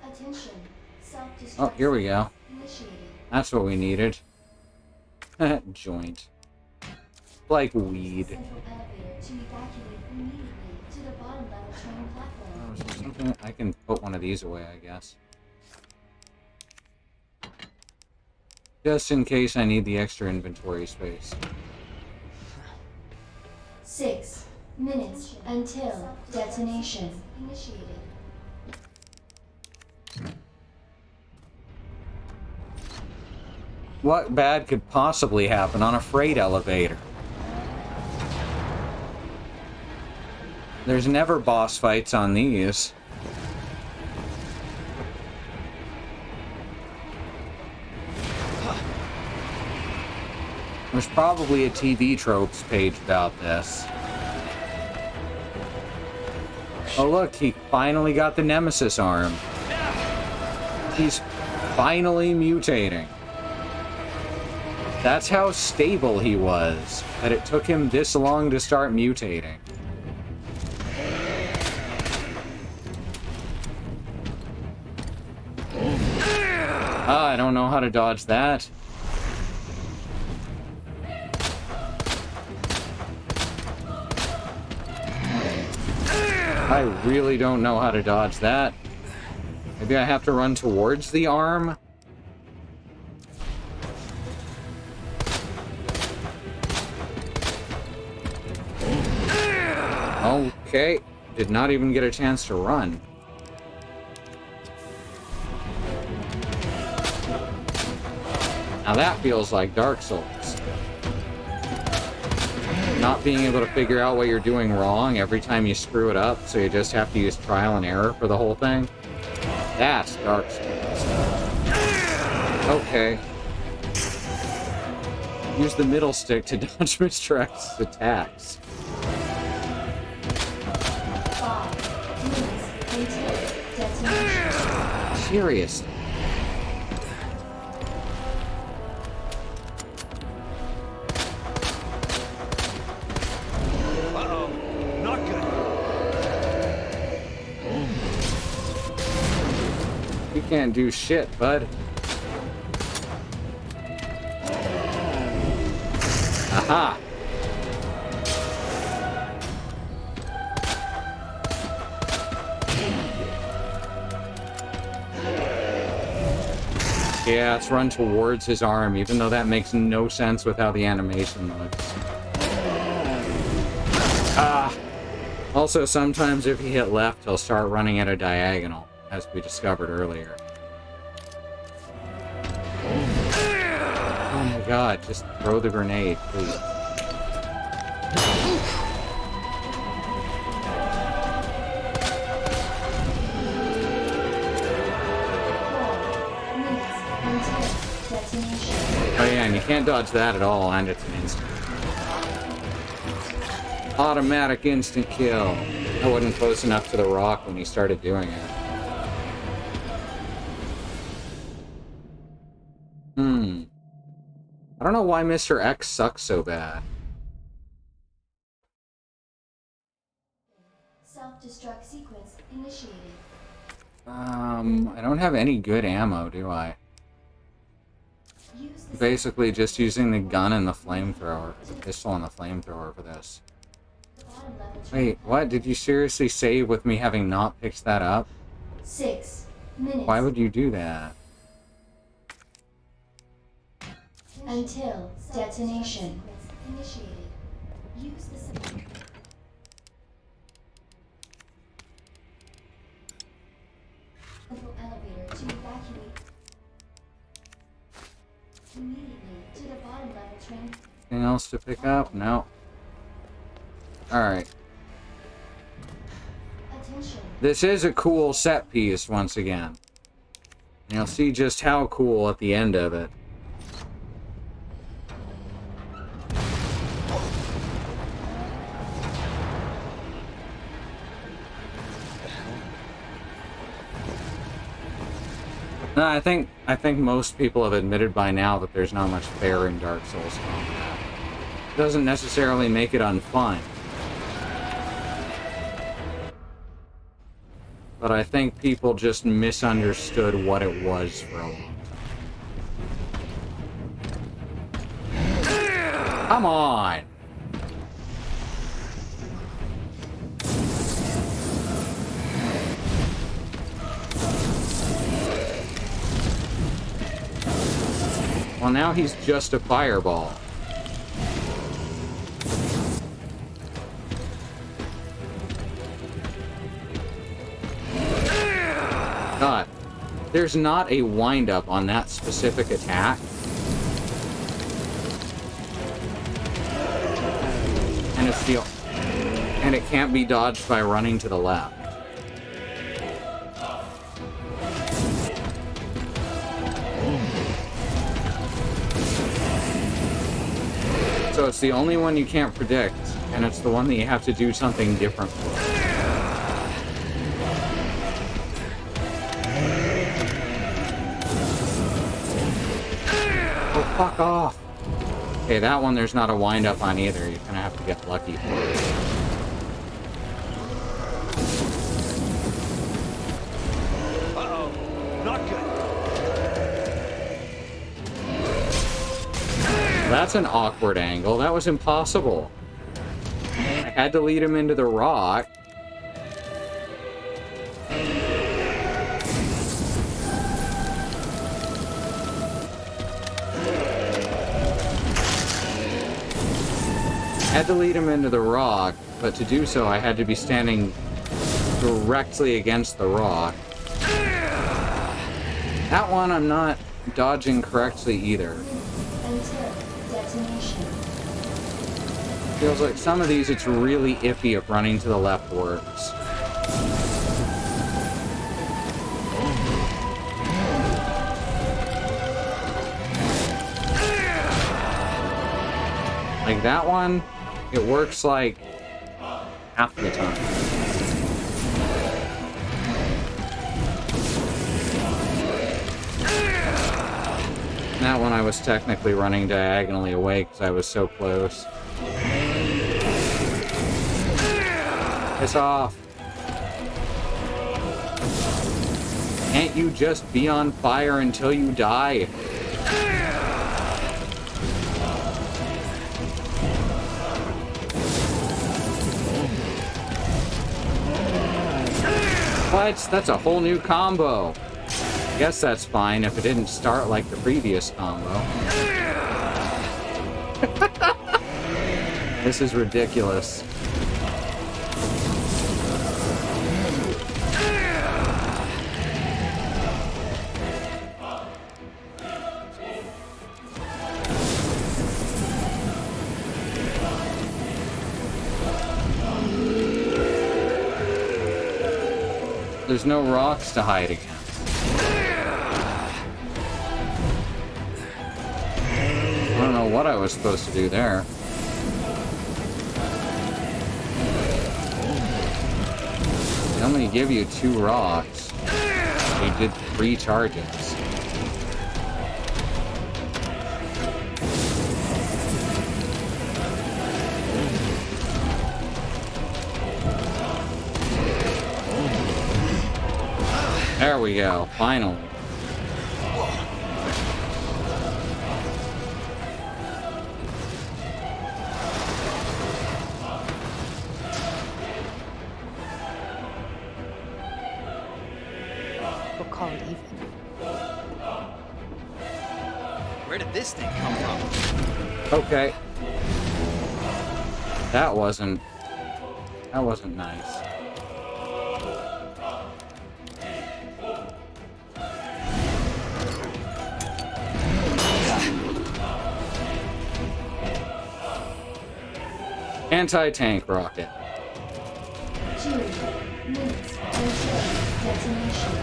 Attention. Self-destruct Oh, here we go. initiated. That's what we needed. Joint. Like weed. Central elevator to evacuate immediately to the bottom level train platform. Oh, is there something? I can put one of these away, I guess. Just in case I need the extra inventory space. 6 minutes until detonation. Initiated. What bad could possibly happen on a freight elevator? There's never boss fights on these. There's probably a TV tropes page about this. Oh look, he finally got the Nemesis arm. He's finally mutating. That's how stable he was, that it took him this long to start mutating. Ah, I don't know how to dodge that. I really don't know how to dodge that. Maybe I have to run towards the arm? Okay, did not even get a chance to run. Now that feels like Dark Souls. Not being able to figure out what you're doing wrong every time you screw it up, so you just have to use trial and error for the whole thing. That's Dark Souls. Okay. Use the middle stick to dodge Mr. X's attacks. 5 minutes until detonation. Seriously. You can't do shit, bud. Aha! Yeah, let's run towards his arm, even though that makes no sense with how the animation looks. Ah! Also, sometimes if you hit left, he'll start running at a diagonal, as we discovered earlier. Oh my god, just throw the grenade, please. Oh yeah, and you can't dodge that at all, and it's an instant. Automatic instant kill. I wasn't close enough to the rock when he started doing it. I don't know why Mr. X sucks so bad. Self-destruct sequence initiated. I don't have any good ammo, do I? Use the Basically just using the gun and the flamethrower, the pistol and the flamethrower for this. bottom level Wait, what? Did you seriously save with me having not picked that up? 6 minutes Why would you do that? until detonation. Initiated. Use the central elevator to evacuate immediately to the bottom level train. Anything else to pick up? No. Alright. Attention. This is a cool set piece once again. And you'll see just how cool at the end of it. No, I think most people have admitted by now that there's not much fair in Dark Souls combat. It doesn't necessarily make it unfun. But I think people just misunderstood what it was for a long time. Come on! Well, now he's just a fireball. God, there's not a wind-up on that specific attack. And it can't be dodged by running to the left. So it's the only one you can't predict, and it's the one that you have to do something different for. Oh, fuck off! Okay, that one there's not a wind-up on either. You're gonna have to get lucky for it. Uh-oh. Not good. That's an awkward angle. That was impossible. I had to lead him into the rock. Had to lead him into the rock, but to do so I had to be standing directly against the rock. That one I'm not dodging correctly either. Until detonation. Feels like some of these it's really iffy if running to the left works. Like that one, it works like half the time. That one I was technically running diagonally away because I was so close. Piss off. Can't you just be on fire until you die? What? That's a whole new combo. Guess that's fine if it didn't start like the previous combo. This is ridiculous. There's no rocks to hide against. I don't know what I was supposed to do there. They only give you 2 rocks. They did 3 charges. There we go, finally. We'll call it even. Where did this thing come from? Okay. That wasn't nice. Anti-tank rocket. 2 minutes until detonation.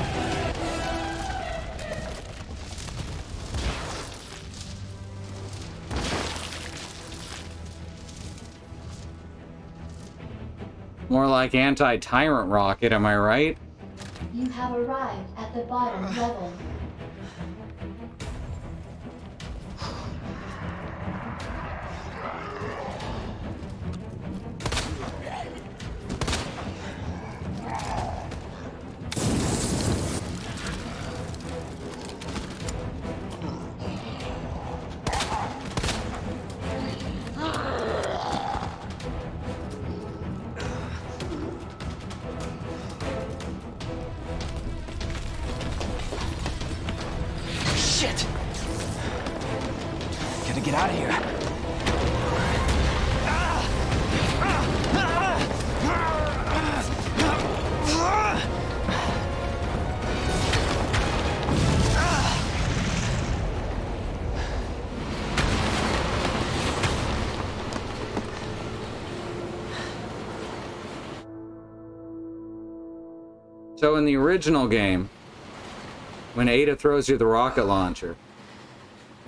More like anti-tyrant rocket, am I right? You have arrived at the bottom level. So in the original game, when Ada throws you the rocket launcher,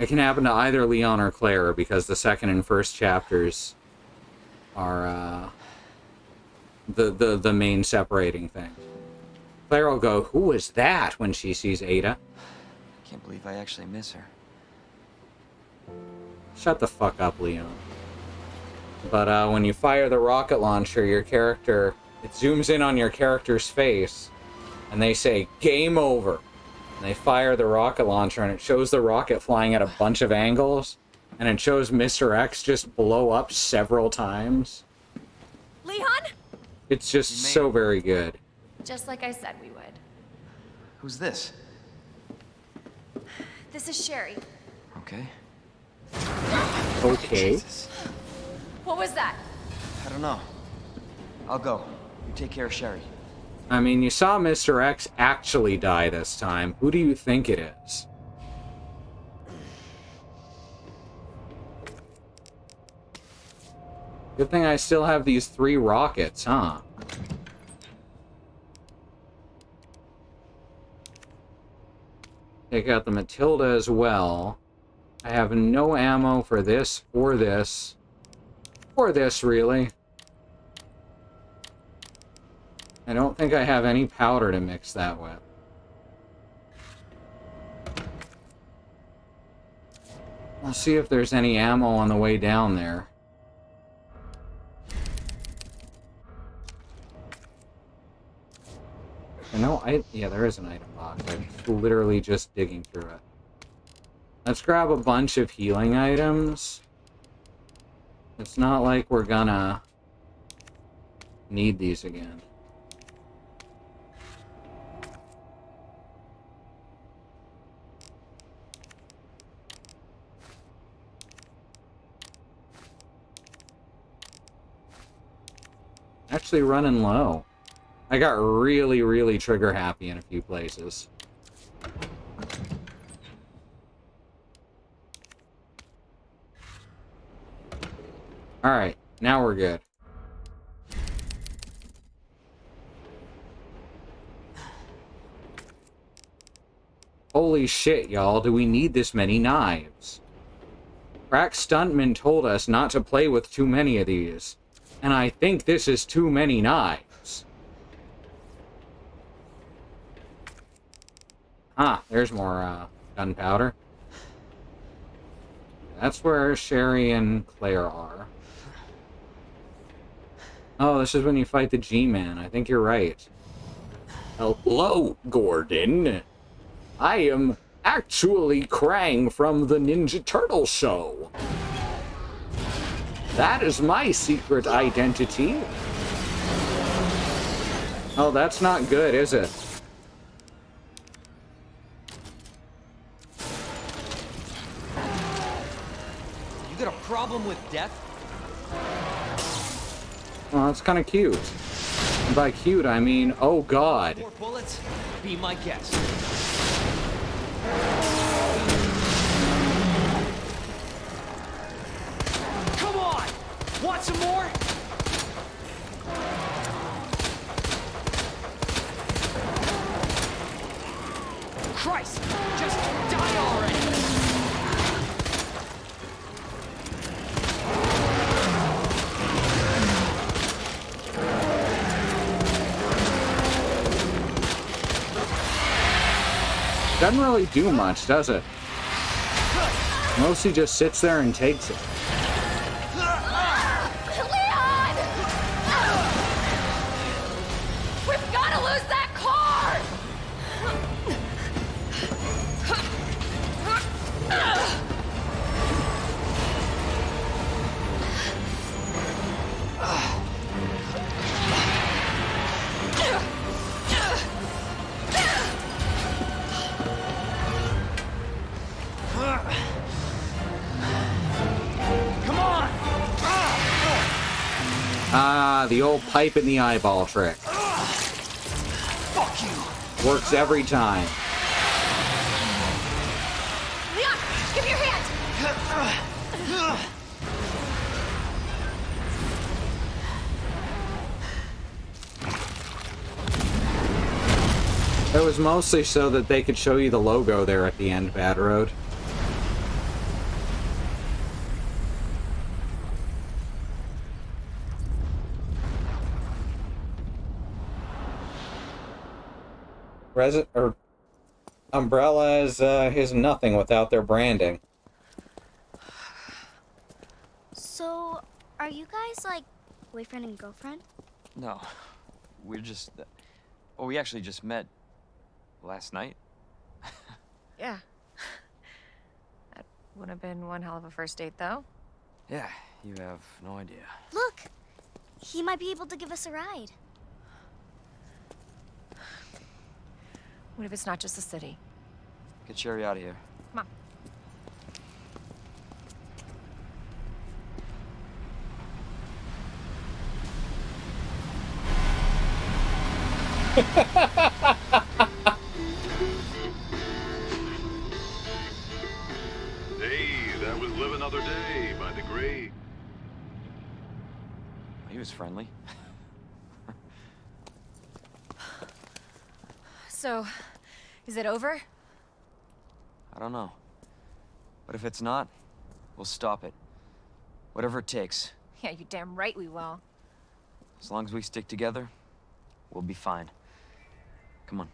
it can happen to either Leon or Claire because the second and first chapters are the main separating thing. Claire will go, "Who is that?" when she sees Ada. I can't believe I actually miss her. Shut the fuck up, Leon. But when you fire the rocket launcher, your character, it zooms in on your character's face, and they say, "Game over." And they fire the rocket launcher, and it shows the rocket flying at a bunch of angles, and it shows Mr. X just blow up several times. Leon? It's just so very good. Just like I said we would. Who's this? This is Sherry. Okay. Okay. Jesus. What was that? I don't know. I'll go. You take care of Sherry. I mean, you saw Mr. X actually die this time. Who do you think it is? Good thing I still have these 3 rockets, huh? Take out the Matilda as well. I have no ammo for this, or this. Or this, really. I don't think I have any powder to mix that with. I'll see if there's any ammo on the way down there. Yeah, there is an item box. I'm literally just digging through it. Let's grab a bunch of healing items. It's not like we're gonna need these again. Actually running low. I got really, really trigger happy in a few places. Alright, now we're good. Holy shit, y'all, do we need this many knives? Crack Stuntman told us not to play with too many of these. And I think this is too many knives. Ah, there's more gunpowder. That's where Sherry and Claire are. Oh, this is when you fight the G-Man. I think you're right. Hello, Gordon. I am actually Krang from the Ninja Turtle show. That is my secret identity. Oh, that's not good, is it? You got a problem with death? Well, that's kind of cute. And by cute, I mean, oh god. More bullets? Be my guest. Come on! Want some more? Christ! Just die already! Doesn't really do much, does it? Mostly just sits there and takes it. Leon! We've got to lose that car! Ah, the old pipe in the eyeball trick. Fuck you! Works every time. Leon, give me your hand! It was mostly so that they could show you the logo there at the end, Bad Road. Umbrella is nothing without their branding. So, are you guys like boyfriend and girlfriend? No, we're just... Well, we actually just met last night. Yeah. That would have been one hell of a first date, though. Yeah, you have no idea. Look! He might be able to give us a ride. What if it's not just the city? Get Sherry out of here. Come on. Hey, that was Live Another Day by the Gray. He was friendly. So, is it over? I don't know. But if it's not, we'll stop it. Whatever it takes. Yeah, you damn right we will. As long as we stick together, we'll be fine. Come on.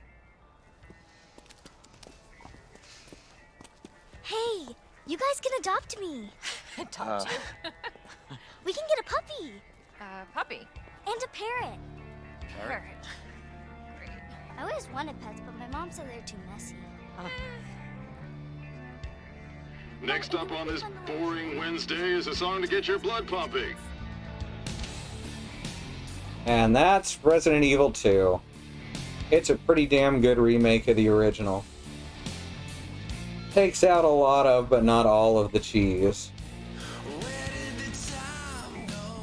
Hey! You guys can adopt me! Adopt you. We can get a puppy! Puppy. And a parrot! Parrot. Great. I always wanted pets, but my mom said they're too messy. Next up on this boring Wednesday is a song to get your blood pumping. And that's Resident Evil 2. It's a pretty damn good remake of the original. Takes out a lot of, but not all of the cheese.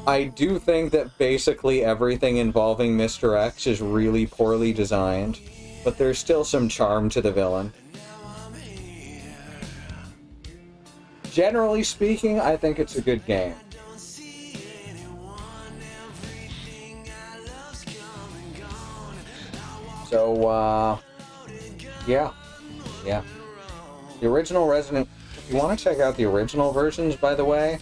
I do think that basically everything involving Mr. X is really poorly designed, but there's still some charm to the villain. Generally speaking, I think it's a good game. So, yeah. The original Resident... If you want to check out the original versions, by the way,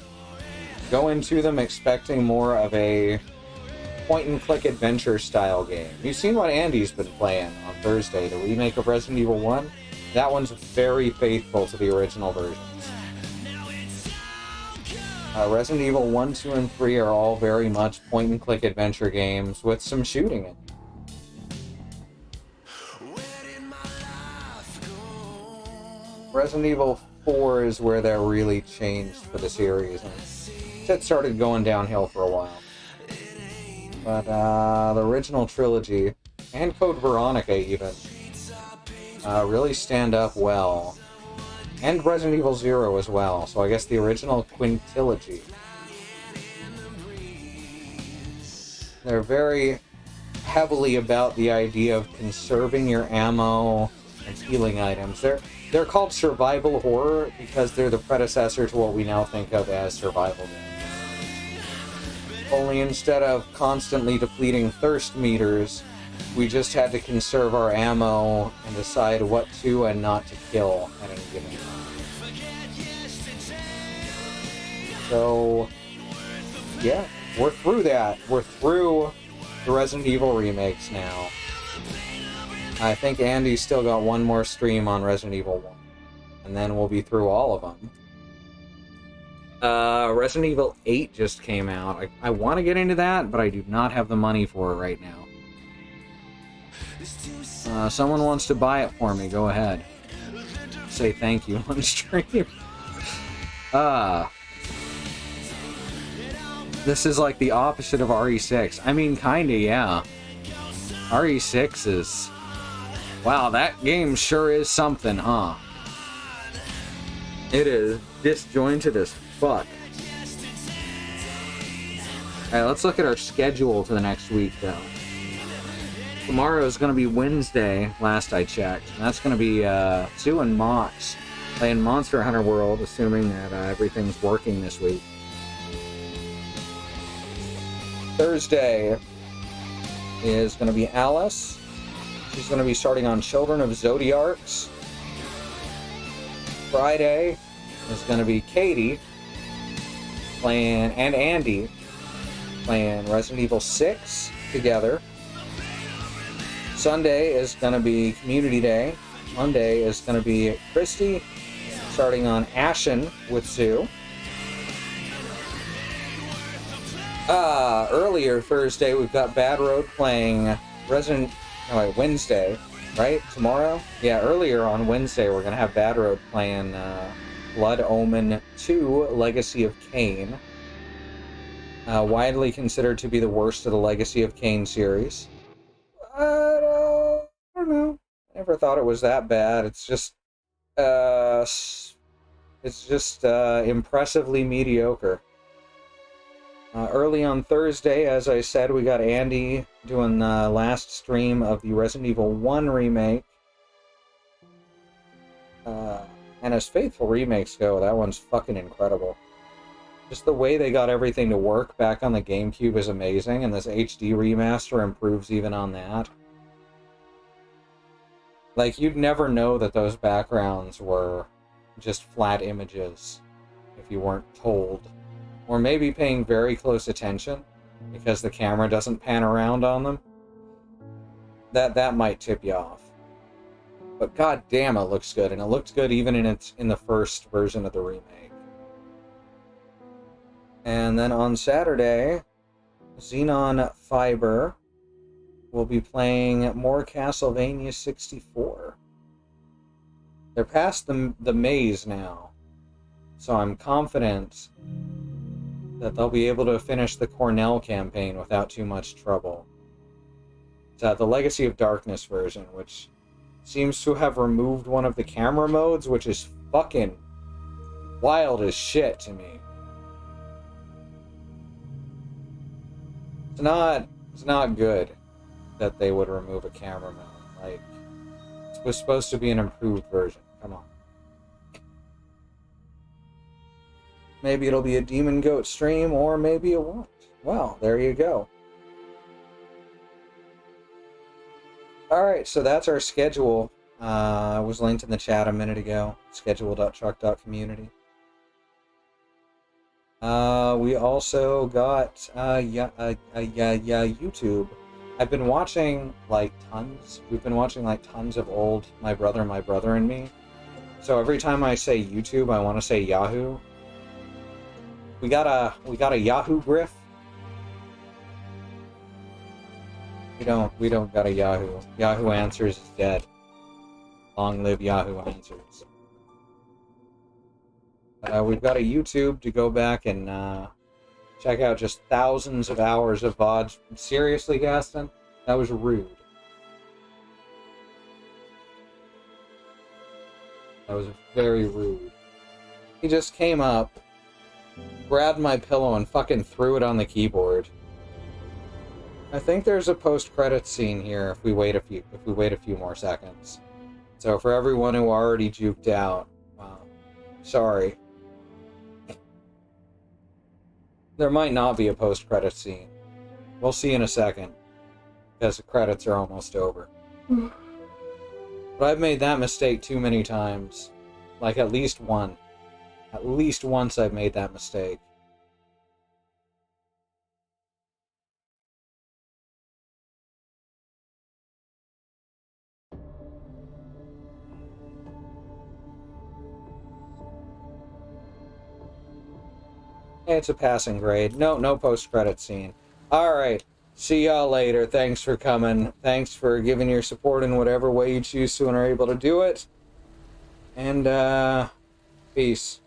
go into them expecting more of a point-and-click adventure style game. You've seen what Andy's been playing on Thursday, the remake of Resident Evil 1. That one's very faithful to the original versions. Resident Evil 1, 2, and 3 are all very much point-and-click adventure games with some shooting in it. Resident Evil 4 is where that really changed for the series, and it started going downhill for a while. But the original trilogy, and Code Veronica even, really stand up well. And Resident Evil 0 as well, so I guess the original quintilogy. They're very heavily about the idea of conserving your ammo and healing items. They're called survival horror because they're the predecessor to what we now think of as survival games. Only instead of constantly depleting thirst meters, we just had to conserve our ammo and decide what to and not to kill at any given time. So, yeah, we're through that. We're through the Resident Evil remakes now. I think Andy's still got one more stream on Resident Evil 1. And then we'll be through all of them. Resident Evil 8 just came out. I want to get into that, but I do not have the money for it right now. Someone wants to buy it for me, go ahead. Say thank you on stream. This is like the opposite of RE6. I mean, kinda, yeah. RE6 is... Wow, that game sure is something, huh? It is disjointed as fuck. Alright, let's look at our schedule for the next week, though. Tomorrow is going to be Wednesday, last I checked. And that's going to be Sue and Mox playing Monster Hunter World, assuming that everything's working this week. Thursday is going to be Alice, She's going to be starting on Children of Zodiarcs. Friday is going to be Katie playing, and Andy playing Resident Evil 6 together. Sunday is going to be Community Day. Monday is going to be Christy starting on Ashen with Sue. Earlier Thursday, we've got Bad Road playing Wednesday, right? Tomorrow? Yeah, earlier on Wednesday, we're going to have Bad Road playing Blood Omen 2, Legacy of Kain. Widely considered to be the worst of the Legacy of Kain series. I don't know. I never thought it was that bad. It's just impressively mediocre. Early on Thursday, as I said, we got Andy doing the last stream of the Resident Evil 1 remake. And as faithful remakes go, that one's fucking incredible. Just the way they got everything to work back on the GameCube is amazing, and this HD remaster improves even on that. Like, you'd never know that those backgrounds were just flat images if you weren't told. Or maybe paying very close attention, because the camera doesn't pan around on them. That might tip you off. But god damn, it looks good, and it looked good even in the first version of the remake. And then on Saturday, Xenon Fiber will be playing more Castlevania 64. They're past the maze now, so I'm confident that they'll be able to finish the Cornell campaign without too much trouble. It's the Legacy of Darkness version, which seems to have removed one of the camera modes, which is fucking wild as shit to me. It's not good that they would remove a camera mode. Like, it was supposed to be an improved version. Come on. Maybe it'll be a Demon Goat stream, or maybe it won't. Well, there you go. Alright, so that's our schedule. It was linked in the chat a minute ago. Schedule.truck.community. We also got YouTube. I've been watching we've been watching like tons of old My Brother and Me. So every time I say YouTube, I want to say Yahoo. We got a Yahoo Griff. We don't got a Yahoo. Yahoo Answers is dead. Long live Yahoo Answers. We've got a YouTube to go back and check out just thousands of hours of VODs. Seriously, Gaston? That was rude. That was very rude. He just came up, grabbed my pillow, and fucking threw it on the keyboard. I think there's a post-credits scene here if we wait a few more seconds. So for everyone who already juked out, sorry. There might not be a post-credits scene. We'll see in a second, because the credits are almost over. But I've made that mistake too many times. Like, at least one. At least once I've made that mistake. It's a passing grade. No post-credit scene. Alright. See y'all later. Thanks for coming. Thanks for giving your support in whatever way you choose to and are able to do it. And, peace.